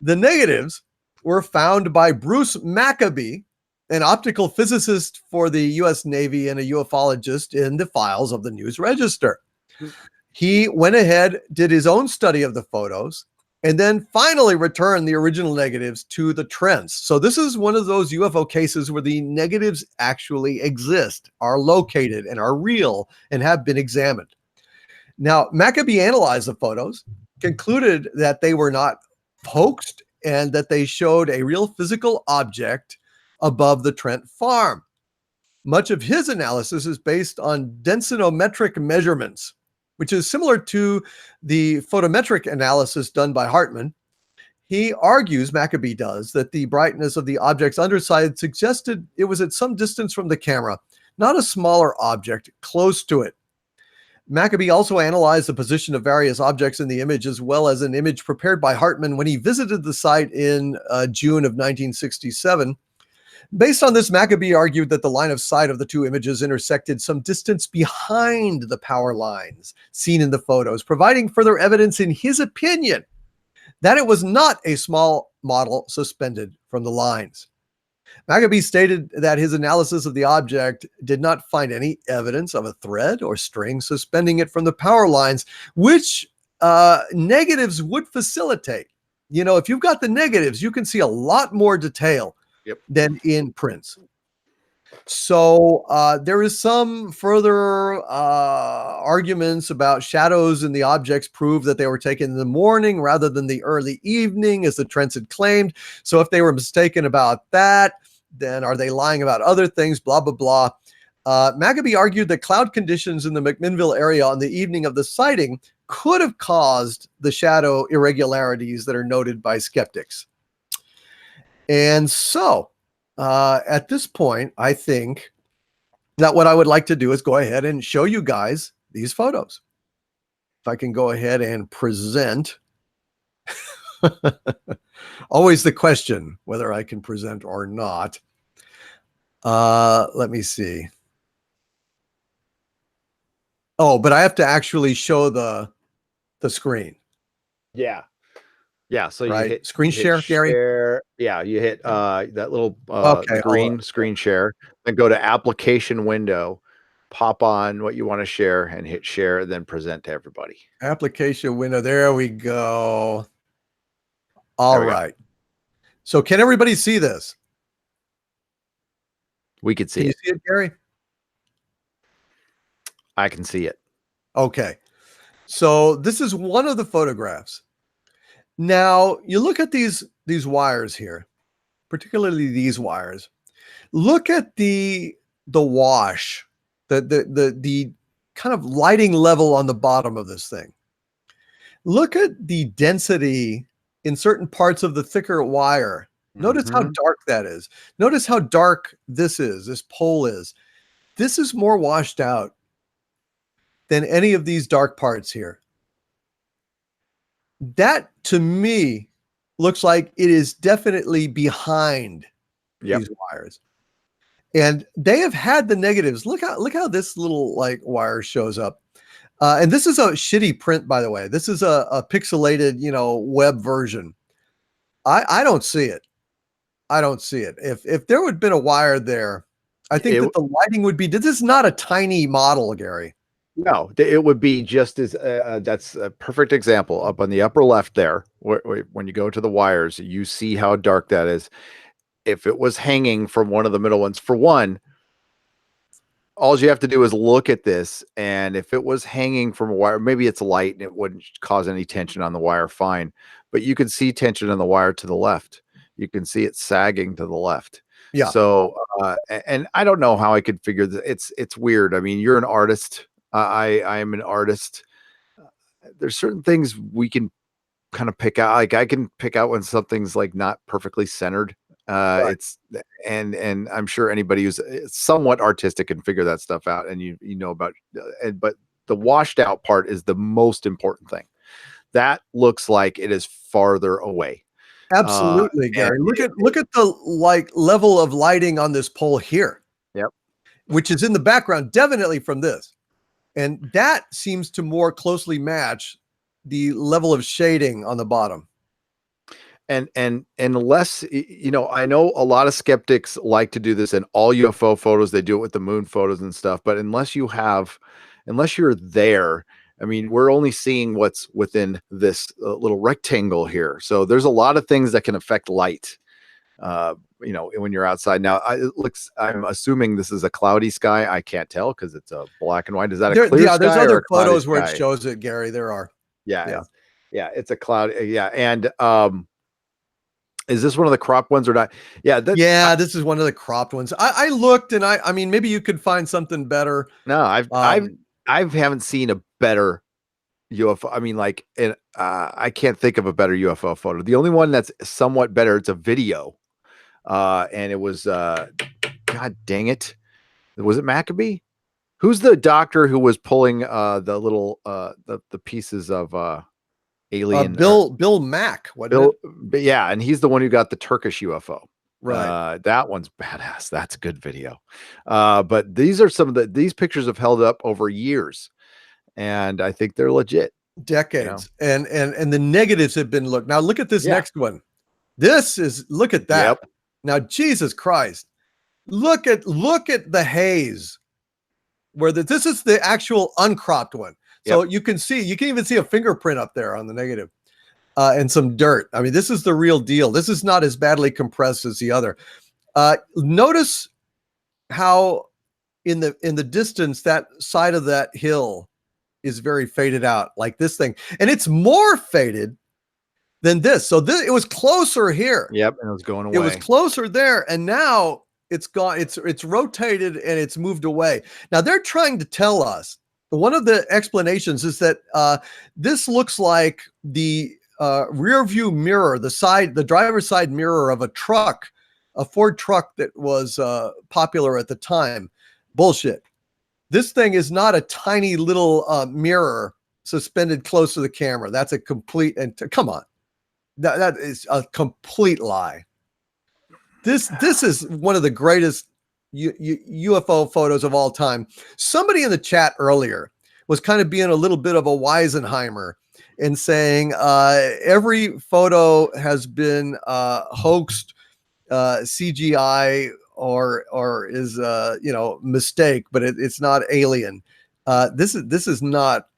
[SPEAKER 1] The negatives were found by Bruce Maccabee, an optical physicist for the U.S. Navy and a ufologist, in the files of the News Register. He went ahead, did his own study of the photos, and then finally returned the original negatives to the Trents. So this is one of those UFO cases where the negatives actually exist, are located, and are real, and have been examined. Now, Maccabee analyzed the photos, concluded that they were not hoaxed, and that they showed a real physical object above the Trent farm. Much of his analysis is based on densitometric measurements, which is similar to the photometric analysis done by Hartman. He argues, Maccabee does, that the brightness of the object's underside suggested it was at some distance from the camera, not a smaller object close to it. Maccabee also analyzed the position of various objects in the image, as well as an image prepared by Hartman when he visited the site in June of 1967. Based on this, Maccabee argued that the line of sight of the two images intersected some distance behind the power lines seen in the photos, providing further evidence, in his opinion, that it was not a small model suspended from the lines. Maccabee stated that his analysis of the object did not find any evidence of a thread or string suspending it from the power lines, which negatives would facilitate. You know, if you've got the negatives, you can see a lot more detail than in prints. So there is some further arguments about shadows in the objects prove that they were taken in the morning rather than the early evening, as the Trents had claimed. So if they were mistaken about that, then are they lying about other things? Blah, blah, blah. Maccabee argued that cloud conditions in the McMinnville area on the evening of the sighting could have caused the shadow irregularities that are noted by skeptics. And so at this point, I think Now, what I would like to do is go ahead and show you guys these photos. If I can go ahead and present. Always the question whether I can present or not. Let me see. Oh, but I have to actually show the screen.
[SPEAKER 2] Yeah. Yeah. So
[SPEAKER 1] right?
[SPEAKER 2] you hit
[SPEAKER 1] Screen share, Gary.
[SPEAKER 2] Yeah, you hit that little
[SPEAKER 1] Okay,
[SPEAKER 2] the green screen share, then go to application window, pop on what you want to share and hit share, and then present to everybody.
[SPEAKER 1] Application window. There we go. All
[SPEAKER 2] There we go.
[SPEAKER 1] right. So can everybody see this?
[SPEAKER 2] We could see
[SPEAKER 1] Can you
[SPEAKER 2] it.
[SPEAKER 1] see it, Gary?
[SPEAKER 2] I can see it.
[SPEAKER 1] Okay. So this is one of the photographs. Now you look at these wires here, particularly these wires. Look at the wash, the kind of lighting level on the bottom of this thing. Look at the density in certain parts of the thicker wire. Notice how dark that is. Notice how dark this pole is. This is more washed out than any of these dark parts here. That to me looks like it is definitely behind these wires. And they have had the negatives. Look how this little like wire shows up. And this is a shitty print, by the way. This is a pixelated, web version. I don't see it. I don't see it. If there would have been a wire there, I think that the lighting would be. This is not a tiny model, Gary.
[SPEAKER 2] No, it would be just as that's a perfect example. Up on the upper left there, when you go to the wires, you see how dark that is. If it was hanging from one of the middle ones, for one, all you have to do is look at this, and if it was hanging from a wire, maybe it's light and it wouldn't cause any tension on the wire, fine. But you can see tension on the wire to the left. You can see it sagging to the left.
[SPEAKER 1] Yeah.
[SPEAKER 2] So, and I don't know how I could figure this. It's weird. I mean, you're an artist. I am an artist. There's certain things we can kind of pick out. Like I can pick out when something's like not perfectly centered.
[SPEAKER 1] Right.
[SPEAKER 2] It's and I'm sure anybody who's somewhat artistic can figure that stuff out. And you know about, but the washed out part is the most important thing. That looks like it is farther away.
[SPEAKER 1] Absolutely, Gary. Look at the like level of lighting on this pole here.
[SPEAKER 2] Yep.
[SPEAKER 1] Which is in the background, definitely from this. And that seems to more closely match the level of shading on the bottom.
[SPEAKER 2] And unless, I know a lot of skeptics like to do this in all UFO photos. They do it with the moon photos and stuff. But unless you're there, I mean, we're only seeing what's within this little rectangle here. So there's a lot of things that can affect light, when you're outside. Now, I'm assuming this is a cloudy sky. I can't tell because it's a black and white. Is that a clear sky?
[SPEAKER 1] There's other photos where
[SPEAKER 2] sky?
[SPEAKER 1] it shows it, Gary. There are.
[SPEAKER 2] Yeah. It's a cloud. Yeah. And is this one of the cropped ones or not? Yeah.
[SPEAKER 1] This is one of the cropped ones. I looked and I mean, maybe you could find something better.
[SPEAKER 2] No, I haven't seen a better UFO. I mean, like, I can't think of a better UFO photo. The only one that's somewhat better, it's a video. And it was, God dang it. Was it Maccabee? Who's the doctor who was pulling the little, the pieces of alien?
[SPEAKER 1] Bill Mack.
[SPEAKER 2] Yeah. And he's the one who got the Turkish UFO.
[SPEAKER 1] Right.
[SPEAKER 2] That one's badass. That's a good video. But these are these pictures have held up over years, and I think they're legit.
[SPEAKER 1] Decades. And the negatives have been looked. Now look at this next one. Look at that.
[SPEAKER 2] Yep.
[SPEAKER 1] Now, Jesus Christ, look at the haze where this is the actual uncropped one. So you can even see a fingerprint up there on the negative. And some dirt. I mean, this is the real deal. This is not as badly compressed as the other. Notice how in the distance, that side of that hill is very faded out, like this thing. And it's more faded than this. So it was closer here.
[SPEAKER 2] Yep, and it was going away.
[SPEAKER 1] It was closer there, and now it's gone. It's rotated and it's moved away. Now they're trying to tell us, one of the explanations is that this looks like the rear view mirror, the driver's side mirror of a Ford truck that was popular at the time. Bullshit. This thing is not a tiny little mirror suspended close to the camera. That's a complete and come on. That is a complete lie. This is one of the greatest UFO photos of all time. Somebody in the chat earlier was kind of being a little bit of a Weisenheimer and saying every photo has been hoaxed, CGI, or is mistake, but it's not alien. This is not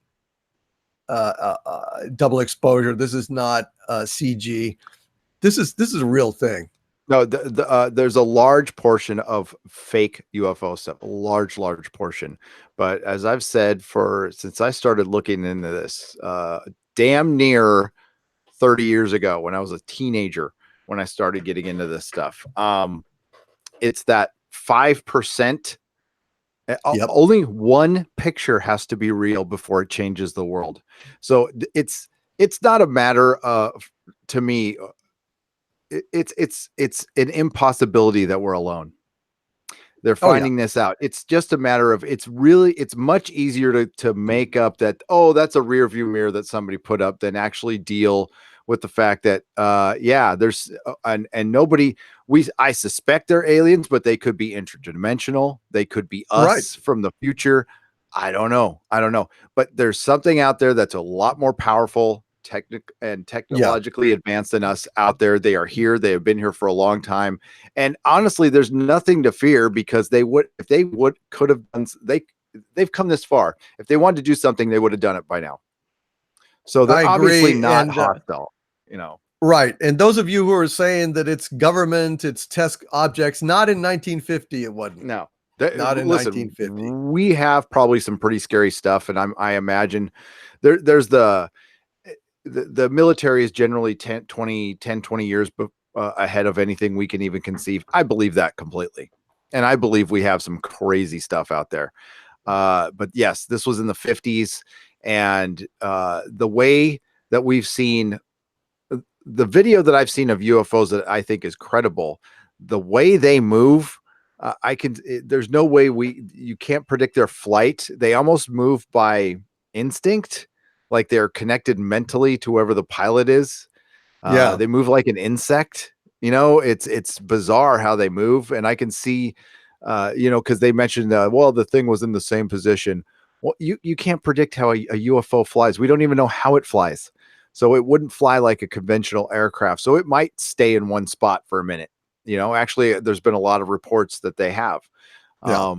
[SPEAKER 1] double exposure. This is not CG. This is a real thing.
[SPEAKER 2] No, there's a large portion of fake UFO stuff, a large portion. But as I've said since I started looking into this, damn near 30 years ago, when I was a teenager, when I started getting into this stuff, it's that 5%. Yep. Only one picture has to be real before it changes the world. So it's not a matter of, to me, it's an impossibility that we're alone. They're finding this out. It's just a matter of, it's much easier to make up that, oh, that's a rear view mirror that somebody put up, than actually deal with the fact that, there's, and nobody, I suspect they're aliens, but they could be interdimensional. They could be us from the future. I don't know. But there's something out there that's a lot more powerful, technologically advanced than us out there. They are here. They have been here for a long time. And honestly, there's nothing to fear, because they've come this far. If they wanted to do something, they would have done it by now. So they're obviously not hostile,
[SPEAKER 1] Right. And those of you who are saying that it's government, it's test objects, not in 1950, it wasn't.
[SPEAKER 2] No.
[SPEAKER 1] Not in 1950.
[SPEAKER 2] We have probably some pretty scary stuff, and I imagine there's the military is generally 10, 20 years ahead of anything we can even conceive. I believe that completely. And I believe we have some crazy stuff out there. But yes, this was in the 50s. And the way that we've seen the video that I've seen of UFOs that I think is credible, the way they move, there's no way you can't predict their flight. They almost move by instinct, like they're connected mentally to whoever the pilot is. They move like an insect. It's bizarre how they move. And I can see, because they mentioned, the thing was in the same position. Well, you can't predict how a UFO flies. We don't even know how it flies. So it wouldn't fly like a conventional aircraft. So it might stay in one spot for a minute. Actually, there's been a lot of reports that they have. I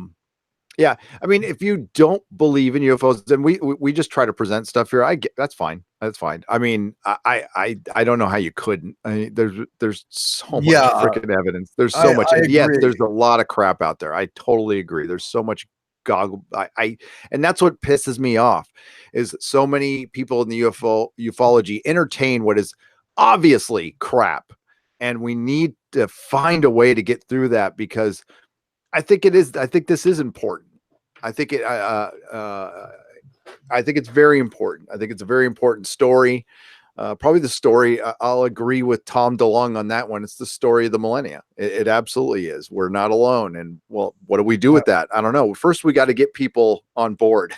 [SPEAKER 2] mean, if you don't believe in UFOs, then we just try to present stuff here. That's fine. That's fine. I mean, I don't know how you couldn't. I mean, there's so much freaking evidence. There's so much. Yes, there's a lot of crap out there. I totally agree. There's so much goggle. And that's what pisses me off, is so many people in the ufology entertain what is obviously crap. And we need to find a way to get through that, because I think this is important. I think it's very important. I think it's a very important story. Probably the story, I'll agree with Tom DeLonge on that one. It's the story of the millennia. It absolutely is. We're not alone. And well, what do we do with that? I don't know. First, we got to get people on board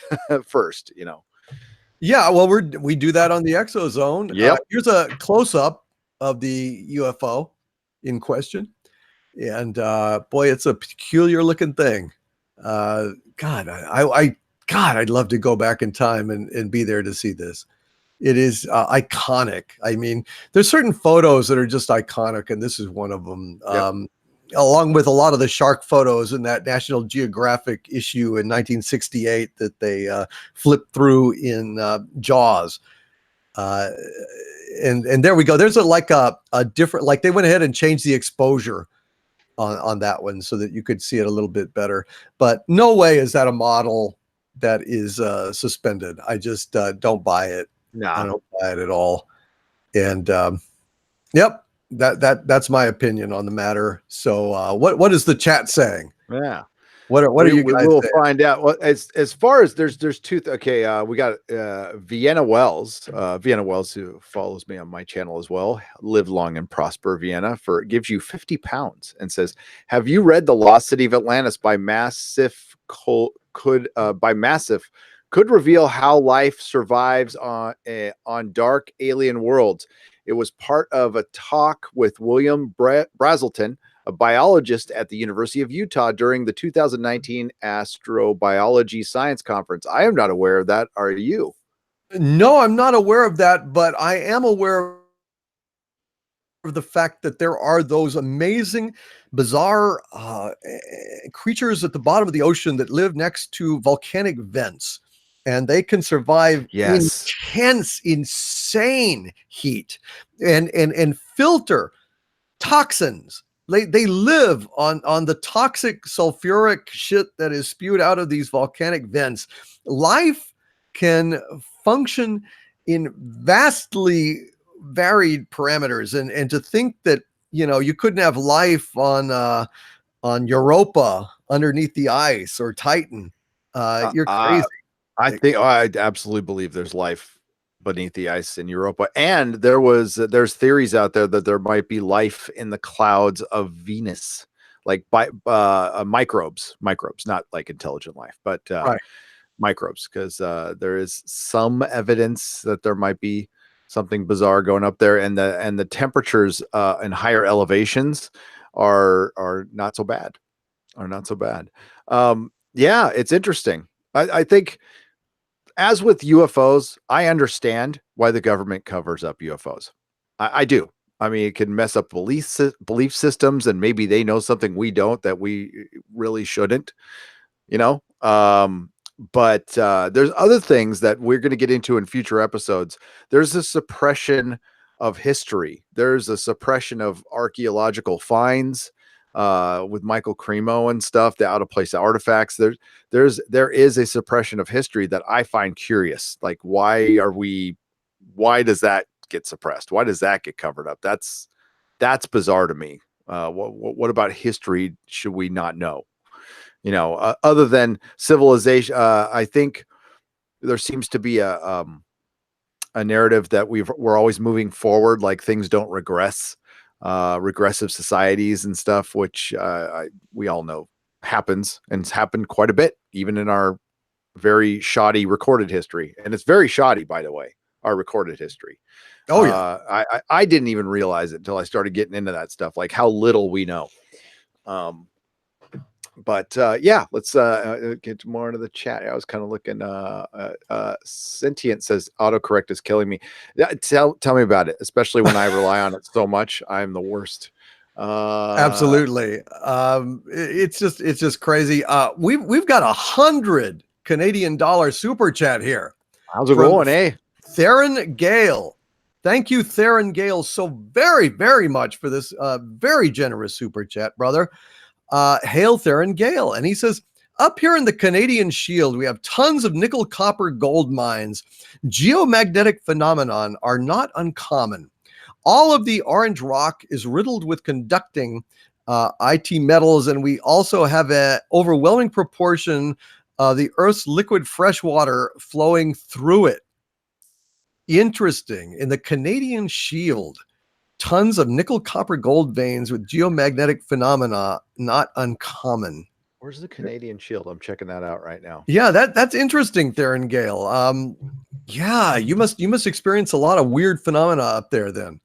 [SPEAKER 2] first,
[SPEAKER 1] Yeah, well, we do that on the ExoZone.
[SPEAKER 2] Yep.
[SPEAKER 1] Here's a close-up of the UFO in question. And boy, it's a peculiar looking thing. God, I'd love to go back in time and be there to see this. It is iconic. I mean, there's certain photos that are just iconic, and this is one of them. Yep. Along with a lot of the shark photos in that National Geographic issue in 1968 that they flipped through in Jaws. And there we go. There's a different, like they went ahead and changed the exposure on that one so that you could see it a little bit better. But no way is that a model that is suspended. I just don't buy it. No, I don't buy it at all. And yep, that's my opinion on the matter. So what is the chat saying?
[SPEAKER 2] Yeah.
[SPEAKER 1] What are you
[SPEAKER 2] We
[SPEAKER 1] guys
[SPEAKER 2] will
[SPEAKER 1] saying?
[SPEAKER 2] find out. Well, as far as there's two. We got Vienna Wells. Vienna Wells, who follows me on my channel as well. Live long and prosper, Vienna. For it gives you £50 and says, "Have you read The Lost City of Atlantis by Massif? Could reveal how life survives on dark alien worlds. It was part of a talk with William Brazelton, a biologist at the University of Utah during the 2019 Astrobiology Science Conference." I am not aware of that. Are you?
[SPEAKER 1] No, I'm not aware of that, but I am aware of the fact that there are those amazing, bizarre creatures at the bottom of the ocean that live next to volcanic vents, and they can survive
[SPEAKER 2] Yes.
[SPEAKER 1] intense, insane heat and filter toxins. They live on the toxic sulfuric shit that is spewed out of these volcanic vents. Life can function in vastly varied parameters, and to think that you couldn't have life on Europa underneath the ice, or Titan, you're crazy.
[SPEAKER 2] I absolutely believe there's life beneath the ice in Europa, and there's theories out there that there might be life in the clouds of Venus, like by microbes, not like intelligent life, but
[SPEAKER 1] Right.
[SPEAKER 2] microbes, because there is some evidence that there might be something bizarre going up there, and the temperatures in higher elevations are not so bad, yeah, it's interesting. I think, as with UFOs, I understand why the government covers up UFOs. I do. I mean, it can mess up belief systems, and maybe they know something we don't that we really shouldn't, you know. But there's other things that we're going to get into in future episodes. There's a suppression of history. There's a suppression of archaeological finds with Michael Cremo and stuff, the out of place artifacts. There is a suppression of history that I find curious. Like, why does that get suppressed? Why does that get covered up? That's bizarre to me. What about history should we not know? Other than civilization, I think there seems to be a narrative that we're always moving forward, like things don't regress, regressive societies and stuff, which we all know happens, and it's happened quite a bit, even in our very shoddy recorded history. And it's very shoddy, by the way, our recorded history.
[SPEAKER 1] Oh yeah.
[SPEAKER 2] I didn't even realize it until I started getting into that stuff, like how little we know. But yeah, let's get more into the chat. I was kind of looking. Sentient says autocorrect is killing me. Tell me about it, especially when I rely on it so much. I'm the worst.
[SPEAKER 1] Absolutely. It's just crazy. We've got 100 Canadian dollar super chat here.
[SPEAKER 2] How's it going, eh?
[SPEAKER 1] Theron Gale. Thank you, Theron Gale, so very, very much for this very generous super chat, brother. Hail Theron Gale. And he says, up here in the Canadian Shield, we have tons of nickel, copper, gold mines. Geomagnetic phenomenon are not uncommon. All of the orange rock is riddled with conducting IT metals, and we also have an overwhelming proportion of the Earth's liquid fresh water flowing through it. Interesting. In the Canadian Shield, tons of nickel, copper, gold veins with geomagnetic phenomena not uncommon.
[SPEAKER 2] Where's the Canadian Shield? I'm checking that out right now.
[SPEAKER 1] Yeah, that's interesting, Theron Gale. Yeah, you must experience a lot of weird phenomena up there then.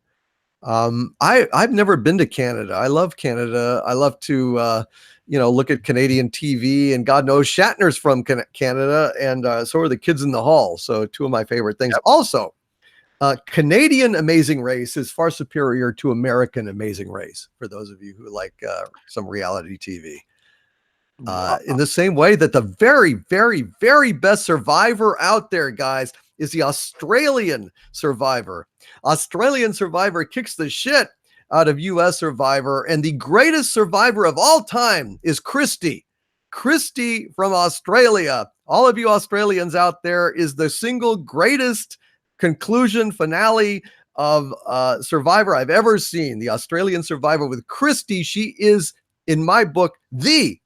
[SPEAKER 1] I've never been to Canada. I love Canada. I love to look at Canadian TV, and God knows Shatner's from Canada, and so are the kids in the hall. So two of my favorite things. Yep. Also, Canadian Amazing Race is far superior to American Amazing Race, for those of you who like some reality TV. In the same way that the very, very, very best survivor out there, guys, is the Australian Survivor. Australian Survivor kicks the shit out of US Survivor, and the greatest survivor of all time is Christy. Christy from Australia. All of you Australians out there, is the single greatest conclusion finale of Survivor I've ever seen. The Australian Survivor with Christy. She is, in my book, the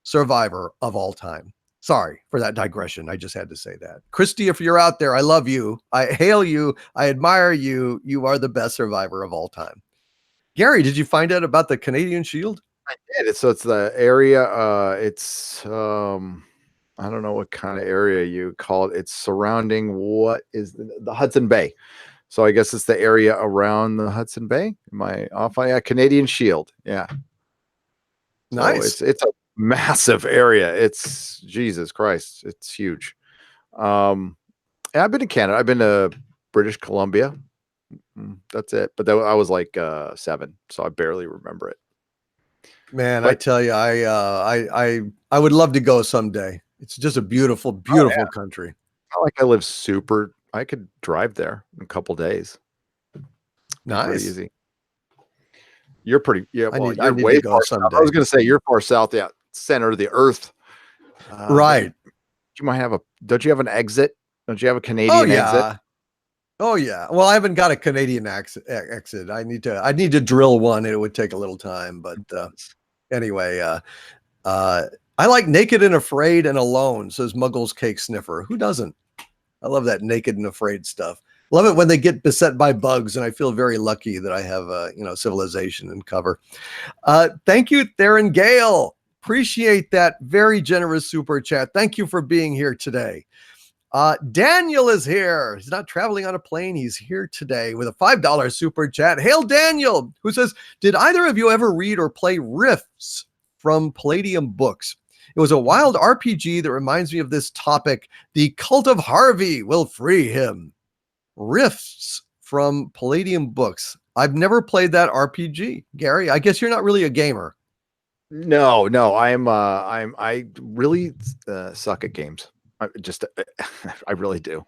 [SPEAKER 1] survivor of all time. Sorry for that digression. I just had to say that. Christy, if you're out there, I love you. I hail you. I admire you. You are the best survivor of all time. Gary, did you find out about the Canadian Shield?
[SPEAKER 2] I did. So it's the area. It's I don't know what kind of area you call it. It's surrounding what is the Hudson Bay. So I guess it's the area around the Hudson Bay. Am I off? Yeah, Canadian Shield. Yeah.
[SPEAKER 1] Nice.
[SPEAKER 2] So it's a massive area. It's Jesus Christ. It's huge. And I've been to Canada. I've been to British Columbia. That's it. But I was like 7, so I barely remember it.
[SPEAKER 1] Man, I tell you, I would love to go someday. It's just a beautiful, beautiful country.
[SPEAKER 2] Not like I live super. I could drive there in a couple days.
[SPEAKER 1] Nice.
[SPEAKER 2] Pretty easy. You're pretty. Yeah. Well,
[SPEAKER 1] I
[SPEAKER 2] you're
[SPEAKER 1] need
[SPEAKER 2] way
[SPEAKER 1] to go
[SPEAKER 2] far
[SPEAKER 1] someday.
[SPEAKER 2] south. I was going to say you're far south. Yeah, center of the earth.
[SPEAKER 1] Right.
[SPEAKER 2] You might have a. Don't you have an exit? Don't you have a Canadian exit?
[SPEAKER 1] Oh yeah. Well, I haven't got a Canadian exit. I need to drill one. It would take a little time, but anyway, I like Naked and Afraid and Alone, says Muggles Cake Sniffer. Who doesn't? I love that Naked and Afraid stuff. Love it when they get beset by bugs, and I feel very lucky that I have civilization and cover. Thank you, Theron Gale. Appreciate that very generous super chat. Thank you for being here today. Daniel is here. He's not traveling on a plane. He's here today with a $5 super chat. Hail Daniel, who says, did either of you ever read or play Rifts from Palladium Books? It was a wild RPG that reminds me of this topic. The cult of Harvey will free him. Rifts from Palladium Books. I've never played that RPG. Gary, I guess you're not really a gamer.
[SPEAKER 2] No, I really suck at games. I really do.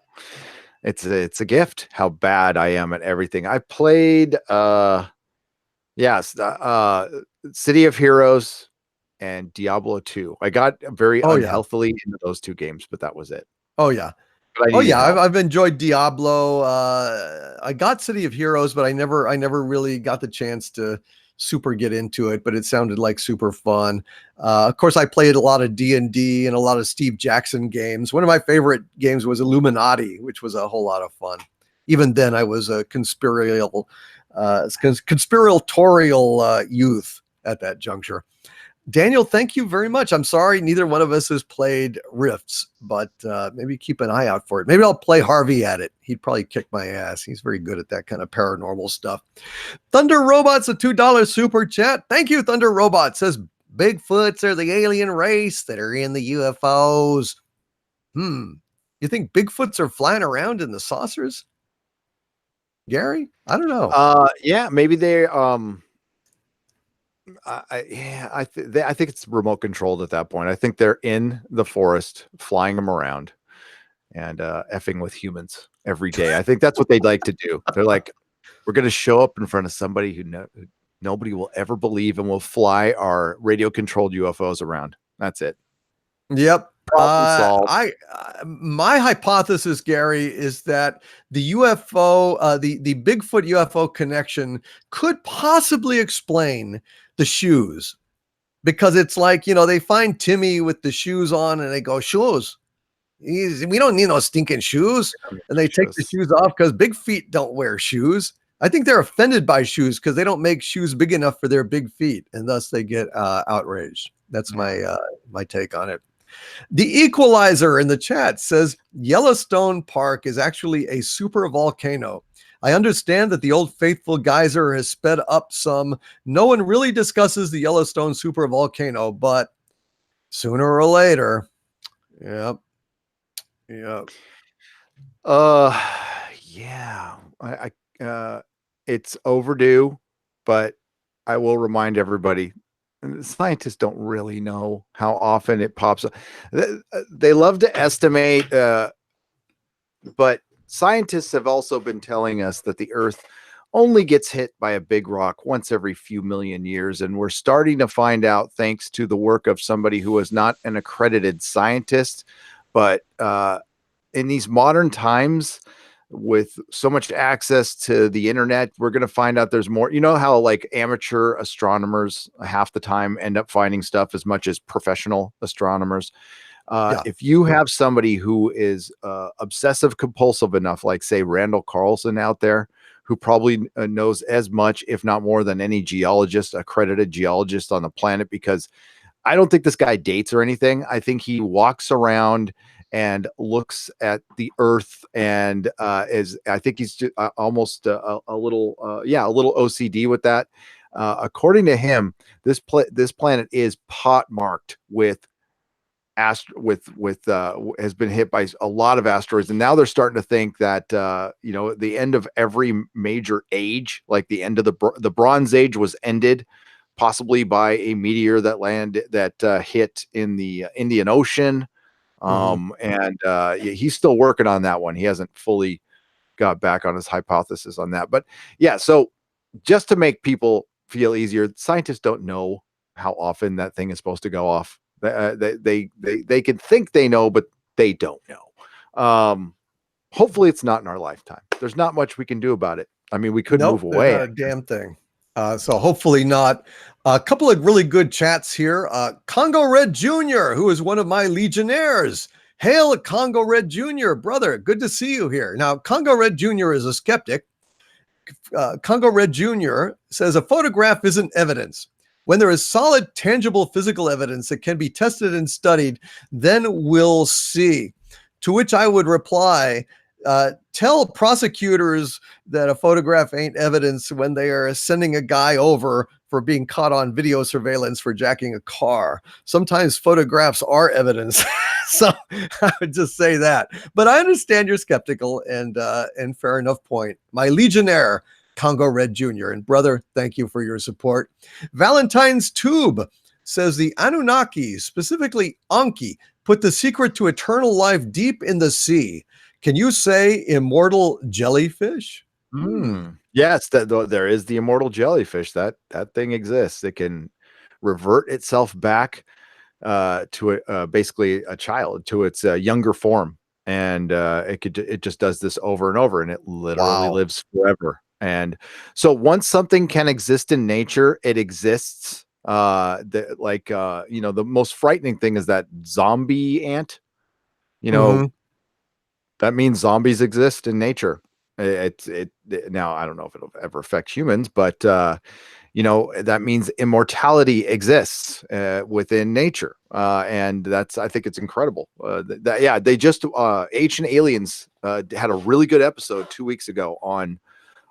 [SPEAKER 2] It's a gift how bad I am at everything. I played City of Heroes and Diablo 2. I got very unhealthily into those 2 games, but that was it.
[SPEAKER 1] Oh yeah. I've enjoyed Diablo. I got City of Heroes, but I never really got the chance to super get into it, but it sounded like super fun. Of course, I played a lot of D&D and a lot of Steve Jackson games. One of my favorite games was Illuminati, which was a whole lot of fun. Even then, I was a conspiratorial youth at that juncture. Daniel, thank you very much. I'm sorry neither one of us has played Rifts, but maybe keep an eye out for it. Maybe I'll play Harvey at it. He'd probably kick my ass. He's very good at that kind of paranormal stuff. Thunder Robots, a $2 super chat. Thank you, Thunder Robot. Says Bigfoots are the alien race that are in the UFOs. You think Bigfoots are flying around in the saucers? Gary? I don't know.
[SPEAKER 2] Yeah, maybe they I think it's remote controlled at that point. I think they're in the forest, flying them around and effing with humans every day. I think that's what they'd like to do. They're like, we're going to show up in front of somebody who nobody will ever believe, and we'll fly our radio controlled UFOs around. That's it.
[SPEAKER 1] Yep. My hypothesis, Gary, is that the UFO, the Bigfoot UFO connection could possibly explain the shoes, because it's like, they find Timmy with the shoes on and they go, shoes. We don't need no stinking shoes. And they take the shoes off because big feet don't wear shoes. I think they're offended by shoes because they don't make shoes big enough for their big feet, and thus they get outraged. That's my take on it. The Equalizer in the chat says Yellowstone Park is actually a super volcano. I understand that the Old Faithful geyser has sped up some. No one really discusses the Yellowstone super volcano, but sooner or later. Yep. Yeah.
[SPEAKER 2] It's overdue, but I will remind everybody, scientists don't really know how often it pops up. They love to estimate, but scientists have also been telling us that the Earth only gets hit by a big rock once every few million years. And we're starting to find out, thanks to the work of somebody who is not an accredited scientist, but in these modern times, with so much access to the internet, we're going to find out there's more. You know how like amateur astronomers half the time end up finding stuff as much as professional astronomers.
[SPEAKER 1] Yeah.
[SPEAKER 2] If you have somebody who is obsessive compulsive enough, like say Randall Carlson out there, who probably knows as much, if not more than any geologist, accredited geologist on the planet, because I don't think this guy dates or anything. I think he walks around and looks at the earth and I think he's just, almost a little OCD with that. According to him, this planet is pockmarked with has been hit by a lot of asteroids, and now they're starting to think that the end of every major age, like the end of the Bronze Age, was ended possibly by a meteor that hit in the Indian Ocean. He's still working on that one. He hasn't fully got back on his hypothesis on that, but yeah. So just to make people feel easier, scientists don't know how often that thing is supposed to go off. They can think they know, but they don't know. Hopefully it's not in our lifetime. There's not much we can do about it. I mean, we could move away.
[SPEAKER 1] Not a damn thing. So hopefully not. A couple of really good chats here. Congo Red Jr., who is one of my Legionnaires. Hail Congo Red Jr., brother. Good to see you here. Now, Congo Red Jr. is a skeptic. Congo Red Jr. says a photograph isn't evidence. When there is solid, tangible physical evidence that can be tested and studied, then we'll see. To which I would reply, tell prosecutors that a photograph ain't evidence when they are sending a guy over for being caught on video surveillance for jacking a car. Sometimes photographs are evidence. So I would just say that. But I understand you're skeptical, and fair enough point. My Legionnaire, Congo Red Jr. And brother, thank you for your support. Valentine's Tube says the Anunnaki, specifically Anki, put the secret to eternal life deep in the sea. Can you say immortal jellyfish?
[SPEAKER 2] Yes, there is the immortal jellyfish. That thing exists. It can revert itself back to basically a child, to its younger form, and it just does this over and over, and it literally lives forever. And so once something can exist in nature, it exists. The most frightening thing is that zombie ant. That means zombies exist in nature. Now I don't know if it'll ever affect humans, but that means immortality exists within nature, and I think it's incredible. They just Ancient Aliens had a really good episode 2 weeks ago on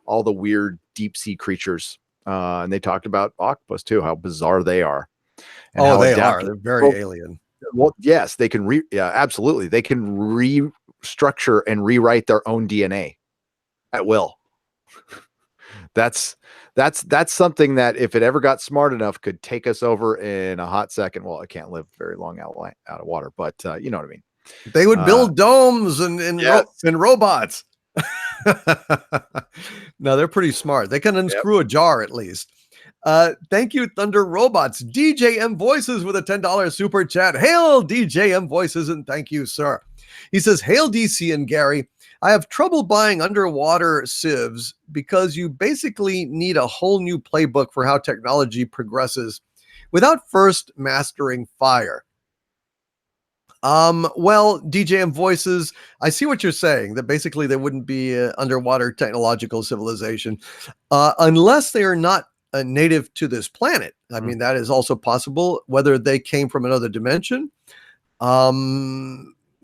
[SPEAKER 2] all the weird deep sea creatures, and they talked about octopus too, how bizarre they are.
[SPEAKER 1] And they are. They're very alien.
[SPEAKER 2] Well, yes, they can absolutely. They can restructure and rewrite their own DNA at will. That's something that, if it ever got smart enough, could take us over in a hot second. Well, it can't live very long out of water, but you know what I mean.
[SPEAKER 1] They would build domes and robots. No, they're pretty smart. They can unscrew a jar at least. Thank you, Thunder Robots. DJM Voices with a $10 super chat. Hail DJM Voices, and thank you, sir. He says, hail DC and Gary. I have trouble buying underwater civs because you basically need a whole new playbook for how technology progresses without first mastering fire. Well, DJM Voices, I see what you're saying, that basically there wouldn't be an underwater technological civilization unless they are not native to this planet. I mean, that is also possible, whether they came from another dimension.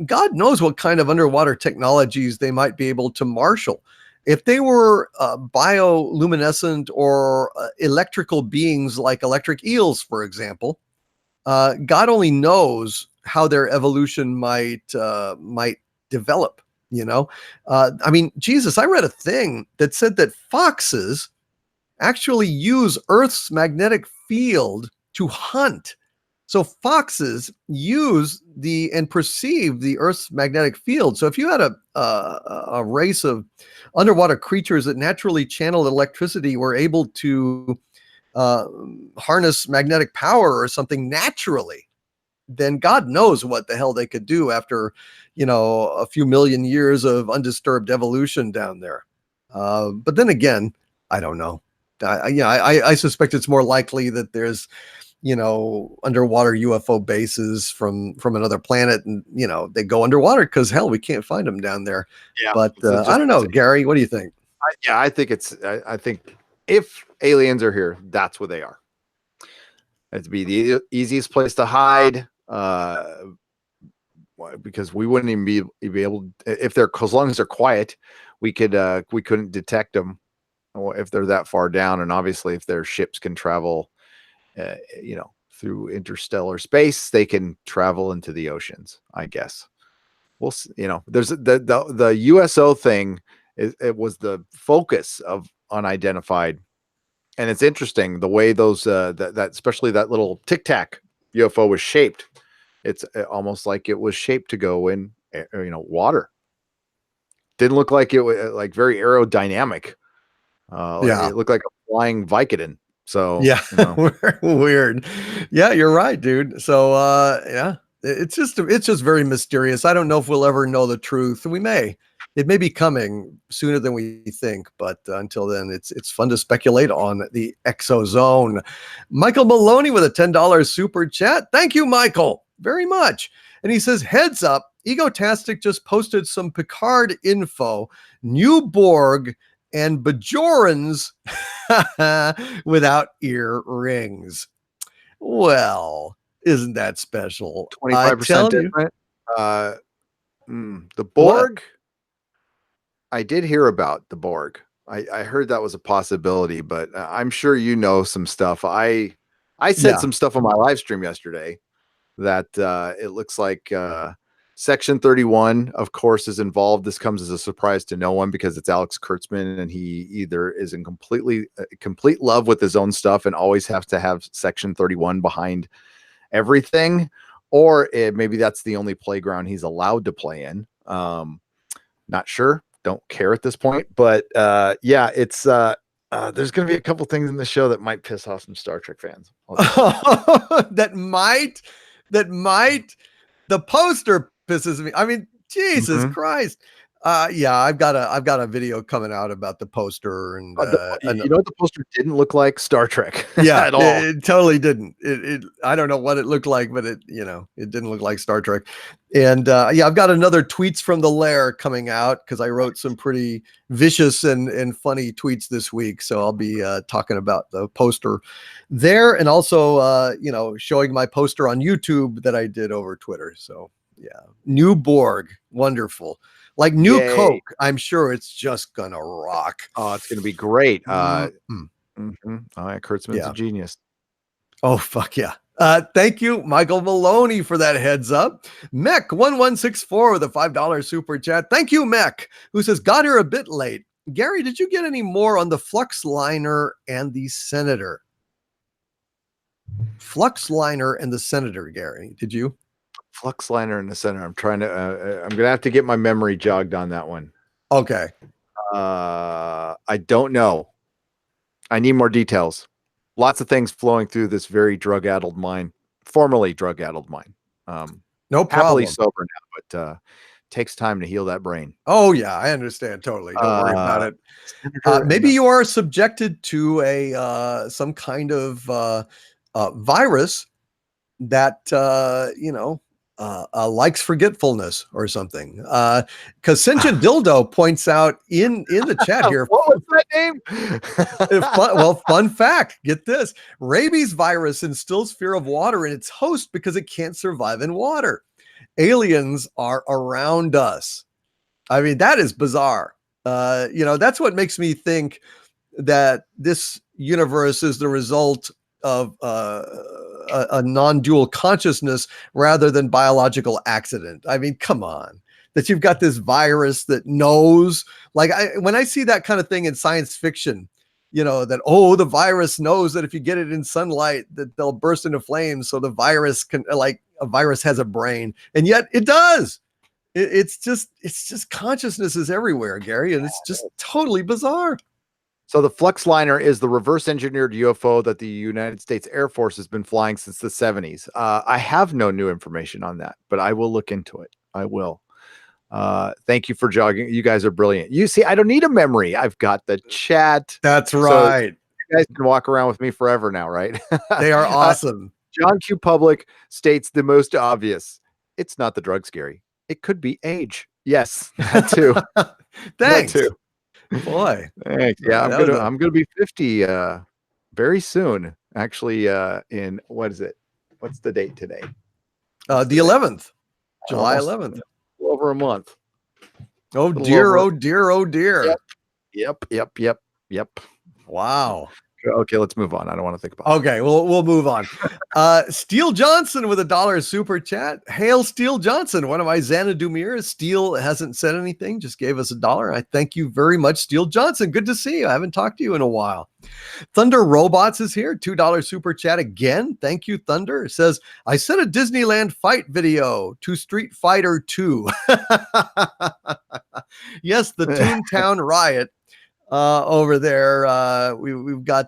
[SPEAKER 1] God knows what kind of underwater technologies they might be able to marshal. If they were bioluminescent or electrical beings like electric eels, for example, God only knows how their evolution might develop. I mean, Jesus, I read a thing that said that foxes actually use Earth's magnetic field to hunt. So foxes use and perceive the Earth's magnetic field. So if you had a race of underwater creatures that naturally channeled electricity, were able to harness magnetic power or something naturally, then God knows what the hell they could do after, a few million years of undisturbed evolution down there. But then again, I don't know. I suspect it's more likely that there's, underwater UFO bases from another planet, and they go underwater because hell, we can't find them down there.
[SPEAKER 2] Yeah,
[SPEAKER 1] but I don't know, Gary, what do you think?
[SPEAKER 2] I think I think if aliens are here, that's what they are. It'd be the easiest place to hide, because we wouldn't even be able, if they're, as long as they're quiet, we couldn't detect them if they're that far down. And obviously, if their ships can travel, through interstellar space, they can travel into the oceans, I guess. We'll see, there's the USO thing. It was the focus of unidentified, and it's interesting the way those that especially that little Tic Tac UFO was shaped. It's almost like it was shaped to go in, water. Didn't look like it was like very aerodynamic. It looked like a flying Vicodin. So
[SPEAKER 1] yeah, weird. Yeah, you're right, dude. So yeah, it's just very mysterious. I don't know if we'll ever know the truth. It may be coming sooner than we think, but until then, it's fun to speculate on the ExoZone. Michael Maloney with a $10 super chat. Thank you, Michael, very much. And he says, heads up, Egotastic just posted some Picard info, new Borg and Bajorans without ear rings. Well, isn't that special?
[SPEAKER 2] 25% different. The Borg. What? I did hear about the Borg. I heard that was a possibility, but I'm sure you know some stuff. I said some stuff on my live stream yesterday that it looks like Section 31, of course, is involved. This comes as a surprise to no one because it's Alex Kurtzman, and he either is in complete love with his own stuff and always has to have Section 31 behind everything, or maybe that's the only playground he's allowed to play in. Not sure. Don't care at this point. But it's there's going to be a couple things in the show that might piss off some Star Trek fans.
[SPEAKER 1] that might. The poster pisses me. I mean, Jesus Christ. I've got a video coming out about the poster, and
[SPEAKER 2] you know what the poster didn't look like? Star Trek.
[SPEAKER 1] Yeah,
[SPEAKER 2] at all.
[SPEAKER 1] It totally didn't. It I don't know what it looked like, but it didn't look like Star Trek. And I've got another Tweets from the Lair coming out because I wrote some pretty vicious and funny tweets this week. So I'll be talking about the poster there, and also showing my poster on YouTube that I did over Twitter. So yeah, new Borg, wonderful. Like new
[SPEAKER 2] Yay.
[SPEAKER 1] Coke, I'm sure it's just gonna rock.
[SPEAKER 2] Oh, it's gonna be great. Oh yeah, Kurtzman's a genius.
[SPEAKER 1] Oh fuck yeah. Thank you, Michael Maloney, for that heads up. Mech1164 with a $5 super chat. Thank you, Mech, who says, got here a bit late. Gary, did you get any more on the Flux Liner and the Senator? Flux Liner and the Senator, Gary, did you?
[SPEAKER 2] Flux Liner and the Senator. I'm trying to, I'm going to have to get my memory jogged on that one.
[SPEAKER 1] Okay.
[SPEAKER 2] I don't know. I need more details. Lots of things flowing through this very drug-addled mind, formerly drug-addled mind.
[SPEAKER 1] No problem.
[SPEAKER 2] Happily sober now, but takes time to heal that brain.
[SPEAKER 1] Oh yeah, I understand totally. Don't worry about it. Maybe you are subjected to a some kind of virus that likes forgetfulness or something. Because Sentient Dildo points out in the chat here.
[SPEAKER 2] What was that name?
[SPEAKER 1] Fun fact. Get this: rabies virus instills fear of water in its host because it can't survive in water. Aliens are around us. I mean, that is bizarre. That's what makes me think that this universe is the result of a non-dual consciousness rather than biological accident. I mean, come on, that you've got this virus that knows, like when I see that kind of thing in science fiction, that, the virus knows that if you get it in sunlight that they'll burst into flames. So the virus a virus has a brain, and yet it does. It's just consciousness is everywhere, Gary. And it's just totally bizarre.
[SPEAKER 2] So the Fluxliner is the reverse-engineered UFO that the United States Air Force has been flying since the 70s. I have no new information on that, but I will look into it. I will. Thank you for jogging. You guys are brilliant. You see, I don't need a memory. I've got the chat.
[SPEAKER 1] That's
[SPEAKER 2] So
[SPEAKER 1] right.
[SPEAKER 2] you guys can walk around with me forever now, right?
[SPEAKER 1] They are awesome.
[SPEAKER 2] John Q. Public states the most obvious. It's not the drug scary. It could be age. Yes, that too.
[SPEAKER 1] Thanks.
[SPEAKER 2] That too.
[SPEAKER 1] Boy.
[SPEAKER 2] Thanks. Yeah, I'm gonna be 50 very soon. Actually, in what is it? What's the date today?
[SPEAKER 1] The 11th. July
[SPEAKER 2] Almost
[SPEAKER 1] 11th.
[SPEAKER 2] over a month.
[SPEAKER 1] Oh dear, oh dear, oh dear.
[SPEAKER 2] Yep.
[SPEAKER 1] Wow.
[SPEAKER 2] Okay, let's move on. I don't want to think about it.
[SPEAKER 1] Okay, we'll move on. Steele Johnson with $1 super chat. Hail Steele Johnson, one of my Xanadu mirrors. Steele hasn't said anything, just gave us $1. I thank you very much, Steele Johnson. Good to see you. I haven't talked to you in a while. Thunder Robots is here. $2 super chat again. Thank you, Thunder. It says, I sent a Disneyland fight video to Street Fighter 2. Yes, the Toontown Riot. Over there, we've got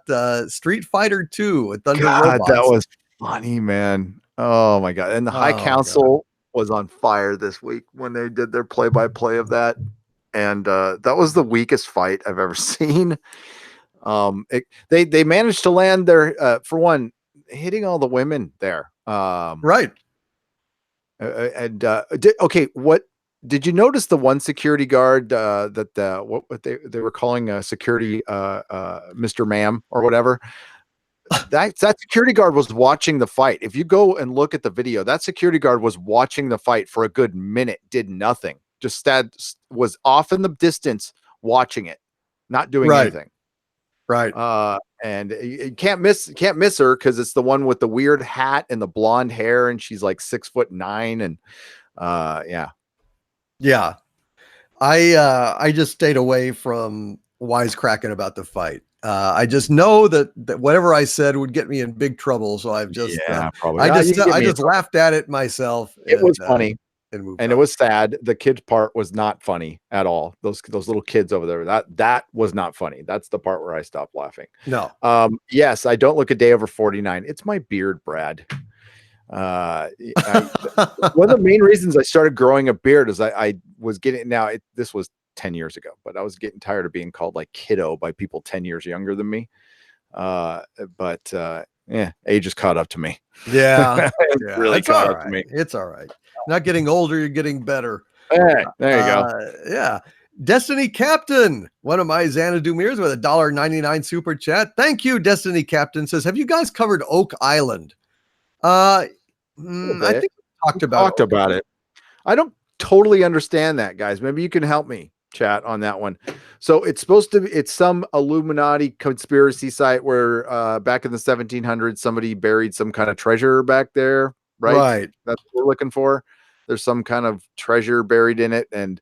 [SPEAKER 1] Street Fighter 2 with Thunder Robots.
[SPEAKER 2] That was funny, man. Oh my god! And the High Council was on fire this week when they did their play-by-play of that, and that was the weakest fight I've ever seen. They managed to land their for one, hitting all the women there.
[SPEAKER 1] Right.
[SPEAKER 2] Okay, what? Did you notice the one security guard that what they were calling a security Mr. Ma'am or whatever? That security guard was watching the fight. If you go and look at the video, that security guard was watching the fight for a good minute, did nothing, just was off in the distance watching it, not doing anything.
[SPEAKER 1] Right.
[SPEAKER 2] And you can't miss her because it's the one with the weird hat and the blonde hair, and she's like 6'9", and
[SPEAKER 1] Yeah. I just stayed away from wisecracking about the fight. I just know that whatever I said would get me in big trouble. So I've just,
[SPEAKER 2] probably.
[SPEAKER 1] I just laughed at it myself.
[SPEAKER 2] It was funny.
[SPEAKER 1] And
[SPEAKER 2] it was sad. The kid part was not funny at all. Those little kids over there, that was not funny. That's the part where I stopped laughing.
[SPEAKER 1] No.
[SPEAKER 2] Yes, I don't look a day over 49. It's my beard, Brad. One of the main reasons I started growing a beard is I was getting this was 10 years ago, but I was getting tired of being called like kiddo by people 10 years younger than me. Age has caught up to me.
[SPEAKER 1] Yeah.
[SPEAKER 2] Really caught up to me.
[SPEAKER 1] It's all right. Not getting older, you're getting better.
[SPEAKER 2] Hey, there you go.
[SPEAKER 1] Yeah. Destiny Captain, one of my Xanadu mirrors with $1.99 super chat. Thank you, Destiny Captain. Says, have you guys covered Oak Island? I think we talked about
[SPEAKER 2] it. I don't totally understand that, guys. Maybe you can help me, chat, on that one. So it's supposed to be, it's some Illuminati conspiracy site where back in the 1700s, somebody buried some kind of treasure back there, right?
[SPEAKER 1] Right.
[SPEAKER 2] That's what we're looking for. There's some kind of treasure buried in it, and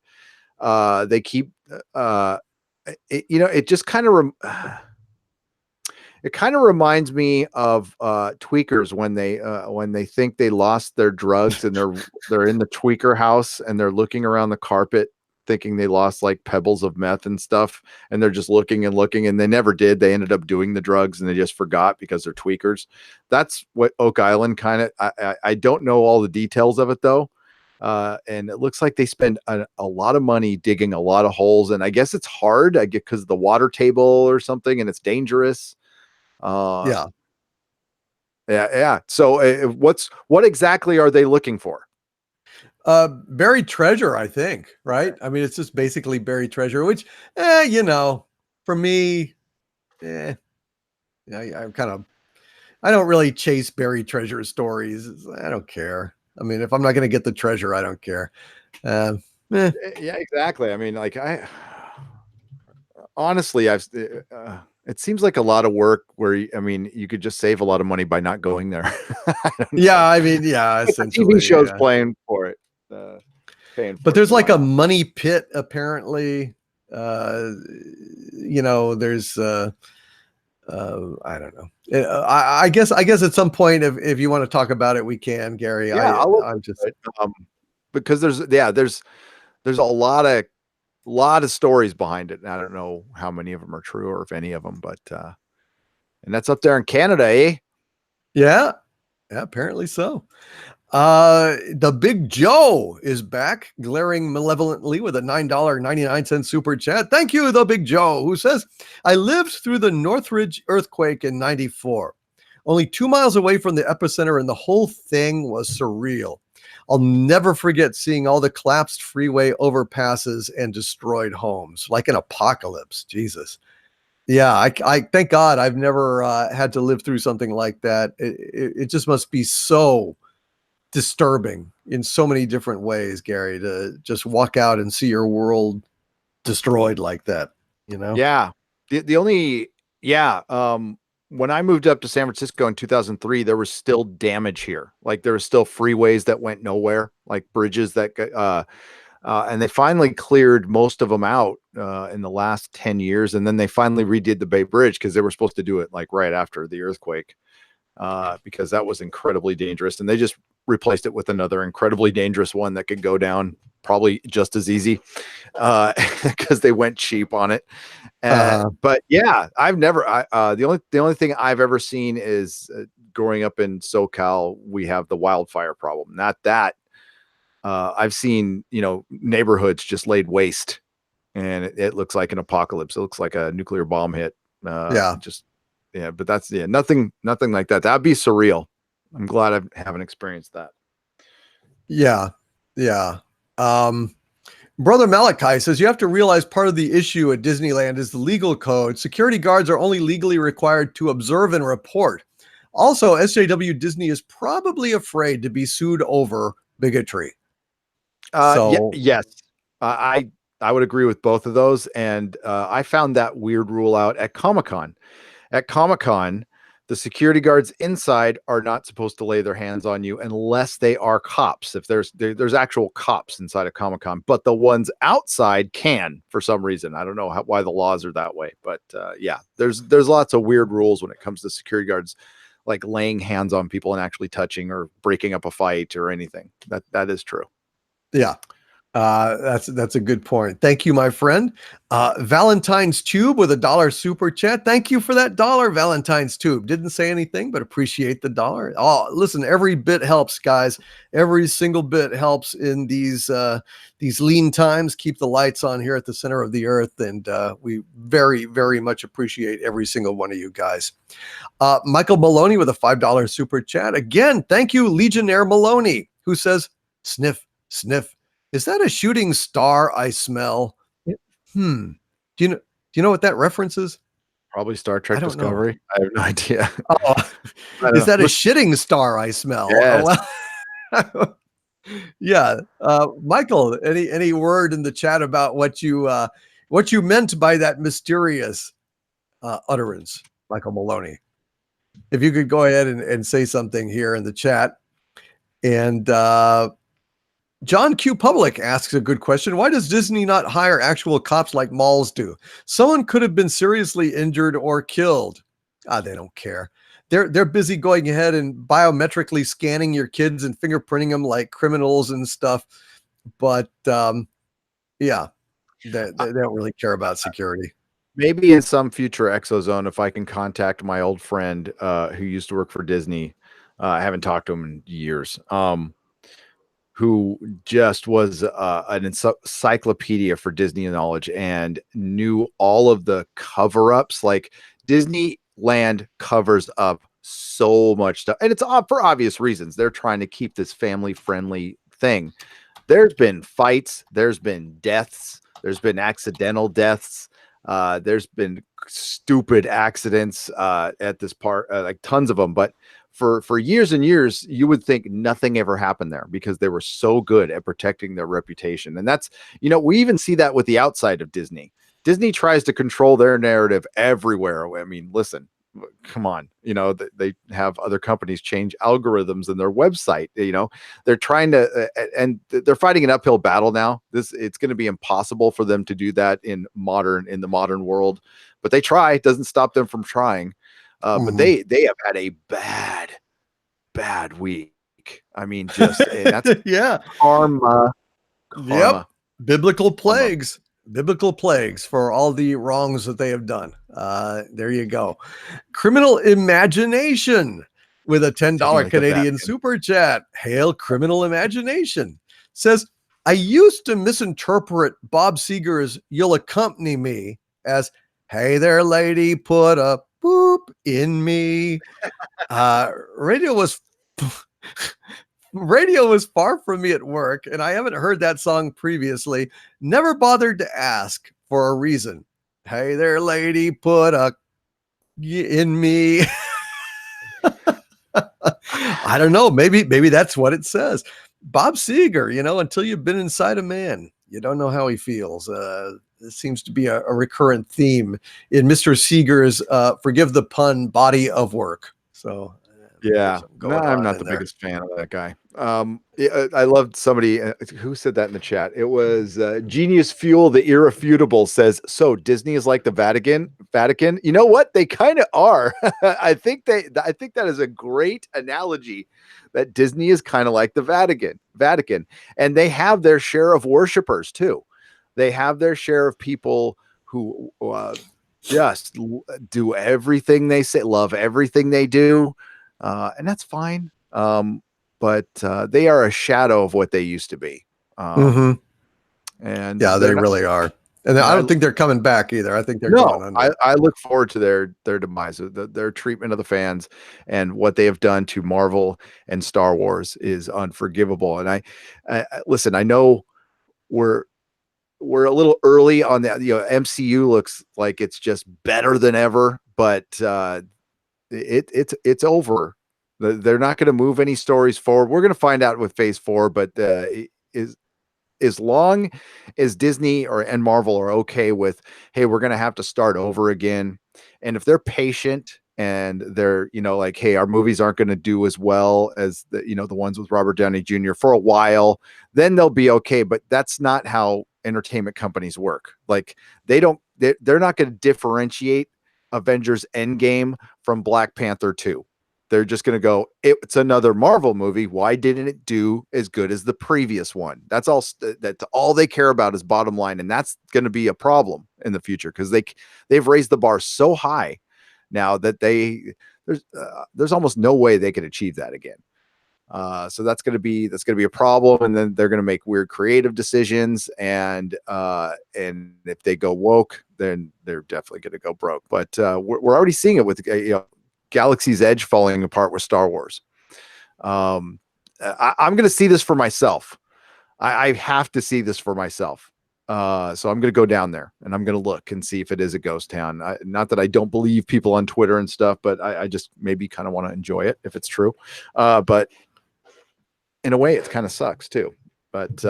[SPEAKER 2] they keep, it just kind of, it kind of reminds me of tweakers when they think they lost their drugs and they're in the tweaker house and they're looking around the carpet thinking they lost like pebbles of meth and stuff, and they're just looking and looking, and they never did. They ended up doing the drugs and they just forgot because they're tweakers. That's what Oak Island kind of, I don't know all the details of it though. And it looks like they spend a lot of money digging a lot of holes, and I guess it's hard, I get, because of the water table or something, and it's dangerous. Yeah. So what exactly are they looking for?
[SPEAKER 1] Buried treasure, I think, right? I mean, it's just basically buried treasure, which, for me, I don't really chase buried treasure stories. I don't care. I mean, if I'm not going to get the treasure, I don't care.
[SPEAKER 2] Yeah, exactly. I mean, like honestly, it seems like a lot of work where, you could just save a lot of money by not going there.
[SPEAKER 1] Essentially.
[SPEAKER 2] TV shows playing for it.
[SPEAKER 1] But there's like a money pit, apparently. There's, I don't know. I guess at some point, if you want to talk about it, we can, Gary.
[SPEAKER 2] Yeah, I'm just because there's a lot of lot of stories behind it. And I don't know how many of them are true or if any of them, but and that's up there in Canada, eh?
[SPEAKER 1] Yeah, apparently so. The Big Joe is back, glaring malevolently with a $9.99 super chat. Thank you, the Big Joe, who says, I lived through the Northridge earthquake in 94, only 2 miles away from the epicenter, and the whole thing was surreal. I'll never forget seeing all the collapsed freeway overpasses and destroyed homes, like an apocalypse. Jesus. Yeah, I thank God I've never had to live through something like that. It just must be so disturbing in so many different ways, Gary, to just walk out and see your world destroyed like that, you know?
[SPEAKER 2] Yeah. The only, yeah. When I moved up to San Francisco in 2003, there was still damage here. Like there was still freeways that went nowhere, like bridges that, and they finally cleared most of them out in the last 10 years. And then they finally redid the Bay Bridge because they were supposed to do it like right after the earthquake because that was incredibly dangerous. And they just replaced it with another incredibly dangerous one that could go down probably just as easy because they went cheap on it. But yeah, I've never, the only thing I've ever seen is growing up in SoCal, we have the wildfire problem. Not that I've seen, neighborhoods just laid waste and it looks like an apocalypse. It looks like a nuclear bomb hit. But that's nothing like that. That'd be surreal. I'm glad I haven't experienced that.
[SPEAKER 1] Yeah. Brother Malachi says you have to realize part of the issue at Disneyland is the legal code. Security guards are only legally required to observe and report. Also, SJW Disney is probably afraid to be sued over bigotry.
[SPEAKER 2] Yes, I would agree with both of those. And I found that weird rule out at Comic-Con. At Comic-Con, the security guards inside are not supposed to lay their hands on you unless they are cops. If there's actual cops inside of Comic-Con, but the ones outside can for some reason. I don't know why the laws are that way, but there's lots of weird rules when it comes to security guards, like laying hands on people and actually touching or breaking up a fight or anything. That is true.
[SPEAKER 1] Yeah. That's a good point. Thank you, my friend. Valentine's Tube with $1 super chat. Thank you for that $1, Valentine's Tube. Didn't say anything, but appreciate the $1. Oh, listen, every bit helps, guys. Every single bit helps in these lean times. Keep the lights on here at the center of the earth, and we very, very much appreciate every single one of you guys. Michael Maloney with a $5 super chat. Again, thank you, Legionnaire Maloney, who says, sniff, sniff. Is that a shooting star I smell? Do you know what that reference is?
[SPEAKER 2] Probably Star Trek Discovery. I have no idea.
[SPEAKER 1] Oh, is that a shitting star I smell?
[SPEAKER 2] Yes.
[SPEAKER 1] Oh, yeah. Michael, any word in the chat about what you meant by that mysterious utterance, Michael Maloney? If you could go ahead and say something here in the chat. And John Q. Public asks a good question. Why does Disney not hire actual cops like malls do? Someone could have been seriously injured or killed. They don't care. They're busy going ahead and biometrically scanning your kids and fingerprinting them like criminals and stuff. But they don't really care about security.
[SPEAKER 2] Maybe in some future ExoZone, if I can contact my old friend who used to work for Disney. I haven't talked to him in years. Who just was an encyclopedia for Disney knowledge and knew all of the cover-ups. Like Disneyland covers up so much stuff, and it's for obvious reasons. They're trying to keep this family-friendly thing. There's been fights, there's been deaths, there's been accidental deaths, there's been stupid accidents at this park, like tons of them. But for years and years, you would think nothing ever happened there because they were so good at protecting their reputation. And that's, we even see that with the outside of Disney. Disney tries to control their narrative everywhere. I mean, listen, come on, they have other companies change algorithms in their website. They're trying to, and they're fighting an uphill battle now. It's going to be impossible for them to do that in the modern world, but they try. It doesn't stop them from trying. But they have had a bad week. I mean, just that's
[SPEAKER 1] yeah,
[SPEAKER 2] karma.
[SPEAKER 1] Yep, biblical plagues. biblical plagues for all the wrongs that they have done. There you go. Criminal Imagination with a $10
[SPEAKER 2] Like the
[SPEAKER 1] Canadian
[SPEAKER 2] Vatican.
[SPEAKER 1] super chat. Hail Criminal Imagination. Says, I used to misinterpret Bob Seger's You'll Accompany Me as, hey there, lady, put a boop in me. Radio was far from me at work, and I haven't heard that song previously. Never bothered to ask for a reason. Hey there, lady, put a in me. I don't know. Maybe that's what it says. Bob Seger, until you've been inside a man, you don't know how he feels. This seems to be a recurrent theme in Mr. Seger's, forgive the pun, body of work. So
[SPEAKER 2] Yeah, no, I'm not the biggest fan of that guy. I loved somebody who said that in the chat. It was Genius Fuel, the Irrefutable says, so Disney is like the Vatican. You know what? They kind of are. I think that is a great analogy, that Disney is kind of like the Vatican, and they have their share of worshipers too. They have their share of people who just do everything they say, love everything they do. And that's fine. But they are a shadow of what they used to be. And
[SPEAKER 1] yeah, they really are. And I don't think they're coming back either. I think they're going under.
[SPEAKER 2] I look forward to their demise, their treatment of the fans, and what they have done to Marvel and Star Wars is unforgivable. And I listen, I know we're a little early on that. MCU looks like it's just better than ever, but it's over. They're not going to move any stories forward. We're going to find out with Phase 4, but as long as Disney and Marvel are okay with, hey, we're going to have to start over again, and if they're patient and they're like, hey, our movies aren't going to do as well as the ones with Robert Downey Jr. for a while, then they'll be okay. But that's not how entertainment companies work. Like they're not going to differentiate Avengers Endgame from Black Panther 2. They're just going to go, it's another Marvel movie. Why didn't it do as good as the previous one? That's all they care about is bottom line. And that's going to be a problem in the future, because they've raised the bar so high now that there's almost no way they could achieve that again. So that's going to be a problem. And then they're going to make weird creative decisions. And if they go woke, then they're definitely going to go broke. But we're already seeing it with Galaxy's Edge falling apart with Star Wars. I'm going to see this for myself. I have to see this for myself. So I'm going to go down there and I'm going to look and see if it is a ghost town. Not that I don't believe people on Twitter and stuff, but I just maybe kind of want to enjoy it if it's true. But in a way, it kind of sucks too. But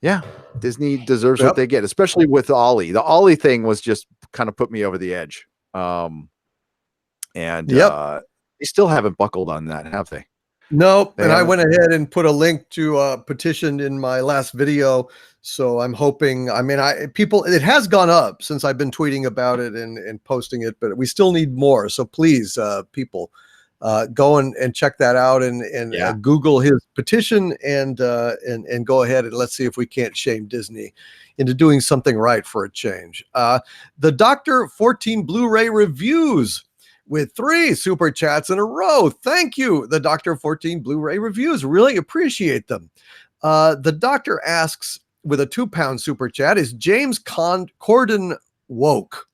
[SPEAKER 2] yeah, Disney deserves what they get, especially with Ollie. The Ollie thing was just kind of put me over the edge. They still haven't buckled on that, have they?
[SPEAKER 1] Nope. And I went ahead and put a link to a petition in my last video. So I'm hoping, it has gone up since I've been tweeting about it and posting it, but we still need more. So please, people, go and check that out and Google his petition and go ahead and let's see if we can't shame Disney into doing something right for a change. The Dr. 14 Blu-ray reviews with 3 super chats in a row. Thank you, the Dr. 14 Blu-ray reviews. Really appreciate them. The doctor asks with a £2 super chat, is James Corden woke?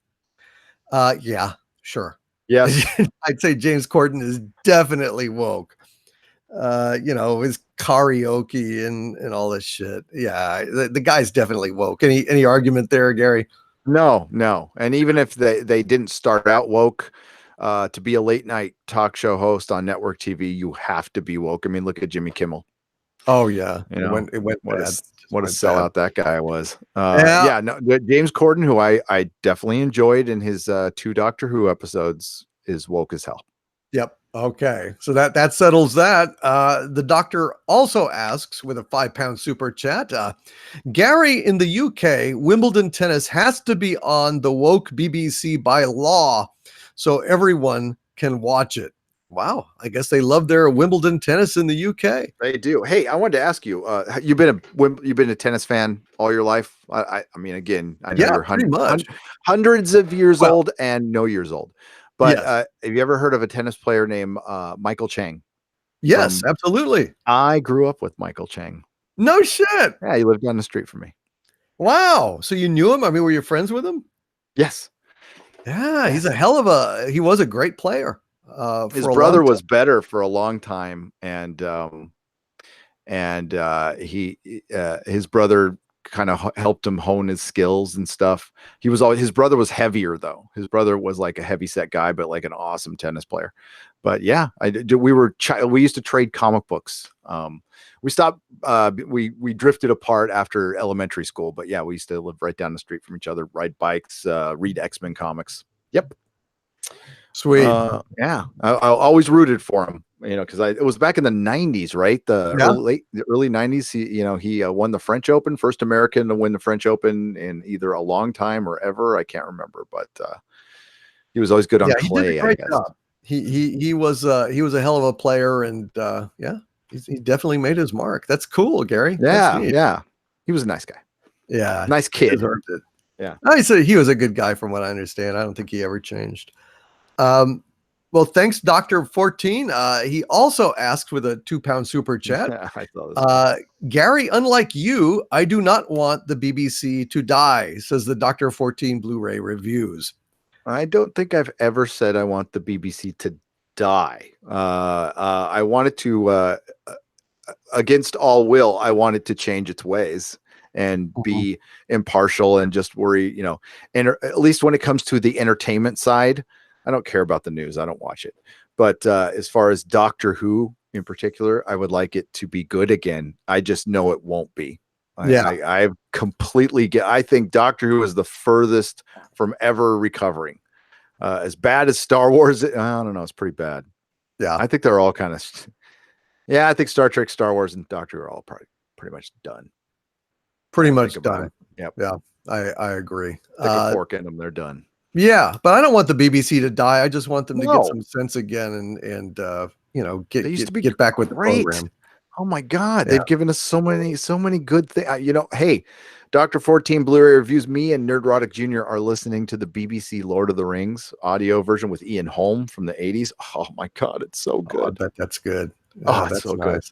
[SPEAKER 1] Yeah, sure.
[SPEAKER 2] Yes.
[SPEAKER 1] I'd say James Corden is definitely woke. His karaoke and all this shit. Yeah, the guy's definitely woke. Any argument there, Gary?
[SPEAKER 2] No. And even if they didn't start out woke, to be a late night talk show host on network TV, you have to be woke. I mean, look at Jimmy Kimmel.
[SPEAKER 1] Oh yeah,
[SPEAKER 2] it went
[SPEAKER 1] what
[SPEAKER 2] bad. What a sellout that guy was. James Corden, who I definitely enjoyed in his 2 Doctor Who episodes, is woke as hell.
[SPEAKER 1] Yep. Okay. So that settles that. The doctor also asks with a £5 super chat, Gary, in the UK, Wimbledon tennis has to be on the woke BBC by law so everyone can watch it. Wow. I guess they love their Wimbledon tennis in the UK.
[SPEAKER 2] They do. Hey, I wanted to ask you, you've been a tennis fan all your life? I mean, again, I know
[SPEAKER 1] Yeah,
[SPEAKER 2] you're
[SPEAKER 1] pretty much.
[SPEAKER 2] hundreds of years
[SPEAKER 1] Well,
[SPEAKER 2] old and no years old. But
[SPEAKER 1] yes.
[SPEAKER 2] have you ever heard of a tennis player named Michael Chang?
[SPEAKER 1] Yes, absolutely.
[SPEAKER 2] I grew up with Michael Chang.
[SPEAKER 1] No shit.
[SPEAKER 2] Yeah, he lived down the street from me.
[SPEAKER 1] Wow. So you knew him? I mean, were you friends with him?
[SPEAKER 2] Yes.
[SPEAKER 1] Yeah, he's
[SPEAKER 2] Yes.
[SPEAKER 1] he was a great player.
[SPEAKER 2] His
[SPEAKER 1] for a
[SPEAKER 2] brother
[SPEAKER 1] long
[SPEAKER 2] was
[SPEAKER 1] time.
[SPEAKER 2] better for a long time, and his brother kind of helped him hone his skills and stuff. His brother was heavier though. His brother was like a heavy set guy, but like an awesome tennis player. But yeah, we used to trade comic books. We stopped. We drifted apart after elementary school, but yeah, we used to live right down the street from each other, ride bikes, read X-Men comics. Yep.
[SPEAKER 1] Sweet.
[SPEAKER 2] Yeah, I always rooted for him, because it was back in the 90s, right? The early 90s. He won the French Open, first American to win the French Open in either a long time or ever. I can't remember, but he was always good on
[SPEAKER 1] He
[SPEAKER 2] clay.
[SPEAKER 1] did a great
[SPEAKER 2] I guess.
[SPEAKER 1] job. He was a hell of a player, and he definitely made his mark. That's cool, Gary. That's neat.
[SPEAKER 2] Yeah, he was a nice guy.
[SPEAKER 1] Yeah,
[SPEAKER 2] nice
[SPEAKER 1] he
[SPEAKER 2] kid.
[SPEAKER 1] deserved it.
[SPEAKER 2] Yeah,
[SPEAKER 1] I said he was a good guy, from what I understand. I don't think he ever changed. Well, thanks, Dr. 14. He also asked with a £2 super chat.
[SPEAKER 2] I saw this.
[SPEAKER 1] Gary, unlike you, I do not want the BBC to die, says the Dr. 14 Blu-ray reviews.
[SPEAKER 2] I don't think I've ever said I want the BBC to die. I wanted to, against all will, I wanted to change its ways and be impartial and just worry, and at least when it comes to the entertainment side, I don't care about the news. I don't watch it. But as far as Doctor Who in particular, I would like it to be good again. I just know it won't be. I completely I think Doctor Who is the furthest from ever recovering. As bad as Star Wars, I don't know. It's pretty bad.
[SPEAKER 1] Yeah.
[SPEAKER 2] I think they're all kind of, I think Star Trek, Star Wars, and Doctor Who are all probably pretty much done.
[SPEAKER 1] Pretty much done.
[SPEAKER 2] Yep.
[SPEAKER 1] Yeah, I agree.
[SPEAKER 2] Stick a fork in them, they're done.
[SPEAKER 1] Yeah, but I don't want the BBC to die. I just want them to get some sense again and get back with the program.
[SPEAKER 2] Oh my God, they've given us so many good things. Hey, Dr. 14 Blu-ray reviews. Me and Nerdrotic Jr. are listening to the BBC Lord of the Rings audio version with Ian Holm from the 80s. Oh my God, it's so good.
[SPEAKER 1] I bet that's good.
[SPEAKER 2] That's so good.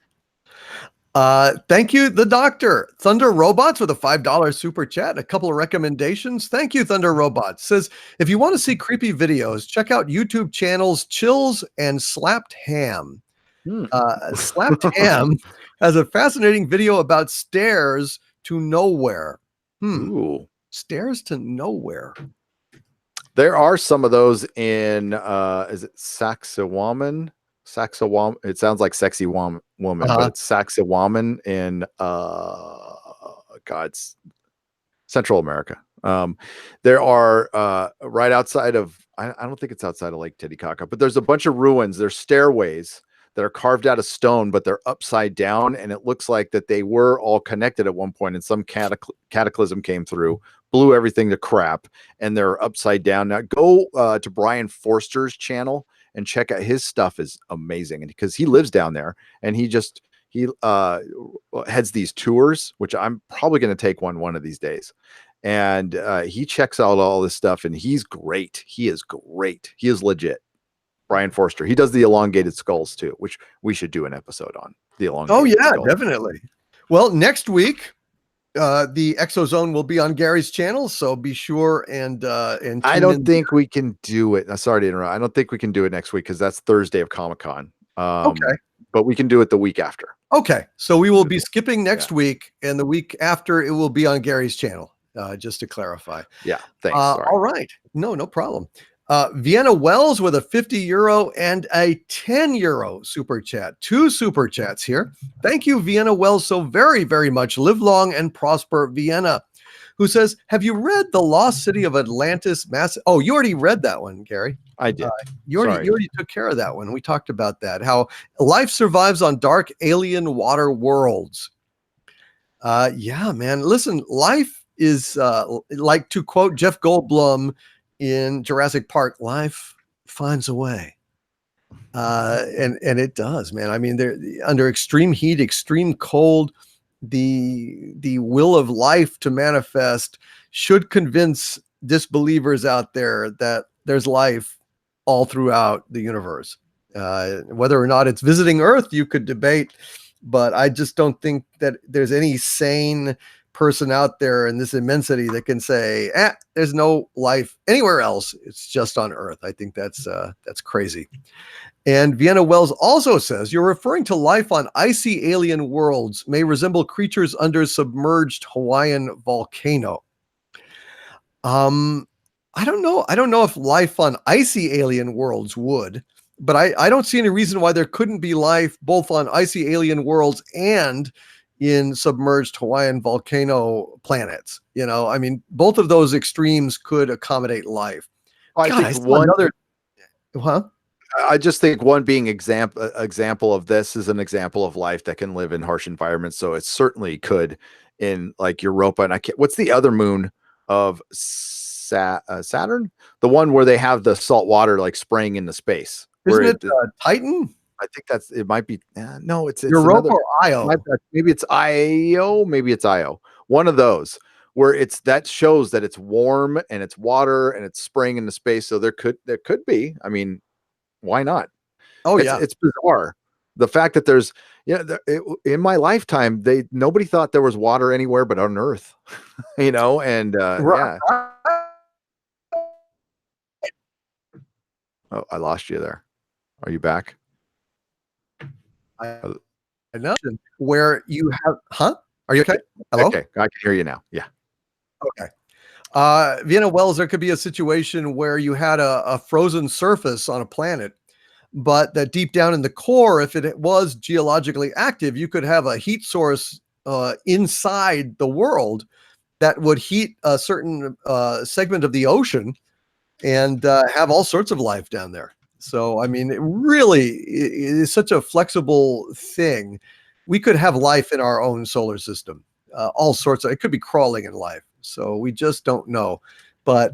[SPEAKER 1] Thank you, the Doctor. Thunder Robots with a $5 super chat. A couple of recommendations. Thank you, Thunder Robots. Says, if you want to see creepy videos, check out YouTube channels Chills and Slapped Ham. Slapped Ham has a fascinating video about stairs to nowhere.
[SPEAKER 2] Ooh.
[SPEAKER 1] Stairs to nowhere.
[SPEAKER 2] There are some of those in is it Saxawoman? It sounds like sexy woman, but it's Saxawoman in God's Central America. There are right outside of I don't think it's outside of Lake Titicaca, but there's a bunch of ruins. There's stairways that are carved out of stone, but they're upside down, and it looks like that they were all connected at one point, and some cataclysm came through, blew everything to crap, and they're upside down. Now go to Brian Forster's channel and check out his stuff. Is amazing, and because he lives down there, and he heads these tours, which I'm probably going to take one of these days. And he checks out all this stuff, and he's great. He is great. He is legit. Brian Forster. He does the elongated skulls too, which we should do an episode on. The elongated skulls.
[SPEAKER 1] Definitely. Well, next week, the ExoZone will be on Gary's channel, so be sure and
[SPEAKER 2] I don't think we can do it. Sorry to interrupt. I don't think we can do it next week because that's Thursday of Comic-Con.
[SPEAKER 1] Okay.
[SPEAKER 2] But we can do it the week after.
[SPEAKER 1] Okay. So we will be skipping next week, and the week after it will be on Gary's channel, just to clarify.
[SPEAKER 2] Yeah. Thanks.
[SPEAKER 1] All right. No problem. Vienna Wells with a €50 and a €10 super chat. 2 super chats here. Thank you, Vienna Wells, so very, very much. Live long and prosper, Vienna. Who says, have you read The Lost City of Atlantis? Oh, you already read that one, Gary.
[SPEAKER 2] I did.
[SPEAKER 1] You already took care of that one. We talked about that. How life survives on dark alien water worlds. Yeah, man. Listen, life is like, to quote Jeff Goldblum in Jurassic Park, life finds a way. And it does, man. I mean, they're under extreme heat, extreme cold, the will of life to manifest should convince disbelievers out there that there's life all throughout the universe. Whether or not it's visiting Earth, you could debate, but I just don't think that there's any sane person out there in this immensity that can say, there's no life anywhere else. It's just on Earth. I think that's crazy. And Vienna Wells also says, you're referring to life on icy alien worlds may resemble creatures under submerged Hawaiian volcano. I don't know. I don't know if life on icy alien worlds would, but I don't see any reason why there couldn't be life both on icy alien worlds and in submerged Hawaiian volcano planets. You know, I mean, both of those extremes could accommodate life.
[SPEAKER 2] I
[SPEAKER 1] God,
[SPEAKER 2] think one
[SPEAKER 1] another, huh?
[SPEAKER 2] I just think one being example of this is an example of life that can live in harsh environments. So it certainly could in like Europa. And what's the other moon of Saturn? The one where they have the salt water like spraying into space.
[SPEAKER 1] Isn't it Titan?
[SPEAKER 2] I think it might be. No, it's
[SPEAKER 1] Europa or Io.
[SPEAKER 2] Maybe it's Io. Maybe it's Io. One of those where that shows that it's warm and it's water and it's spraying into space. So there could be. I mean, why not?
[SPEAKER 1] Oh yeah,
[SPEAKER 2] it's bizarre. The fact that there's, in my lifetime, nobody thought there was water anywhere but on Earth, and right. Yeah. Oh, I lost you there. Are you back?
[SPEAKER 1] I know where you have, huh? Are you okay? Hello?
[SPEAKER 2] Okay, I can hear you now. Yeah.
[SPEAKER 1] Okay. Vienna Wells, there could be a situation where you had a frozen surface on a planet, but that deep down in the core, if it was geologically active, you could have a heat source inside the world that would heat a certain segment of the ocean and have all sorts of life down there. So, I mean, it really is such a flexible thing. We could have life in our own solar system, all sorts of, it could be crawling in life. So we just don't know, but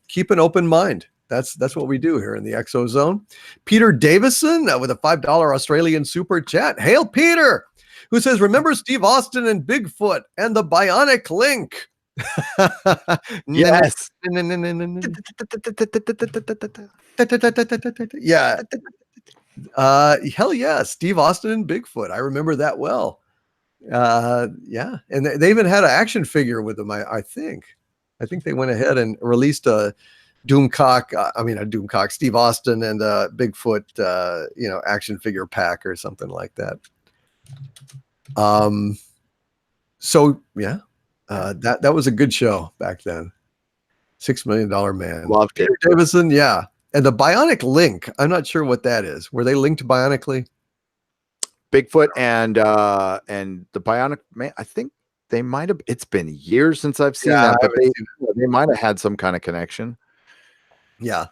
[SPEAKER 1] keep an open mind. That's what we do here in the ExoZone. Peter Davison with a $5 Australian super chat. Hail Peter, who says, remember Steve Austin and Bigfoot and the bionic link?
[SPEAKER 2] Yes.
[SPEAKER 1] Yeah. Hell yeah. Steve Austin and Bigfoot. I remember that well. Yeah. And they even had an action figure with them. I think they went ahead and released a Doomcock, Steve Austin and Bigfoot, action figure pack or something like that. So yeah, that was a good show back then. $6 Million Man.
[SPEAKER 2] Loved it.
[SPEAKER 1] Peter Davison, yeah. And the bionic link, I'm not sure what that is. Were they linked bionically?
[SPEAKER 2] Bigfoot and the bionic man, I think they might have. It's been years since I've seen that, but they might have had some kind of connection.
[SPEAKER 1] Yeah.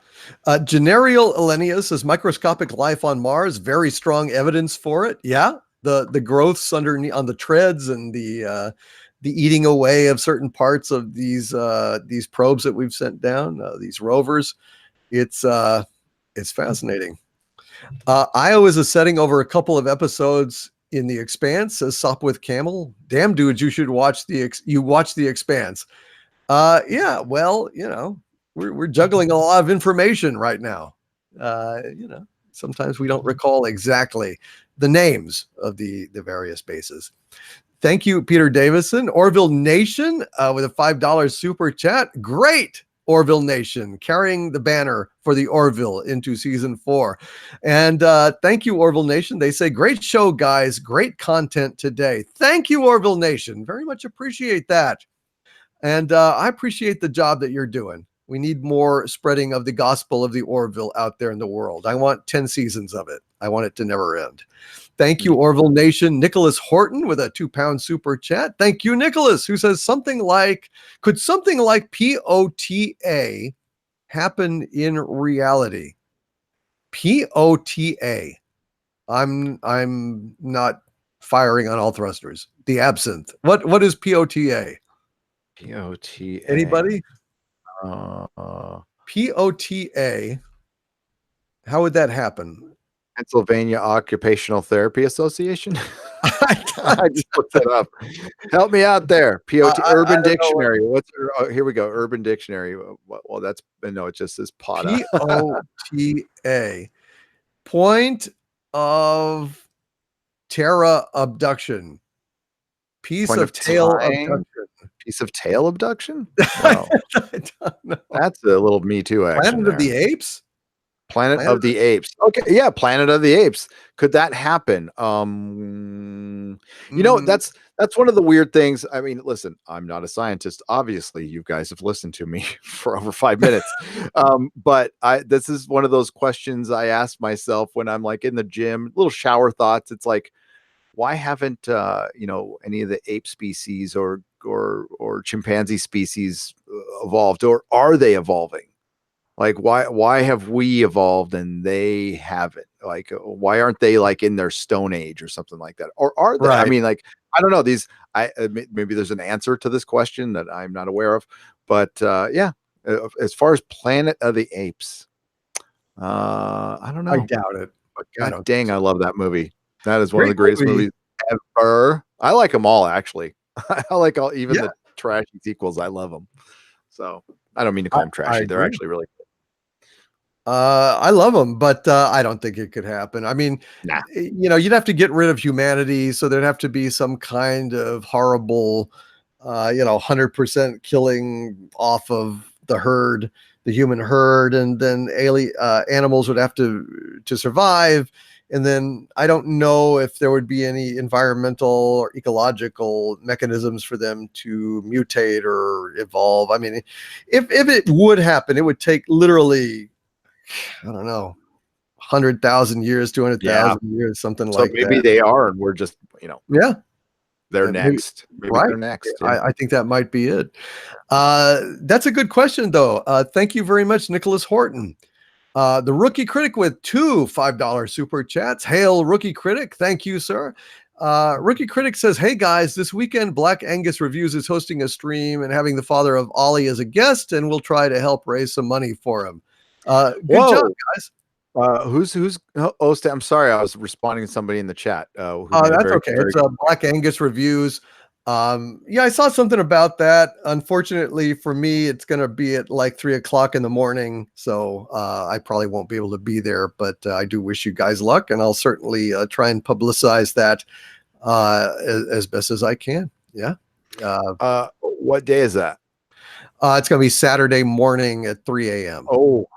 [SPEAKER 1] Generial Elenius says microscopic life on Mars, very strong evidence for it. Yeah. The growths underneath on the treads and the eating away of certain parts of these probes that we've sent down, these rovers. It's fascinating. Io is a setting over a couple of episodes in The Expanse, says Sopwith Camel. Damn, dude, you should watch The Expanse. Yeah, well, we're juggling a lot of information right now. Sometimes we don't recall exactly the names of the various bases. Thank you, Peter Davison. Orville Nation with a $5 super chat. Great, Orville Nation, carrying the banner for the Orville into season 4. And thank you, Orville Nation. They say, great show, guys. Great content today. Thank you, Orville Nation. Very much appreciate that. And I appreciate the job that you're doing. We need more spreading of the gospel of the Orville out there in the world. I want 10 seasons of it. I want it to never end. Thank you, Orville Nation. Nicholas Horton with a £2 super chat. Thank you, Nicholas, who says could something like POTA happen in reality? POTA. I'm not firing on all thrusters. The absinthe. What is POTA?
[SPEAKER 2] POTA.
[SPEAKER 1] Anybody? POTA. How would that happen?
[SPEAKER 2] Pennsylvania Occupational Therapy Association.
[SPEAKER 3] I
[SPEAKER 2] I just looked it up. Help me out there. POT
[SPEAKER 3] I
[SPEAKER 2] Urban
[SPEAKER 3] don't know what-
[SPEAKER 2] Dictionary. Here we go. Urban Dictionary. Well, that's no. It just says POTA.
[SPEAKER 3] POTA. Point of terra abduction. Piece
[SPEAKER 2] Point
[SPEAKER 3] of
[SPEAKER 2] of
[SPEAKER 3] tail
[SPEAKER 2] time.
[SPEAKER 3] abduction.
[SPEAKER 2] Piece of tail abduction. Wow,
[SPEAKER 3] I don't know.
[SPEAKER 2] that's a little Me Too action.
[SPEAKER 3] Planet of
[SPEAKER 2] there.
[SPEAKER 3] the Apes?
[SPEAKER 2] Planet
[SPEAKER 3] Planet
[SPEAKER 2] of the Apes. Okay, yeah, Planet of the Apes. Could that happen?
[SPEAKER 3] Mm,
[SPEAKER 2] That's one of the weird things. I mean, listen, I'm not a scientist. Obviously, you guys have listened to me for over 5 minutes. But this is one of those questions I ask myself when I'm like in the gym, little shower thoughts. It's like, why haven't any of the ape species or chimpanzee species evolved, or are they evolving? Like, why have we evolved and they haven't? Like, why aren't they like in their stone age or something like that? Or are they? I
[SPEAKER 3] right.
[SPEAKER 2] mean, like, I don't know. Maybe there's an answer to this question that I'm not aware of, but yeah. As far as Planet of the Apes, I don't
[SPEAKER 3] I
[SPEAKER 2] know.
[SPEAKER 3] doubt it.
[SPEAKER 2] But
[SPEAKER 3] I
[SPEAKER 2] God
[SPEAKER 3] don't
[SPEAKER 2] dang,
[SPEAKER 3] think
[SPEAKER 2] I
[SPEAKER 3] so.
[SPEAKER 2] love that movie. That is one of
[SPEAKER 3] Great
[SPEAKER 2] the greatest
[SPEAKER 3] movie.
[SPEAKER 2] movies ever. I like them all, actually. I like even
[SPEAKER 3] Yeah,
[SPEAKER 2] the trashy sequels. I love them. So I don't mean to call them
[SPEAKER 3] I
[SPEAKER 2] trashy. They're
[SPEAKER 3] agree.
[SPEAKER 2] actually really good.
[SPEAKER 3] I love them, but I don't think it could happen. I mean,
[SPEAKER 2] Nah.
[SPEAKER 3] you'd have to get rid of humanity, so thered have to be some kind of horrible, 100% killing off of the herd, the human herd, and then animals would have to survive. And then I don't know if there would be any environmental or ecological mechanisms for them to mutate or evolve. I mean, if it would happen, it would take literally, I don't know, 100,000 years,
[SPEAKER 2] Yeah.
[SPEAKER 3] 200,000 years, something
[SPEAKER 2] So
[SPEAKER 3] like
[SPEAKER 2] maybe
[SPEAKER 3] that.
[SPEAKER 2] they are, and we're just,
[SPEAKER 3] Yeah,
[SPEAKER 2] they're
[SPEAKER 3] maybe,
[SPEAKER 2] next. Maybe
[SPEAKER 3] right.
[SPEAKER 2] they're next. Yeah.
[SPEAKER 3] I think that might be it. That's a good question, though. Thank you very much, Nicholas Horton. The Rookie Critic with two $5 super chats. Hail, Rookie Critic. Thank you, sir. Rookie Critic says, hey guys, this weekend Black Angus Reviews is hosting a stream and having the father of Ollie as a guest, and we'll try to help raise some money for him. Good job, guys.
[SPEAKER 2] Who's hosting? I'm sorry, I was responding to somebody in the chat. Who made a
[SPEAKER 3] That's
[SPEAKER 2] very,
[SPEAKER 3] okay.
[SPEAKER 2] very
[SPEAKER 3] It's
[SPEAKER 2] good
[SPEAKER 3] Black Angus Reviews. Yeah, I saw something about that. Unfortunately for me, it's going to be at like 3:00 in the morning. So I probably won't be able to be there, but I do wish you guys luck, and I'll certainly try and publicize that as best as I can. Yeah.
[SPEAKER 2] What day is that?
[SPEAKER 3] It's going to be Saturday morning at 3 a.m.
[SPEAKER 2] Oh,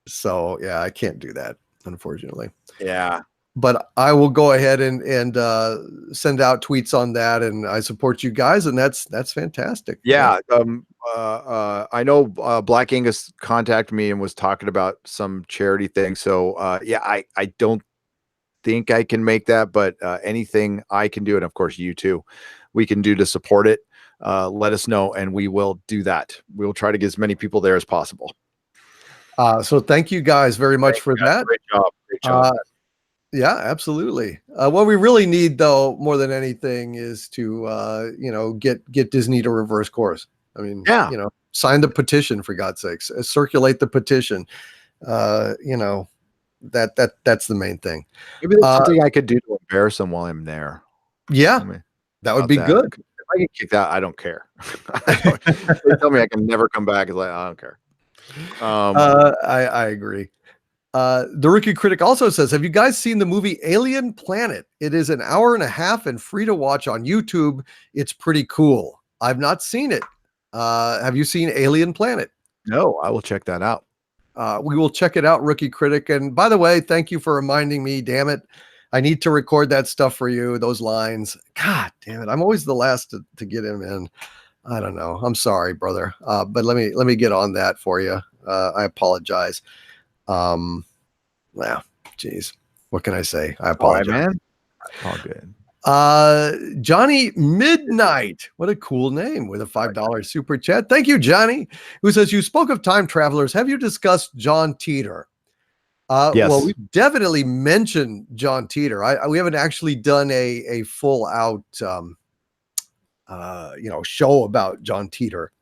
[SPEAKER 3] So yeah, I can't do that, unfortunately.
[SPEAKER 2] yeah.
[SPEAKER 3] But I will go ahead and send out tweets on that, and I support you guys, and that's fantastic.
[SPEAKER 2] Yeah. I know Black Angus contacted me and was talking about some charity thing. So yeah, I don't think I can make that, but anything I can do, and of course you too, we can do to support it. Let us know, and we will do that. We will try to get as many people there as possible.
[SPEAKER 3] So thank you guys very much for that.
[SPEAKER 2] Great job. Great job.
[SPEAKER 3] Yeah, absolutely. What we really need, though, more than anything, is to get Disney to reverse course. I mean,
[SPEAKER 2] Yeah.
[SPEAKER 3] Sign the petition, for God's sakes. Circulate the petition. That's the main thing.
[SPEAKER 2] Maybe that's something I could do to embarrass them while I'm there.
[SPEAKER 3] Yeah,
[SPEAKER 2] I mean,
[SPEAKER 3] that would be good.
[SPEAKER 2] If I get kicked out, I don't care. They tell me I can never come back. It's like, I don't care.
[SPEAKER 3] I agree. The Rookie Critic also says, have you guys seen the movie Alien Planet? It is an hour and a half and free to watch on YouTube. It's pretty cool. I've not seen it. Have you seen Alien Planet?
[SPEAKER 2] No, I will check that out.
[SPEAKER 3] We will check it out, Rookie Critic. And by the way, thank you for reminding me. Damn it. I need to record that stuff for you, those lines. God damn it. I'm always the last to get him in. I don't know. I'm sorry, brother. But let me get on that for you. I apologize. Well, geez, what can I say? I apologize.
[SPEAKER 2] All right, man. All good.
[SPEAKER 3] Johnny Midnight, what a cool name, with a $5 super chat. Thank you, Johnny, who says, you spoke of time travelers. Have you discussed John Teeter?
[SPEAKER 2] Yes.
[SPEAKER 3] Well, we definitely mentioned John Teeter. We haven't actually done a full out show about John Teeter.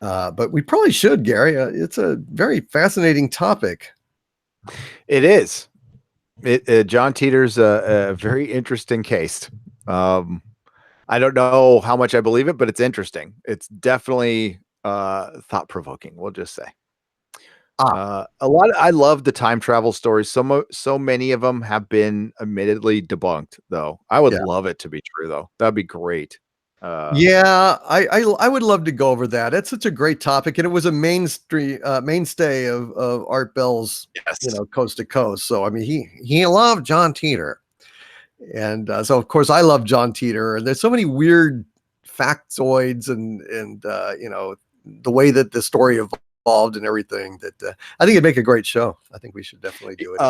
[SPEAKER 3] But we probably should, Gary. It's a very fascinating topic.
[SPEAKER 2] It is. John Teeter's a very interesting case. I don't know how much I believe it, but it's interesting. It's definitely thought provoking. We'll just say. A lot. I love the time travel stories. So many of them have been admittedly debunked, though. I would love it to be true, though. That'd be great.
[SPEAKER 1] Yeah, I would love to go over that. It's such a great topic, and it was a mainstay of Art Bell's, coast to coast. So I mean, he loved John Teeter, and so of course I love John Teeter. And there's so many weird factoids and the way that the story evolved and everything that I think it'd make a great show. I think we should definitely do it.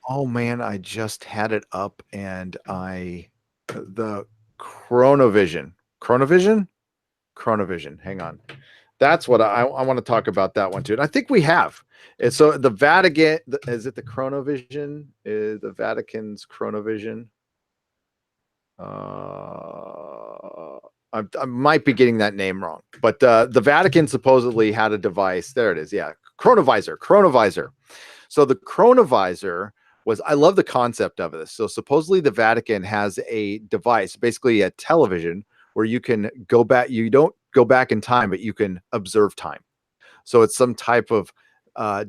[SPEAKER 2] Oh man, I just had it up, and the Chronovision. Hang on. That's what I want to talk about, that one too. And I think we have. And so the Vatican, is it the Chronovision? Is the Vatican's Chronovision? I might be getting that name wrong, but the Vatican supposedly had a device. There it is. Yeah. Chronovisor. So the Chronovisor I love the concept of this. So supposedly the Vatican has a device, basically a television, where you can go back. You don't go back in time, but you can observe time. So it's some type of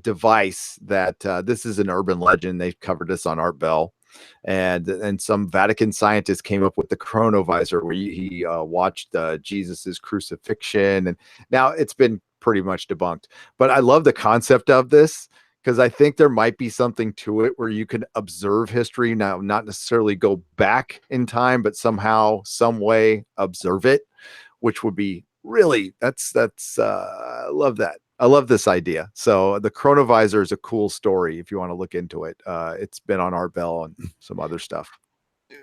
[SPEAKER 2] device that this is an urban legend. They've covered this on Art Bell, and some Vatican scientists came up with the Chronovisor, where he watched Jesus's crucifixion, and now it's been pretty much debunked. But I love the concept of this, because I think there might be something to it where you can observe history now, not necessarily go back in time, but somehow, some way observe it, which would be really, I love that. I love this idea. So the Chronovisor is a cool story if you want to look into it. It's been on Art Bell and some other stuff.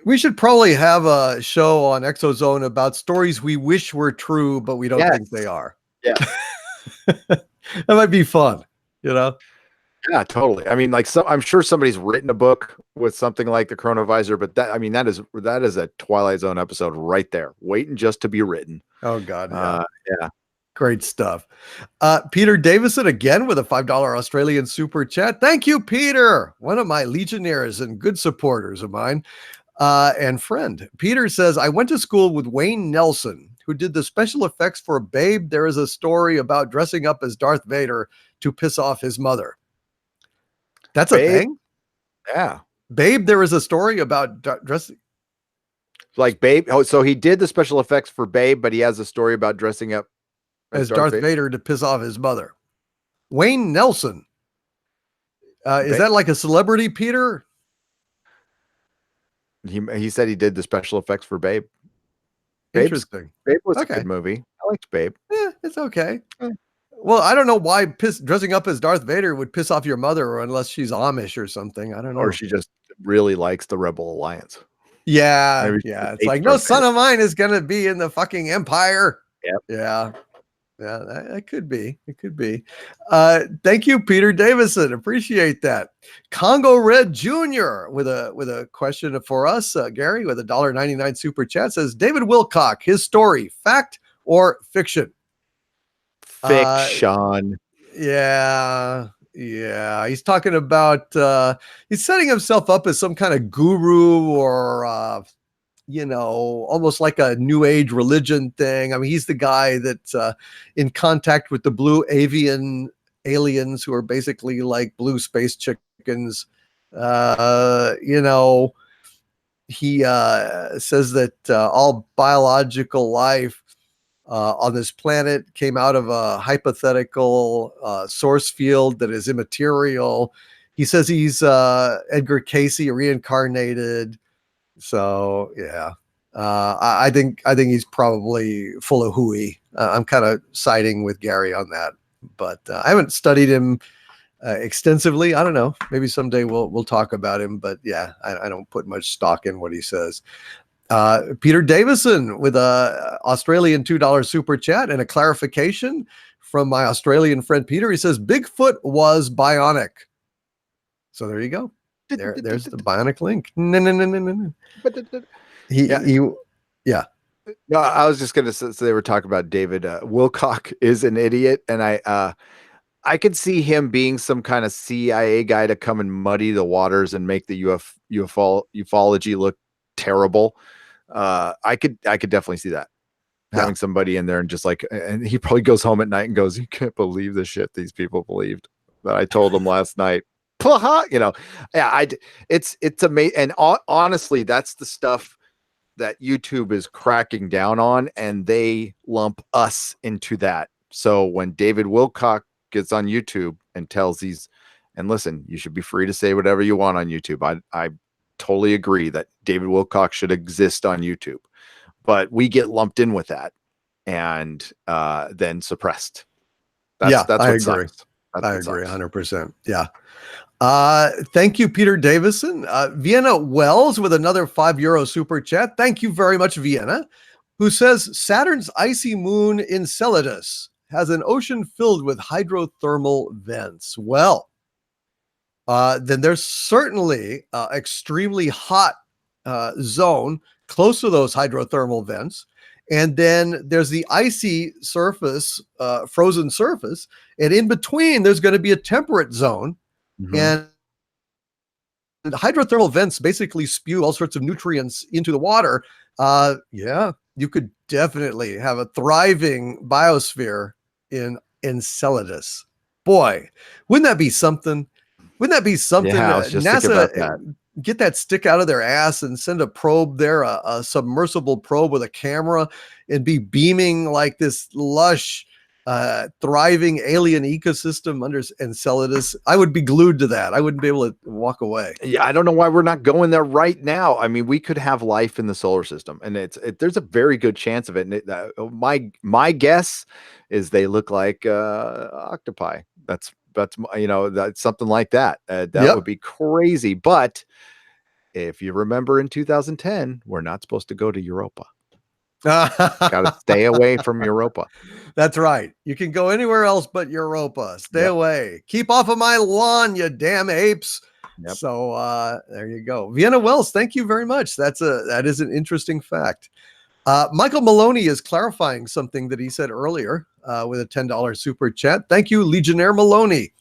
[SPEAKER 1] We should probably have a show on ExoZone about stories we wish were true, but we don't think they are.
[SPEAKER 2] Yeah.
[SPEAKER 1] That might be fun,
[SPEAKER 2] Yeah, totally. I mean, I'm sure somebody's written a book with something like the Chronovisor, but that is a Twilight Zone episode right there, waiting just to be written.
[SPEAKER 1] Oh God,
[SPEAKER 2] yeah.
[SPEAKER 1] Great stuff. Peter Davison again with a $5 Australian super chat. Thank you, Peter. One of my legionnaires and good supporters of mine and friend. Peter says, I went to school with Wayne Nelson, who did the special effects for Babe. There is a story about dressing up as Darth Vader to piss off his mother. That's
[SPEAKER 2] Babe?
[SPEAKER 1] A thing?
[SPEAKER 2] Yeah.
[SPEAKER 1] Babe, there is a story about dressing.
[SPEAKER 2] Like Babe. Oh, so he did the special effects for Babe, but he has a story about dressing up
[SPEAKER 1] as Darth Vader to piss off his mother. Wayne Nelson. Is that like a celebrity, Peter?
[SPEAKER 2] He said he did the special effects for Babe.
[SPEAKER 1] Interesting.
[SPEAKER 2] Babe was a good movie. I liked Babe.
[SPEAKER 1] Yeah, it's okay. Well, I don't know why dressing up as Darth Vader would piss off your mother, or unless she's Amish or something. I don't know.
[SPEAKER 2] Or she just really likes the Rebel Alliance.
[SPEAKER 1] Yeah. It's like, no son of mine is going to be in the fucking Empire.
[SPEAKER 2] Yep.
[SPEAKER 1] Yeah. That could be. It could be. Thank you, Peter Davison. Appreciate that. Congo Red Jr. with a question for us. Gary with a $1.99 super chat says, David Wilcock, his story, fact or fiction?
[SPEAKER 2] Fiction.
[SPEAKER 1] Yeah. He's talking about he's setting himself up as some kind of guru or almost like a new age religion thing. I mean, he's the guy that's in contact with the blue avian aliens who are basically like blue space chickens. He says that all biological life on this planet came out of a hypothetical source field that is immaterial. He says he's Edgar Cayce reincarnated. So yeah, I think he's probably full of hooey. I'm kind of siding with Gary on that, but I haven't studied him extensively. I don't know. Maybe someday we'll talk about him. But yeah, I don't put much stock in what he says. Peter Davison with a Australian $2 super chat and a clarification from my Australian friend Peter. He says Bigfoot was bionic. So there you go. There's the bionic link. No. Yeah.
[SPEAKER 2] No, I was just gonna say, so they were talking about David Wilcock is an idiot, and I could see him being some kind of CIA guy to come and muddy the waters and make the ufology look terrible. I could definitely see that. Having somebody in there and just like, and he probably goes home at night and goes, "You can't believe the shit these people believed that I told them last night." It's amazing. And honestly, that's the stuff that YouTube is cracking down on, and they lump us into that. So when David Wilcock gets on YouTube and tells and listen, you should be free to say whatever you want on YouTube. I totally agree that David Wilcock should exist on YouTube, but we get lumped in with that and then suppressed. That's
[SPEAKER 1] I
[SPEAKER 2] what
[SPEAKER 1] agree.
[SPEAKER 2] sucks.
[SPEAKER 1] I agree 100%. Yeah. Thank you, Peter Davison. Vienna Wells with another €5 super chat. Thank you very much, Vienna, who says Saturn's icy moon Enceladus has an ocean filled with hydrothermal vents. Well, then there's certainly extremely hot zone close to those hydrothermal vents. And then there's the icy surface, frozen surface. And in between, there's going to be a temperate zone.
[SPEAKER 2] Mm-hmm.
[SPEAKER 1] And hydrothermal vents basically spew all sorts of nutrients into the water. You could definitely have a thriving biosphere in Enceladus. Boy, wouldn't that be something? Wouldn't that be something?
[SPEAKER 2] Yeah, I was just thinking about that.
[SPEAKER 1] Get that stick out of their ass and send a probe there, a submersible probe with a camera, and be beaming like this lush, thriving alien ecosystem under Enceladus. I would be glued to that. I wouldn't be able to walk away.
[SPEAKER 2] Yeah, I don't know why we're not going there right now. I mean, we could have life in the solar system, and there's a very good chance of it. And my guess is they look like octopi. That's something like that. That would be crazy. But if you remember in 2010, we're not supposed to go to Europa. Got to stay away from Europa.
[SPEAKER 1] That's right. You can go anywhere else but Europa. Stay away. Keep off of my lawn, you damn apes. Yep. So there you go. Vienna Wells, thank you very much. That is an interesting fact. Michael Maloney is clarifying something that he said earlier with a $10 super chat. Thank you, Legionnaire Maloney,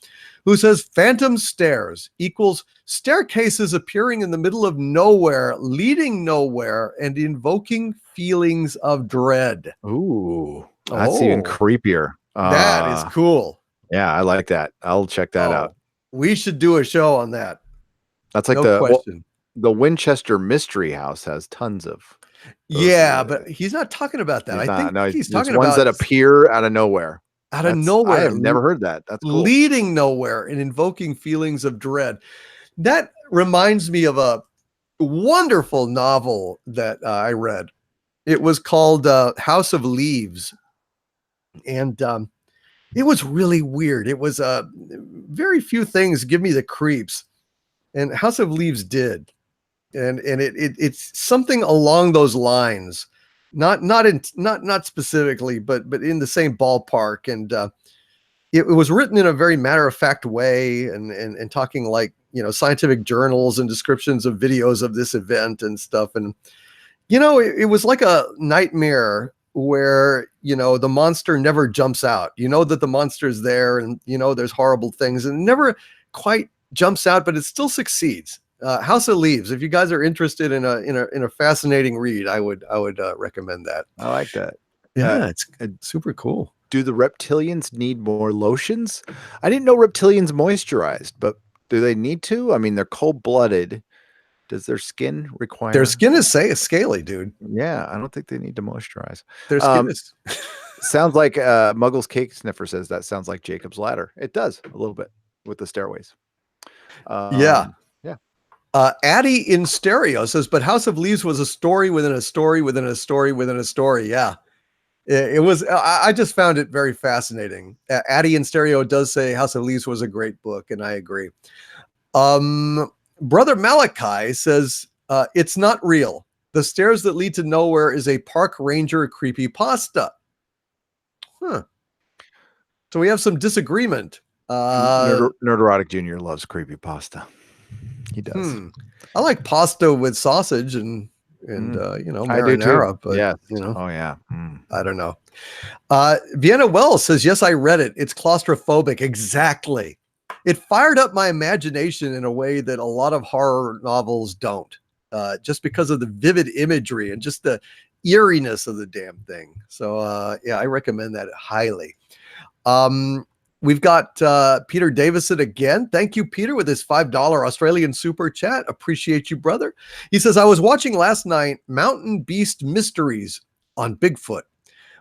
[SPEAKER 1] who says phantom stairs equals staircases appearing in the middle of nowhere, leading nowhere, and invoking feelings of dread.
[SPEAKER 2] Ooh, that's even creepier.
[SPEAKER 1] That is cool.
[SPEAKER 2] Yeah, I like that. I'll check that out.
[SPEAKER 1] We should do a show on that.
[SPEAKER 2] That's like the Winchester Mystery House has tons of.
[SPEAKER 1] But he's not talking about that. He's talking about
[SPEAKER 2] ones that appear out of nowhere.
[SPEAKER 1] Out of nowhere.
[SPEAKER 2] I have never heard that. That's cool.
[SPEAKER 1] Leading nowhere and invoking feelings of dread. That reminds me of a wonderful novel that I read. It was called House of Leaves. And it was really weird. It was very few things give me the creeps. And House of Leaves did. And it's something along those lines. Not specifically, but in the same ballpark. And it was written in a very matter-of-fact way and talking like, scientific journals and descriptions of videos of this event and stuff. And, it was like a nightmare where, the monster never jumps out. That the monster's there and, there's horrible things and never quite jumps out, but it still succeeds. House of Leaves. If you guys are interested in a fascinating read, I would recommend that.
[SPEAKER 2] I like that.
[SPEAKER 1] Yeah, it's super cool.
[SPEAKER 2] Do the reptilians need more lotions? I didn't know reptilians moisturized, but do they need to? I mean, they're cold-blooded. Does their skin require?
[SPEAKER 1] Their skin is scaly, dude.
[SPEAKER 2] Yeah, I don't think they need to moisturize.
[SPEAKER 1] Their skin is.
[SPEAKER 2] Sounds like Muggles Cake Sniffer says that sounds like Jacob's Ladder. It does a little bit with the stairways.
[SPEAKER 1] Yeah. Addie in stereo says, but House of Leaves was a story within a story within a story within a story. Yeah, it was. I just found it very fascinating. Addie in stereo does say House of Leaves was a great book, and I agree. Brother Malachi says, it's not real. The stairs that lead to nowhere is a park ranger creepypasta. Huh. So we have some disagreement.
[SPEAKER 2] Nerderotic Jr. loves creepypasta. He does.
[SPEAKER 1] I like pasta with sausage and and
[SPEAKER 2] I do too.
[SPEAKER 1] marinara, but
[SPEAKER 2] Yes.
[SPEAKER 1] you know,
[SPEAKER 2] Oh yeah.
[SPEAKER 1] I don't know. Vienna Wells says, yes, I read it. It's claustrophobic. Exactly. It fired up my imagination in a way that a lot of horror novels don't, just because of the vivid imagery and just the eeriness of the damn thing. So, yeah, I recommend that highly. We've got Peter Davison again. Thank you, Peter, with his $5 Australian super chat. Appreciate you, brother. He says, I was watching last night Mountain Beast Mysteries on Bigfoot.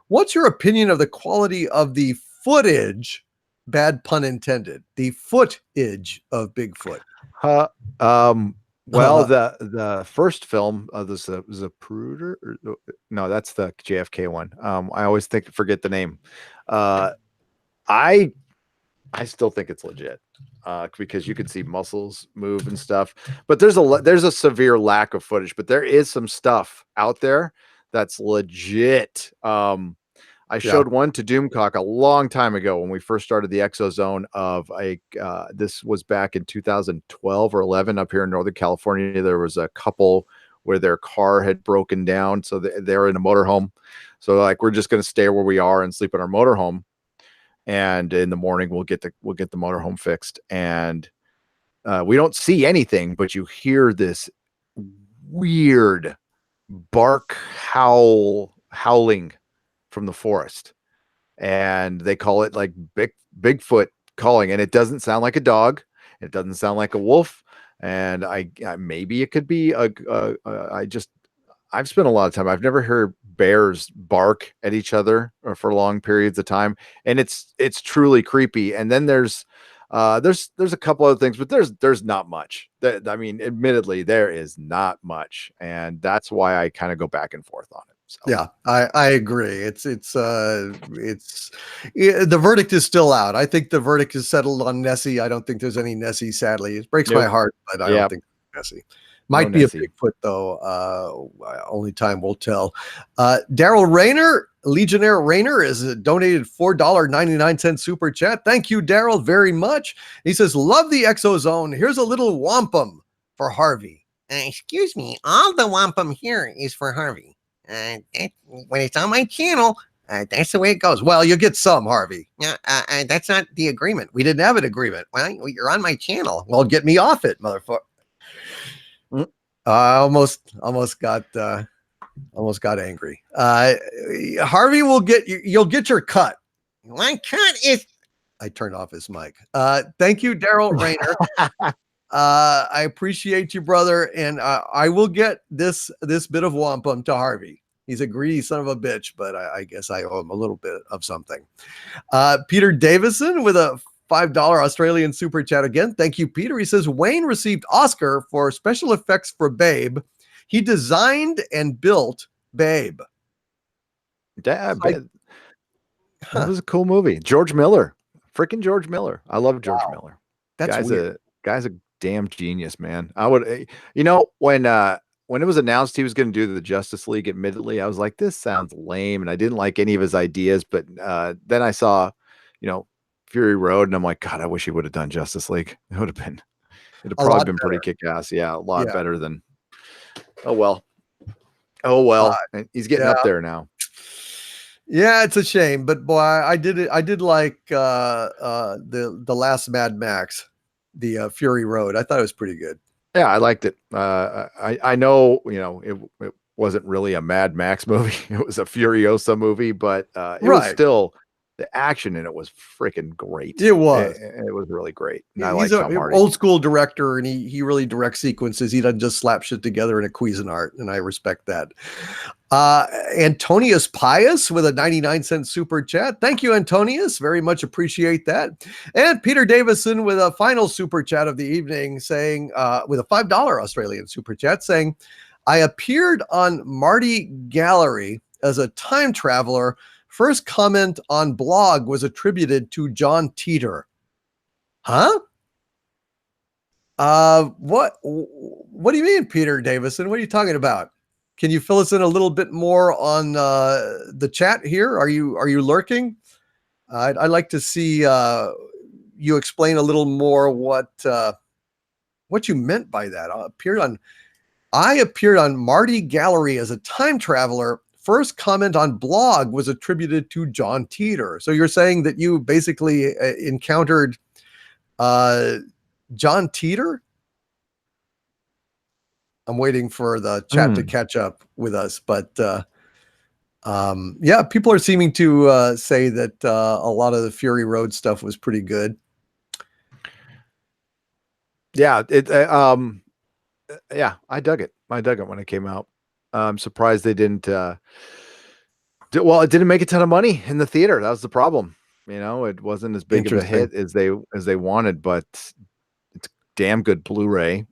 [SPEAKER 1] What's your opinion of the quality of the footage? Bad pun intended. The footage of Bigfoot.
[SPEAKER 2] Well, the first film, the Zapruder, no, that's the JFK one. I always forget the name. I still think it's legit, because you can see muscles move and stuff. But there's a severe lack of footage. But there is some stuff out there that's legit. I showed one to Doomcock a long time ago when we first started the ExoZone of this was back in 2012 or 11 up here in Northern California. There was a couple where their car had broken down. So they're in a motorhome. So like, we're just going to stay where we are and sleep in our motorhome. And in the morning we'll get the motorhome fixed. And we don't see anything, but you hear this weird howling from the forest, and they call it like Bigfoot calling, and it doesn't sound like a dog, it doesn't sound like a wolf, and I maybe it could be I've spent a lot of time. I've never heard bears bark at each other for long periods of time, and it's truly creepy. And then there's a couple other things, but there's not much. I mean, admittedly, there is not much, and that's why I kind of go back and forth on it. So.
[SPEAKER 1] Yeah, I agree. The verdict is still out. I think the verdict is settled on Nessie. I don't think there's any Nessie, sadly. It breaks my heart, but I don't think Nessie. Might be Nessie. A Bigfoot, though. Only time will tell. Daryl Rayner, Legionnaire Rayner, is donated $4.99 super chat. Thank you, Daryl, very much. He says, love the ExoZone. Here's a little wampum for Harvey.
[SPEAKER 3] Excuse me, all the wampum here is for Harvey. When it's on my channel, that's the way it goes.
[SPEAKER 1] Well, you get some, Harvey.
[SPEAKER 3] That's not the agreement.
[SPEAKER 1] We didn't have an agreement.
[SPEAKER 3] Well, you're on my channel.
[SPEAKER 1] Well, get me off it, motherfucker. I almost got angry. Harvey will you'll get your cut.
[SPEAKER 3] My cut is.
[SPEAKER 1] I turned off his mic. Thank you, Daryl Rayner. I appreciate you, brother, and I will get this bit of wampum to Harvey. He's a greedy son of a bitch, but I guess I owe him a little bit of something. Peter Davison with a $5 Australian super chat again. Thank you, Peter. He says, Wayne received Oscar for special effects for Babe. He designed and built Babe.
[SPEAKER 2] That was a cool movie. George Miller. Freaking George Miller. I love George Miller.
[SPEAKER 1] That's
[SPEAKER 2] guy's a damn genius, man. I would, when it was announced he was going to do the Justice League, admittedly, I was like, this sounds lame, and I didn't like any of his ideas. But then I saw, Fury Road, and I'm like, God, I wish he would have done Justice League. It'd have probably been pretty kick-ass. Yeah, a lot better than. Oh well. He's getting up there now.
[SPEAKER 1] Yeah, it's a shame, but boy, I did like the last Mad Max, the Fury Road. I thought it was pretty good.
[SPEAKER 2] Yeah, I liked it. I know, it wasn't really a Mad Max movie. It was a Furiosa movie, but it was still, the action in it was freaking great.
[SPEAKER 1] It was.
[SPEAKER 2] It was really great.
[SPEAKER 1] He's an old school director, and he really directs sequences. He doesn't just slap shit together in a Cuisinart, and I respect that. Antonius Pius with a 99-cent super chat. Thank you, Antonius. Very much appreciate that. And Peter Davison with a final super chat of the evening, saying, with a $5 Australian super chat, saying, I appeared on Marty Gallery as a time traveler. First comment on blog was attributed to John Teeter. Huh? What do you mean, Peter Davison? What are you talking about? Can you fill us in a little bit more on the chat here? Are you lurking? I'd like to see you explain a little more what you meant by that. Appeared on. I appeared on Marty Gallery as a time traveler. First comment on blog was attributed to John Teeter. So you're saying that you basically encountered John Teeter? I'm waiting for the chat to catch up with us, but yeah, people are seeming to say that a lot of the Fury Road stuff was pretty good.
[SPEAKER 2] Yeah, yeah, I dug it. I dug it when it came out. I'm surprised they didn't. Well, it didn't make a ton of money in the theater. That was the problem. You know, it wasn't as big of a hit as they wanted, but it's damn good Blu-ray.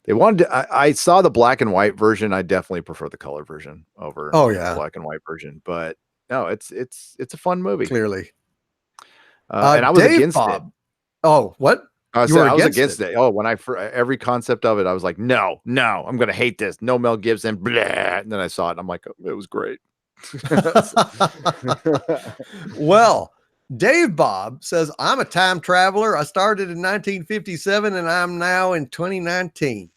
[SPEAKER 2] They wanted to, I saw the black and white version. I definitely prefer the color version over the black and white version. But no, it's a fun movie.
[SPEAKER 1] Clearly.
[SPEAKER 2] And I was against it.
[SPEAKER 1] Oh, what?
[SPEAKER 2] I was against it. Oh, when every concept of it, I was like, no, I'm gonna hate this. No Mel Gibson, blah. And then I saw it, and I'm like, oh, it was great.
[SPEAKER 1] Well, Dave Bob says, I'm a time traveler. I started in 1957 and I'm now in 2019.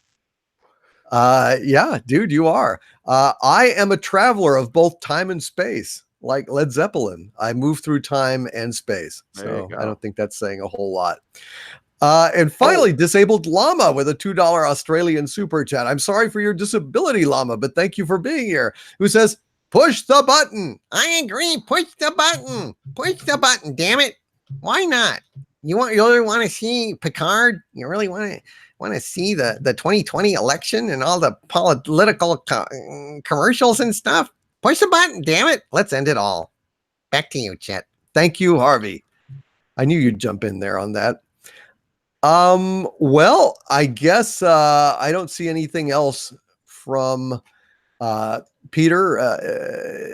[SPEAKER 1] Yeah, dude, you are. I am a traveler of both time and space, like Led Zeppelin. I move through time and space. So I don't think that's saying a whole lot. And finally, Disabled Llama with a $2 Australian super chat. I'm sorry for your disability, Llama, but thank you for being here. Who says, push the button.
[SPEAKER 3] I agree. Push the button. Push the button. Damn it. Why not? You really want to see Picard? You really want to see the 2020 election and all the political commercials and stuff? Push the button. Damn it. Let's end it all. Back to you, Chet.
[SPEAKER 1] Thank you, Harvey. I knew you'd jump in there on that. Well, I guess I don't see anything else from Peter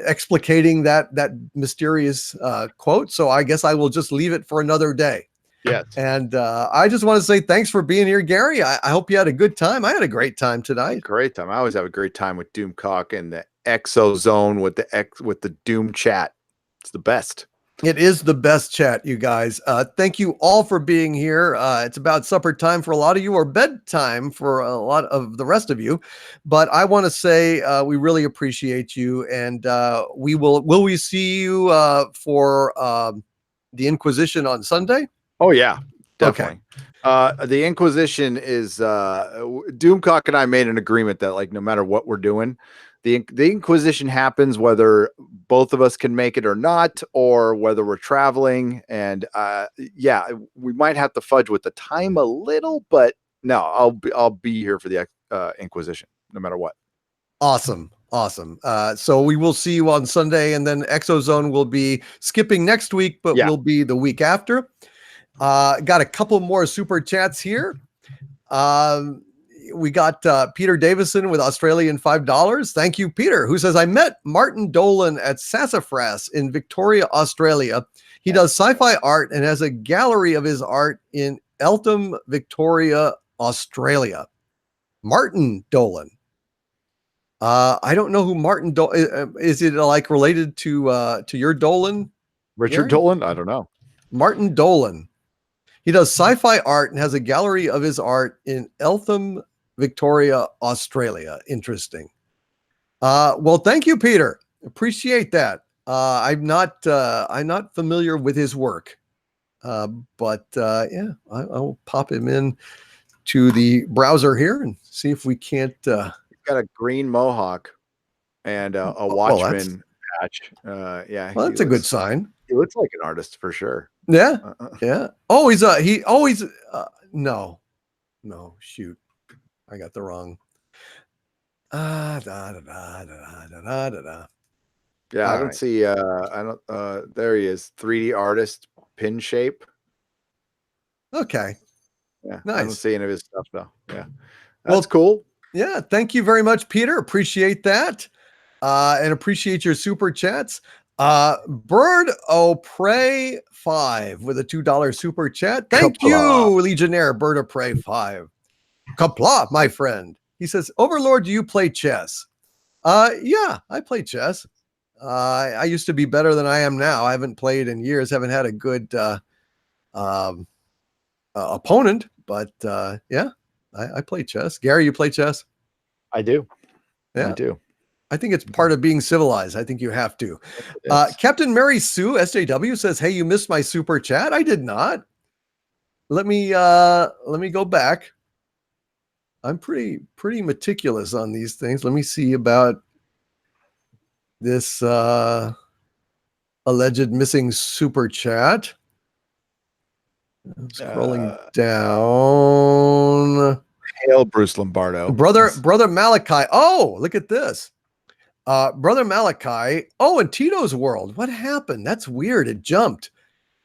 [SPEAKER 1] explicating that mysterious quote. So I guess I will just leave it for another day.
[SPEAKER 2] Yes.
[SPEAKER 1] And I just want to say thanks for being here, Gary. I hope you had a good time. I had a great time tonight.
[SPEAKER 2] Great time. I always have a great time with Doomcock and the ExoZone with the Doom chat. It's the best.
[SPEAKER 1] It is the best chat, you guys. Thank you all for being here. It's about supper time for a lot of you, or bedtime for a lot of the rest of you. But I want to say we really appreciate you, and will we see you for the Inquisition on Sunday?
[SPEAKER 2] Oh yeah, definitely. Okay. The Inquisition is Doomcock and I made an agreement that, like, no matter what we're doing, the Inquisition happens whether both of us can make it or not, or whether we're traveling. And yeah, we might have to fudge with the time a little, but no, I'll be here for the Inquisition no matter what.
[SPEAKER 1] Awesome. So we will see you on Sunday, and then ExoZone will be skipping next week, but will be the week after. Got a couple more super chats here. We got Peter Davison with Australian $5. Thank you, Peter, who says, I met Martin Dolan at Sassafras in Victoria, Australia. He does sci-fi art and has a gallery of his art in Eltham, Victoria, Australia. Martin Dolan. I don't know who Martin Dolan is. It like related to your Dolan?
[SPEAKER 2] Richard Dolan? I don't know.
[SPEAKER 1] Martin Dolan. He does sci-fi art and has a gallery of his art in Eltham, Victoria, Australia. Interesting. Well, thank you, Peter. Appreciate that. I'm not familiar with his work, but yeah, I'll pop him in to the browser here and see if we can't.
[SPEAKER 2] He's got a green mohawk and a Watchman patch. Yeah,
[SPEAKER 1] well, that's a good sign.
[SPEAKER 2] He looks like an artist for sure.
[SPEAKER 1] Yeah, yeah. Oh, he always. No, shoot. I got the wrong. Yeah,
[SPEAKER 2] I don't see. I don't. There he is. 3D artist, pin shape.
[SPEAKER 1] Okay.
[SPEAKER 2] Yeah.
[SPEAKER 1] Nice.
[SPEAKER 2] I don't see any of his stuff though. Yeah. That's cool.
[SPEAKER 1] Yeah. Thank you very much, Peter. Appreciate that. And appreciate your super chats. Bird O Prey 5 with a $2 super chat. Thank you, Legionnaire Bird O Prey 5. Kapla, my friend. He says, Overlord, do you play chess? Yeah, I play chess. I used to be better than I am now. I haven't played in years, haven't had a good opponent, but yeah, I play chess. Gary, you play chess?
[SPEAKER 2] I do.
[SPEAKER 1] Yeah.
[SPEAKER 2] I do.
[SPEAKER 1] I think it's part of being civilized. I think you have to.
[SPEAKER 2] Yes.
[SPEAKER 1] Captain Mary Sue SJW says, "Hey, you missed my super chat." I did not. Let me go back. I'm pretty meticulous on these things. Let me see about this alleged missing super chat. I'm scrolling down.
[SPEAKER 2] Hail Bruce Lombardo.
[SPEAKER 1] Brother Malachi. Oh, look at this. Brother Malachi. Oh, and Tito's World. What happened? That's weird. It jumped.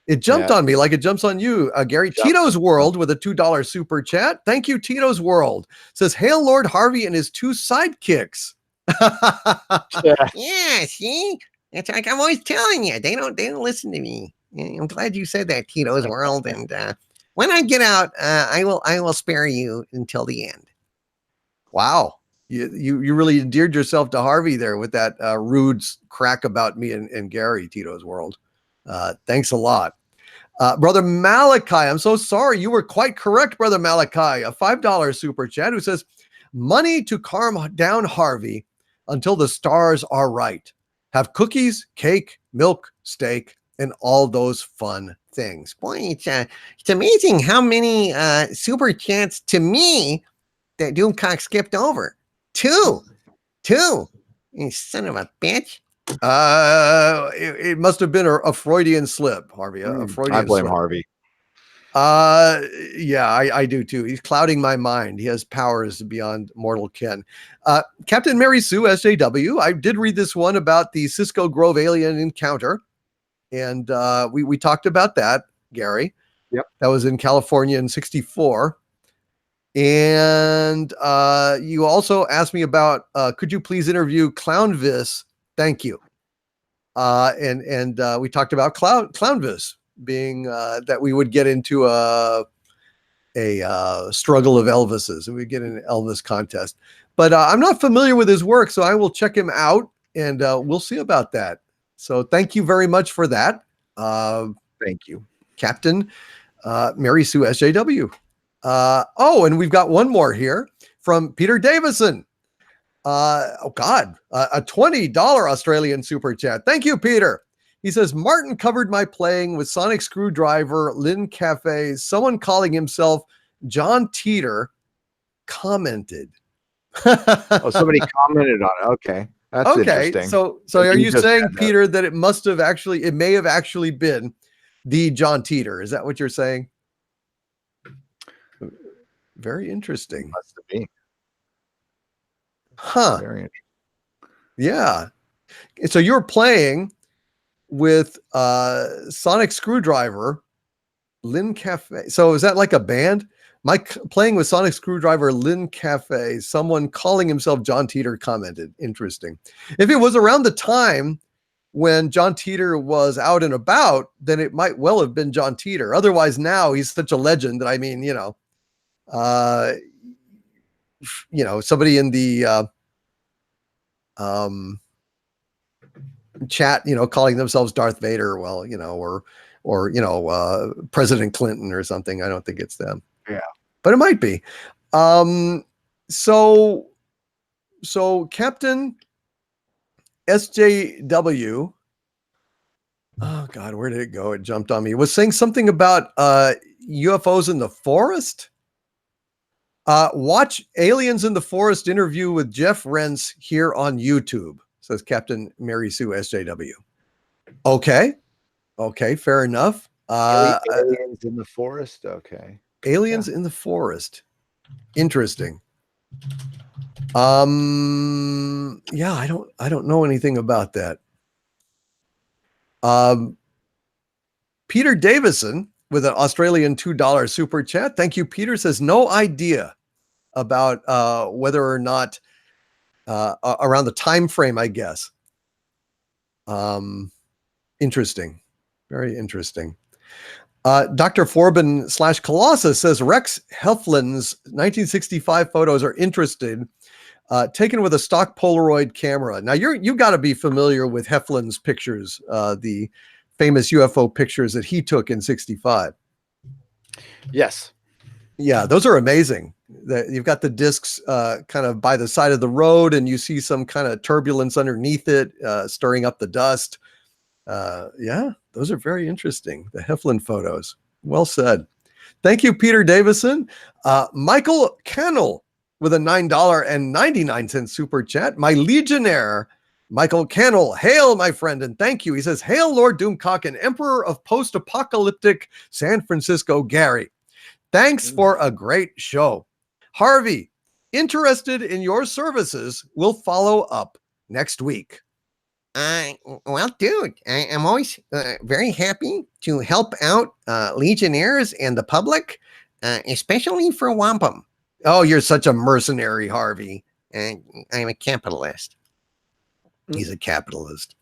[SPEAKER 1] It jumped on me like it jumps on you, Gary. Tito's World with a $2 super chat. Thank you, Tito's World. Says, "Hail Lord Harvey and his two sidekicks."
[SPEAKER 3] Yeah, see? It's like I'm always telling you. They don't listen to me. I'm glad you said that, Tito's World. And when I get out, I will spare you until the end.
[SPEAKER 1] Wow. You really endeared yourself to Harvey there with that rude crack about me and Gary, Tito's World. Thanks a lot. Brother Malachi, I'm so sorry. You were quite correct, Brother Malachi. A $5 super chat who says, "Money to calm down Harvey until the stars are right. Have cookies, cake, milk, steak, and all those fun things."
[SPEAKER 3] Boy, it's amazing how many super chats to me that Doomcock skipped over. Two. You son of a bitch.
[SPEAKER 1] It must have been a Freudian slip, Harvey. A Freudian
[SPEAKER 2] I blame
[SPEAKER 1] slip.
[SPEAKER 2] Harvey.
[SPEAKER 1] Yeah, I do too. He's clouding my mind. He has powers beyond mortal ken. Captain Mary Sue SJW. I did read this one about the Cisco Grove alien encounter, and we talked about that, Gary.
[SPEAKER 2] Yep.
[SPEAKER 1] That was in California in ’64. And you also asked me about could you please interview Clownvis? Thank you. And we talked about Clownvis being that we would get into a struggle of Elvises, and we get an Elvis contest. But I'm not familiar with his work, so I will check him out, and we'll see about that. So thank you very much for that.
[SPEAKER 2] Thank you,
[SPEAKER 1] Captain Mary Sue SJW. Oh, and we've got one more here from Peter Davison. A $20 Australian super chat. Thank you, Peter. He says, "Martin covered my playing with Sonic Screwdriver, Lynn Cafe. Someone calling himself John Teeter commented."
[SPEAKER 2] Oh, somebody commented on it. Okay. That's interesting.
[SPEAKER 1] So are you saying, Peter, that it may have actually been the John Teeter? Is that what you're saying? Very interesting.
[SPEAKER 2] Must be.
[SPEAKER 1] Huh.
[SPEAKER 2] Very interesting.
[SPEAKER 1] Yeah. So you're playing with Sonic Screwdriver, Lynn Cafe. So is that like a band? Playing with Sonic Screwdriver, Lynn Cafe. Someone calling himself John Teeter commented. Interesting. If it was around the time when John Teeter was out and about, then it might well have been John Teeter. Otherwise, now he's such a legend that, I mean, somebody in the chat, calling themselves Darth Vader, or President Clinton or something. I don't think it's them.
[SPEAKER 2] Yeah,
[SPEAKER 1] but it might be. So Captain SJW. Oh God, where did it go? It jumped on me. It was saying something about UFOs in the forest. Watch Aliens in the Forest interview with Jeff Rentz here on YouTube, says Captain Mary Sue SJW. Okay, fair enough.
[SPEAKER 2] Aliens in the forest. Okay.
[SPEAKER 1] Aliens in the forest. Interesting. Yeah, I don't know anything about that. Peter Davison with an Australian $2 super chat. Thank you, Peter. Says no idea about whether or not around the time frame, I guess. Interesting. Very interesting. Dr. Forbin / Colossus says Rex Heflin's 1965 photos are interested, taken with a stock Polaroid camera. Now you got to be familiar with Heflin's pictures, the famous UFO pictures that he took in '65.
[SPEAKER 2] Yes.
[SPEAKER 1] Yeah, those are amazing. You've got the discs kind of by the side of the road, and you see some kind of turbulence underneath it, stirring up the dust. Yeah, those are very interesting. The Heflin photos. Well said. Thank you, Peter Davison. Michael Kennel with a $9.99 super chat. My Legionnaire, Michael Kennel. Hail, my friend, and thank you. He says, hail, Lord Doomcock and Emperor of post-apocalyptic San Francisco, Gary. Thanks for a great show. Harvey, interested in your services, will follow up next week.
[SPEAKER 3] Well, dude, I'm always very happy to help out Legionnaires and the public, especially for wampum.
[SPEAKER 1] Oh, you're such a mercenary, Harvey.
[SPEAKER 3] I'm a capitalist.
[SPEAKER 1] He's a capitalist.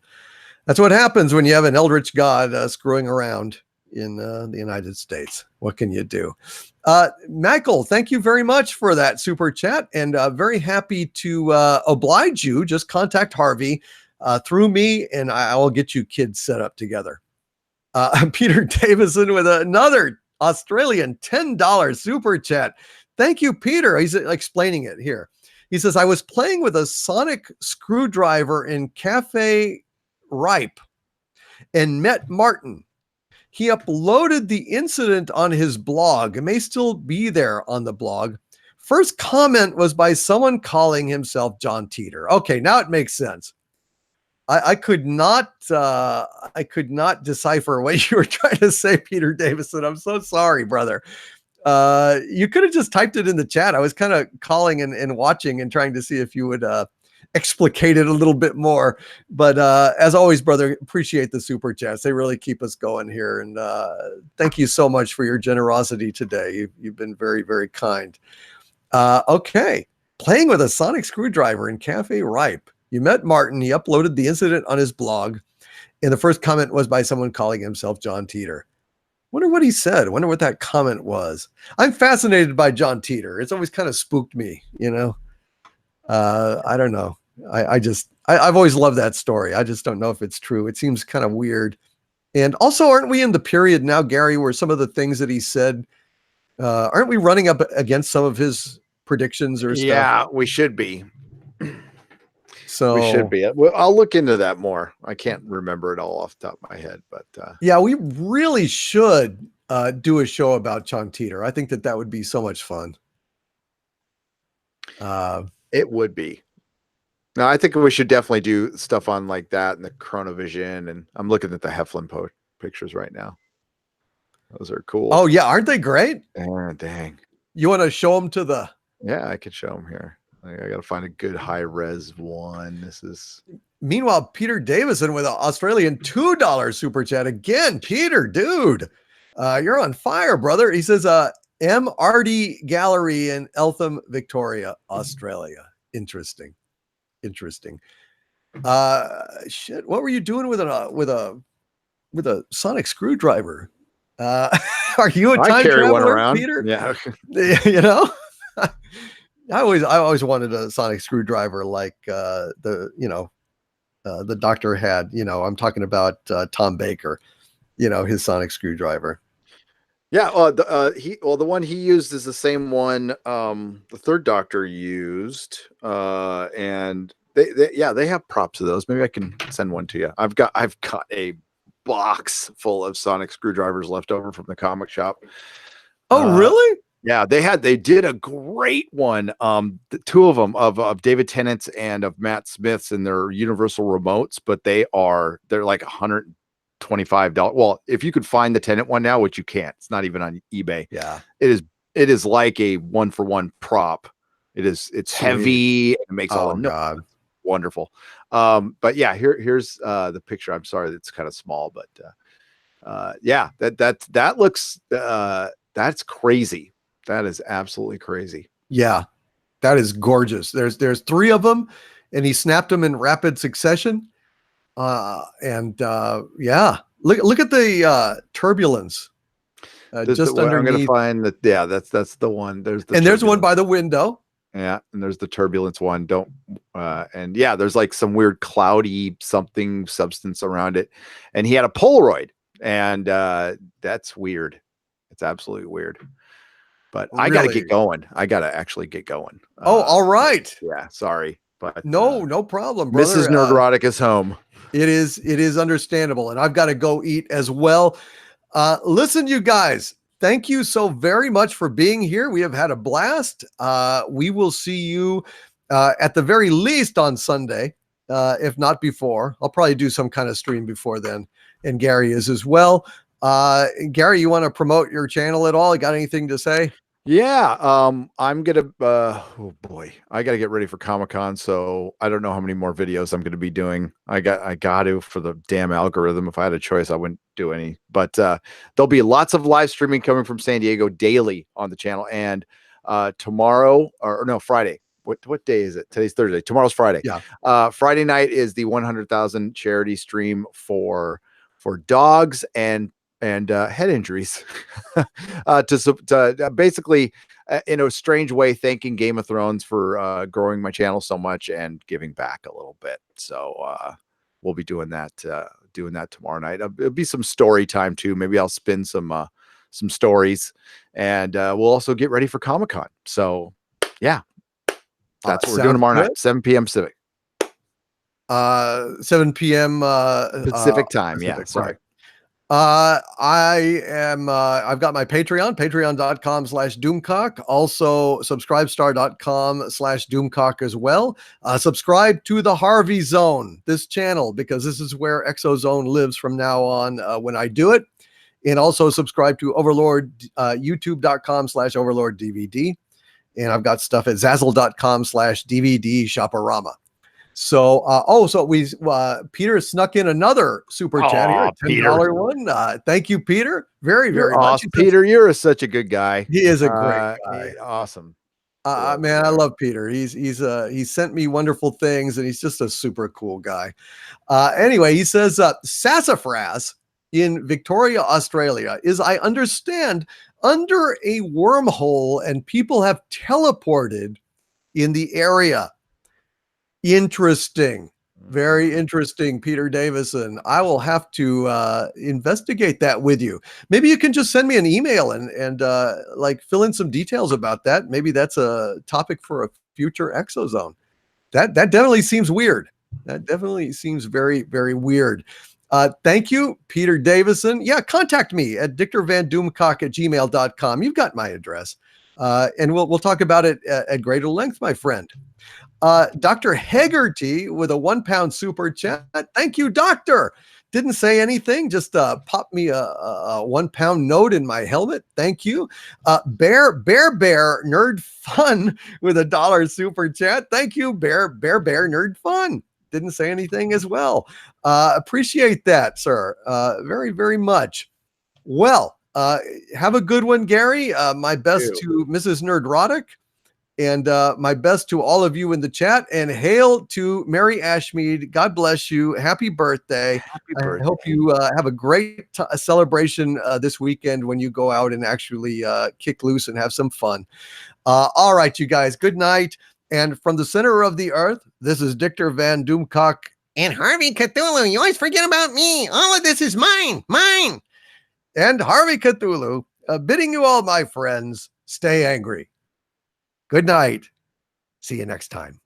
[SPEAKER 1] That's what happens when you have an eldritch god screwing around in the United States. What can you do? Michael, thank you very much for that super chat, and very happy to oblige you. Just contact Harvey through me, and I will get you kids set up together. Peter Davison with another Australian $10 super chat. Thank you, Peter. He's explaining it here. He says, I was playing with a sonic screwdriver in Cafe Ripe and met Martin. He uploaded the incident on his blog. It may still be there on the blog. First comment was by someone calling himself John Teeter. Okay, now it makes sense. I could not decipher what you were trying to say, Peter Davison. I'm so sorry, brother. You could have just typed it in the chat. I was kind of calling and watching and trying to see if you would explicate it a little bit more. But as always, brother, appreciate the super chats. They really keep us going here. And thank you so much for your generosity today. You've been very, very kind. Okay. Playing with a sonic screwdriver in Cafe Ripe. You met Martin. He uploaded the incident on his blog. And the first comment was by someone calling himself John Teeter. Wonder what he said. Wonder what that comment was. I'm fascinated by John Teeter. It's always kind of spooked me, you know. I don't know. I've always loved that story. I just don't know if it's true. It seems kind of weird. And also, aren't we in the period now, Gary, where some of the things that he said, aren't we running up against some of his predictions or stuff?
[SPEAKER 2] Yeah, we should be.
[SPEAKER 1] So
[SPEAKER 2] we should be. Well, I'll look into that more. I can't remember it all off the top of my head, but
[SPEAKER 1] yeah, we really should do a show about John Teeter. I think that would be so much fun.
[SPEAKER 2] It would be. No, I think we should definitely do stuff on like that and the Chronovision. And I'm looking at the Heflin pictures right now. Those are cool.
[SPEAKER 1] Oh yeah, aren't they great?
[SPEAKER 2] Oh, dang.
[SPEAKER 1] You want to show them to the?
[SPEAKER 2] Yeah, I could show them here. I got to find a good high res one. This is.
[SPEAKER 1] Meanwhile, Peter Davison with an Australian $2 super chat again. Peter, dude, you're on fire, brother. He says, MRD Gallery in Eltham, Victoria, Australia. Interesting. Shit, what were you doing with a sonic screwdriver? Are you a time traveler, Peter?
[SPEAKER 2] Yeah.
[SPEAKER 1] You know. I always wanted a sonic screwdriver like the doctor had. You know, I'm talking about Tom Baker. You know, his sonic screwdriver.
[SPEAKER 2] Yeah, the one he used is the same one the third Doctor used, and they have props of those. Maybe I can send one to you. I've got a box full of sonic screwdrivers left over from the comic shop.
[SPEAKER 1] Oh, really?
[SPEAKER 2] Yeah, they did a great one. The two of them of David Tennant's and of Matt Smith's and their Universal remotes, but they're like $125. Well, if you could find the Tennant one now, which you can't, it's not even on eBay.
[SPEAKER 1] Yeah,
[SPEAKER 2] it is like a 1-for-1 prop. It's sweet. Heavy. It makes all the noise. Wonderful. But yeah, here's the picture. I'm sorry, it's kind of small, but yeah, that looks that's crazy. That is absolutely crazy.
[SPEAKER 1] Yeah, that is gorgeous. There's 3 of them, and he snapped them in rapid succession. Yeah, look at the turbulence. Just underneath. I'm going to
[SPEAKER 2] find that. Yeah, that's the one.
[SPEAKER 1] There's one by the window.
[SPEAKER 2] Yeah, and there's the turbulence one. And yeah, there's like some weird cloudy something substance around it, and he had a Polaroid, and that's weird. It's absolutely weird. But I got to
[SPEAKER 1] Really?
[SPEAKER 2] get going. I got to actually get going.
[SPEAKER 1] Oh, all right.
[SPEAKER 2] Yeah, sorry. But
[SPEAKER 1] No problem, brother.
[SPEAKER 2] Mrs. Nerdrotic is home.
[SPEAKER 1] It is understandable, and I've got to go eat as well. Listen, you guys, thank you so very much for being here. We have had a blast. We will see you at the very least on Sunday, if not before. I'll probably do some kind of stream before then, and Gary is as well. Gary, you want to promote your channel at all? You got anything to say?
[SPEAKER 2] Yeah, I'm gonna. Oh boy, I got to get ready for Comic-Con, so I don't know how many more videos I'm going to be doing. I got to for the damn algorithm. If I had a choice, I wouldn't do any. But there'll be lots of live streaming coming from San Diego daily on the channel. And tomorrow, or no, Friday. What day is it? Today's Thursday. Tomorrow's Friday.
[SPEAKER 1] Yeah.
[SPEAKER 2] Friday night is the 100,000 charity stream for dogs and head injuries to basically in a strange way thanking Game of Thrones for growing my channel so much and giving back a little bit. So we'll be doing that tomorrow night. It'll be some story time too. Maybe I'll spin some stories, and we'll also get ready for Comic-Con. So yeah, that's what we're doing tomorrow night, 7 p.m. Pacific.
[SPEAKER 1] 7 p.m.
[SPEAKER 2] Pacific time.
[SPEAKER 1] Pacific,
[SPEAKER 2] yeah, sorry.
[SPEAKER 1] Right. I've got my Patreon, patreon.com/Doomcock. Also subscribestar.com/Doomcock as well. Subscribe to the Harvey Zone, this channel, because this is where ExoZone lives from now on when I do it. And also subscribe to Overlord, youtube.com/Overlord DVD. And I've got stuff at Zazzle.com/DVD Shoporama. So, Peter snuck in another super chat here, $10 one. Thank you, Peter. Very much.
[SPEAKER 2] Awesome. Peter, you're such a good guy.
[SPEAKER 1] He is a great guy.
[SPEAKER 2] Awesome.
[SPEAKER 1] Man, I love Peter. He's sent me wonderful things, and he's just a super cool guy. Anyway, he says, sassafras in Victoria, Australia is, I understand, under a wormhole, and people have teleported in the area. Interesting. Very interesting, Peter Davison. I will have to investigate that with you. Maybe you can just send me an email and like fill in some details about that. Maybe that's a topic for a future ExoZone. That definitely seems weird. That definitely seems very, very weird. Thank you, Peter Davison. Yeah, contact me at dictorvandoomcock@gmail.com. You've got my address. And we'll talk about it at greater length, my friend. Dr. Hegarty with a £1 super chat. Thank you, Doctor. Didn't say anything, just popped me a £1 note in my helmet. Thank you. Bear Nerd Fun with $1 super chat. Thank you, Bear Nerd Fun. Didn't say anything as well. Appreciate that, sir. Very, very much. Well, have a good one, Gary. My best to Mrs. Nerdrotic. And my best to all of you in the chat, and hail to Mary Ashmead. God bless you. Happy birthday.
[SPEAKER 2] Happy birthday.
[SPEAKER 1] I hope you have a great celebration this weekend when you go out and actually kick loose and have some fun. All right, you guys, good night. And from the center of the earth, this is Dictor Van Doomcock.
[SPEAKER 3] And Harvey Cthulhu, you always forget about me. All of this is mine.
[SPEAKER 1] And Harvey Cthulhu, bidding you all, my friends, stay angry. Good night. See you next time.